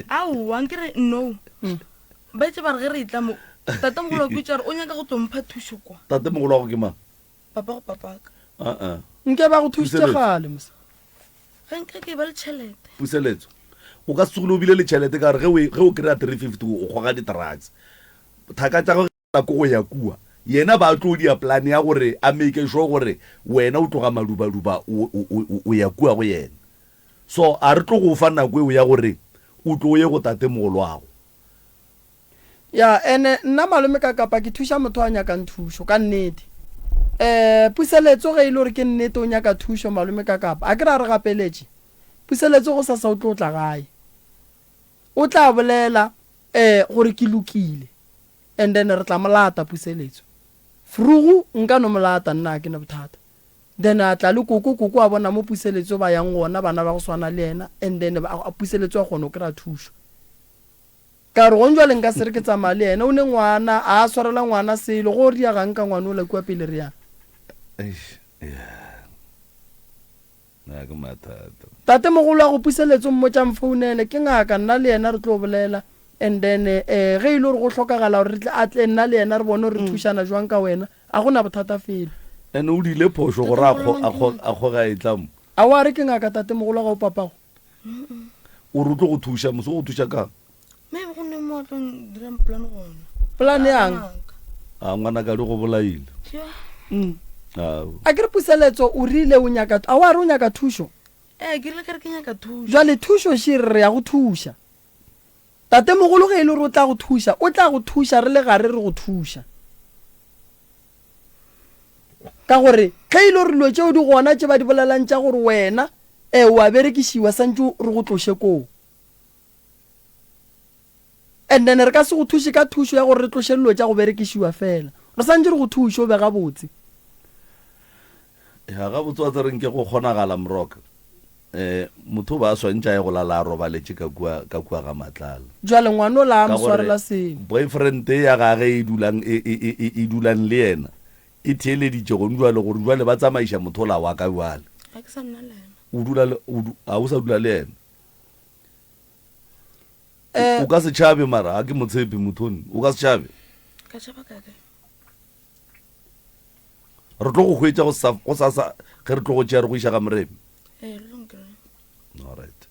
aowa ke re no ba itse ba re ge re itla mo tatemogolo ke itse re o nyaka go tlompha thuso kwa tatemogolo go ke mang papa go papaka nke ba go thusitse gale mose ge nke ke ba le tšhelete puseletso o ka se tsogile o bile le tšhelete ka gore ge o kry-a 350 o kgoga di-drugs thaka tša go ko go ya kua yena ba tlo dia plan ya gore a make sure gore wena o tloga madubaduba o ya kua go yena so a re tlo go fa nako eo ya gore o tlo ye go tatemogolo wago ya ene nna malome ka kapa ke thuša motho a nyakang thušo ka nnete puseletso ge e le gore ke nnete o nyaka thušo malome ka kapa a ke ra re gapeletše puseletso go sa o tlo tla gae o tla bolela gore ke lokile and then re tla molata puseletso frugu nka no molata nna ke na bothata then a tla le koko a bona mo puseletso ba yang gona bana ba go swana le yena and then a puseletso a kgone o kry-a thušo ka re gonjwa le nka se re ke tsamaya le yena o ne ngwana a swarela ngwana selo go ria gang ka ngwana o la kua pele re yana tatemogolo a go puseletso mmotša mfounele ke ngaka nna le yena re tlo bolela and then ge ile gore go hlokagala gore a tle nna le yena re bone re thušana jwang ka wena a gona bothata felo ene o dile phoso gore a kgoga e tlamo a wa re ke ngaka tatemogolo ga o papago o re tlo go thuša mose go thuša kang polane yang a ngwana ka di go bolaile a ke re puseletso o rile o nyaka a wa re o nyaka thušo ke rile kere ke nyaka thušo jwale thušo še re ya go thuša tatemogolo ge e le gore o tla go thuša re le gare re go thuša ka gore ge e le gore dilo tšeo di gona tše ba di bolelang tša gore wena wa berekišiwa santse re go tloše koo and then re ka se go thuše ka thušo ya gore re tloše dilo tša go berekišiwa fela re santse re go thuše o be gabotse ya gabotse wa tsereng ke go kgonagala moroka motho ba swantša ye go lala a robaletše ka kua ga matlala jwale ngwane o la a mswarela seng boyfriend ya gage e dulang le yena e theeleditše go jwale gore jwale ba tsamaiša motho o la wa ka jwale a o sa dula le yena o ka se tšhabe mara a ke motshepi mothoni o ka se tšhabe re tlo go hwetša go sasa ge re tlo go tšea re go iša ga moremi alright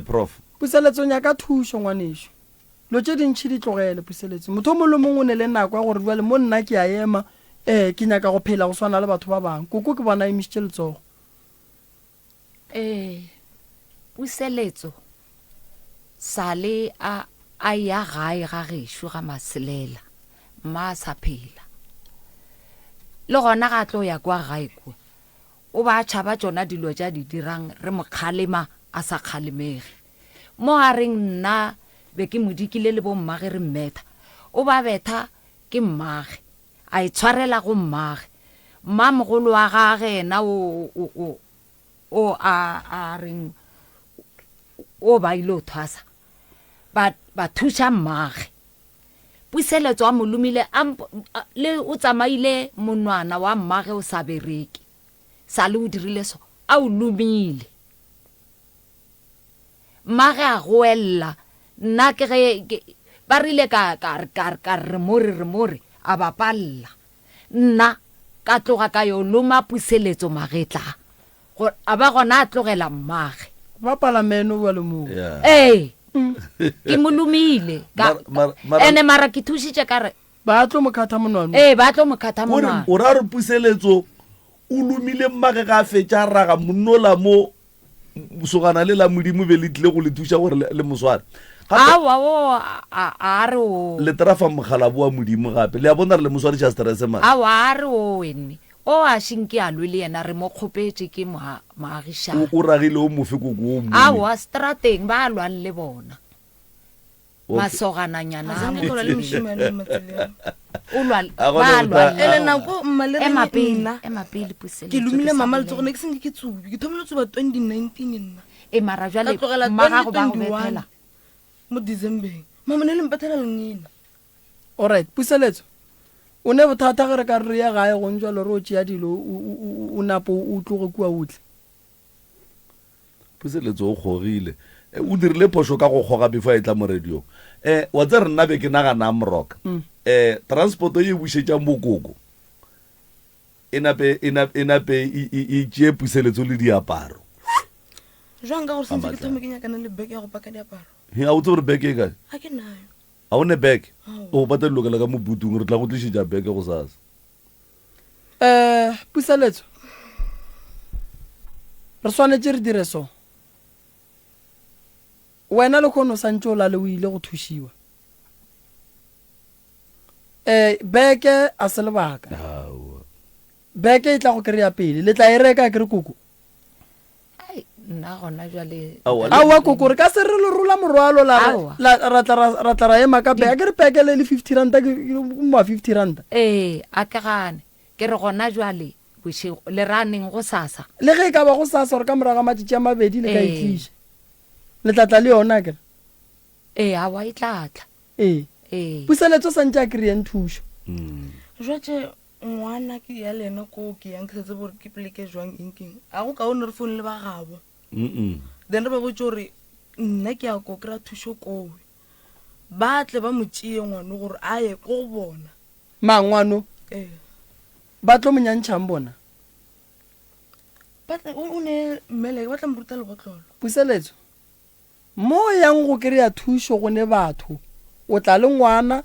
prof puseletso nyaka thušo ngwanešo lo tše dintšhi di tlogele puseletso motho o mole mongwe o ne le nako ya gore jwale mo nna ke a ema ke nyaka go phela go swana le batho ba bangwe koko ke bona emišitše letsogo puseletso sale a ya gae ga gešo ga maselela mma a sa phela le gona ga tlo ya kwa gae kua o ba tšhaba tšona dilo tša di dirang re mokgalema a sa kgalemege mo a reng nna be ke modikile le bommage re mmetha o ba betha ke mmage a itshwarela go mmage mmamogolo wa gage ena o a reng o ba ile o thwasa ba thuša mmage puseletso a molomile le o tsamaile monwana wa mmage o sa bereke sa le o dirile so a o lomile mmage a goelela nna ke ge ba rile ka re more a ba palela nna ka tloga ka yo loma puseletso magetla a ba gona a tlogela mmage ba palameno wa le mo ke molomile ene mara ke thušitše ka re ba tlo mokhatha monwana ba tlo mokhatha monwana o ra re puseletso o lomile mmage ga fetša raga monnola mo sogana le la modimo be le tlile go le thuša gore le moswane a re o le terafa mogala boa modimo gape le a bona re le moswane tša stresse mane a re o wene o a shinke a lwe le yena re mo kgopetse ke maagišane o ragile o mofe koko o a strateng ba lwang le bona masogananyana Azange le moshimane mo tseleng. ele nako mma le nna emapele pusele ke lumile mama le tsogone ke seng ke tsubi ke thomile tsuba 2019 nna e mara jwale Ka tlogela mmaga go ba go 2021 betela mo December mama ne le mpethela lengina. alright puseletso o ne bothata gere ka re ya gae go ntjwa le ro tšea dilo o napo o tloge kua utle puseletso o kgogile o dirile phoso ka go kgoga before e tla mo radio wa tse re nna be ke nagana moroka transport e bušetšang bokoko e nape e tšee puseletso le diaparo Jwang ka gore sentse ke thome ke nyakana le beke ya go paka diaparo. a o tse gore beke e kae Ha ke nayo. a o ne beke o batla lokela ka mo butung re tla go tlišetša beke go sasa puseletso re swanetse re dire so wena le kgono santse o lale o ile go thušiwa beke a se lebaka beke e tla go kry-a pele le tla e reka ke re koko nna gona jwale aowa koko re ka se re le rola morwalo ra tla ra ema ka beke ke re beke le 50 ranta ma 50 ranta a ke gane ke re gona jwale bošego le raneng go sasa le ge e ka ba go sasa gore ka moraga matšatši a mabedi le ka itliša le tlatla le yona ke a wa e tlatla puseletso santse a kry-eng thušo Jwatse ngwana ke ya lena ko ke yang ke setse bore ke pleke jwang inkeng a go ka o ne re phone le ba gabo then re ba botse gore nna ke ya ko kry-a thušo kowe ba tle ba mo tšee ngwane gore a ye ko go bona mangwano ba tlo monyantšhang bona o ne mmeleke ba tla moruta le botlolo puseletso mo yang go kry-a thušo go ne batho o tla le ngwana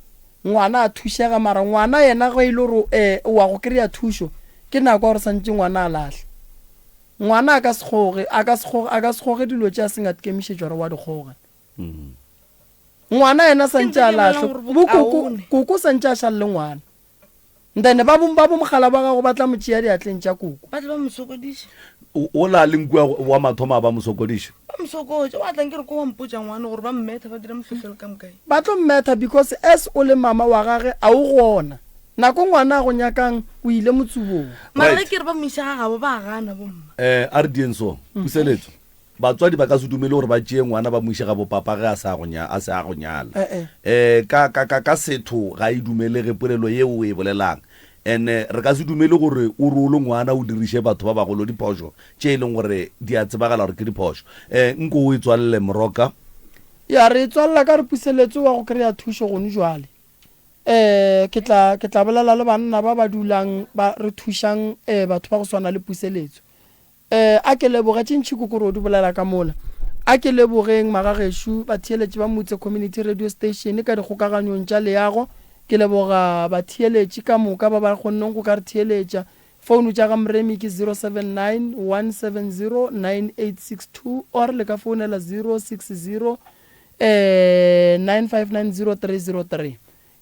a thušega mara ngwana yena go ile gore wa go kry-a thušo ke nako gore santse ngwana a lahle ngwana a ka se kgoge dilo tše a seng a kemišetšwa gore wa di kgoga ngwana yena santse a lahle koko santse a šalle ngwana then ba bomogala ba gago ba tla motšea diatleng tša koko ba tle ba mo sokodiša o la lenkua wa mathoma ba mo sokodiša ba mo sokotša wa tlang ke re ko wa mpotša ngwane gore ba mmetha ba dira mofetlhelo ka mokae ba tlo mmetha because as o le mama wa gage a o gona nako ngwana a go nyakang o ile motsubong mara ke re ba moisa ga gabo ba gana bomma a re dienso puseletso batswadi ba ka se dumele gore ba tšee ngwana ba moise ga bopapa ge a se a go nyala ka setho ga e dumelege polelo ye o e bolelang ene re ka se dumele gore o rolo ngwana o diriše batho ba bagolo diphošo tše e leng gore di a tsebagala gore ke diphošo nko o e tswalele moroka ya re tswalela ka re puseletso wa go kry-a thušo gone jwale ke tla bolela le banna ba ba dulang ba re thušang batho ba go swana le puseletso a ke leboga tšintšhi kokoro o di bolela ka mola a ke lebogeng magagešo batheeletši ba motse community radio station ka dikgokaganyong tša leago ke leboga batheeletši ka moka ba ba kgonneng go ka re theeletša founu tša ga mremi ke 079 170 9862 or le ka founela 060 9590303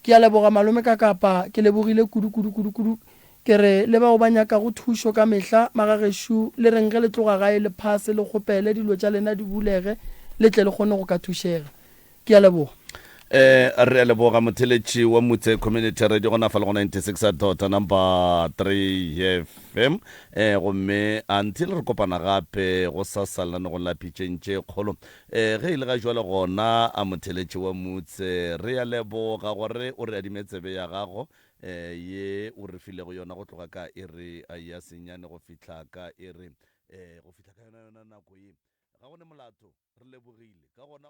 ke a leboga malome ka kapa ke lebogile kudu ke re le bao ba nyaka go thušo ka mehla magagešo le reng ge le tloga gae le phase le kgopele dilo tša lena di bulege le tle le kgone go ka thušega ke a leboga re a leboga motheletši wa motse community radio gona fa le go 96 number 3 FM gomme until re kopana gape go sa salane go lapitšentše kgolo ge ile ga jwale gona a motheletši wa motse re a leboga gore o re adimetsebe ya gago ye o re filego yona go tloga ka ere a ya senyane go fihla ka ere go fihla ka yona nako ye ga go ne molato re lebogile ka gona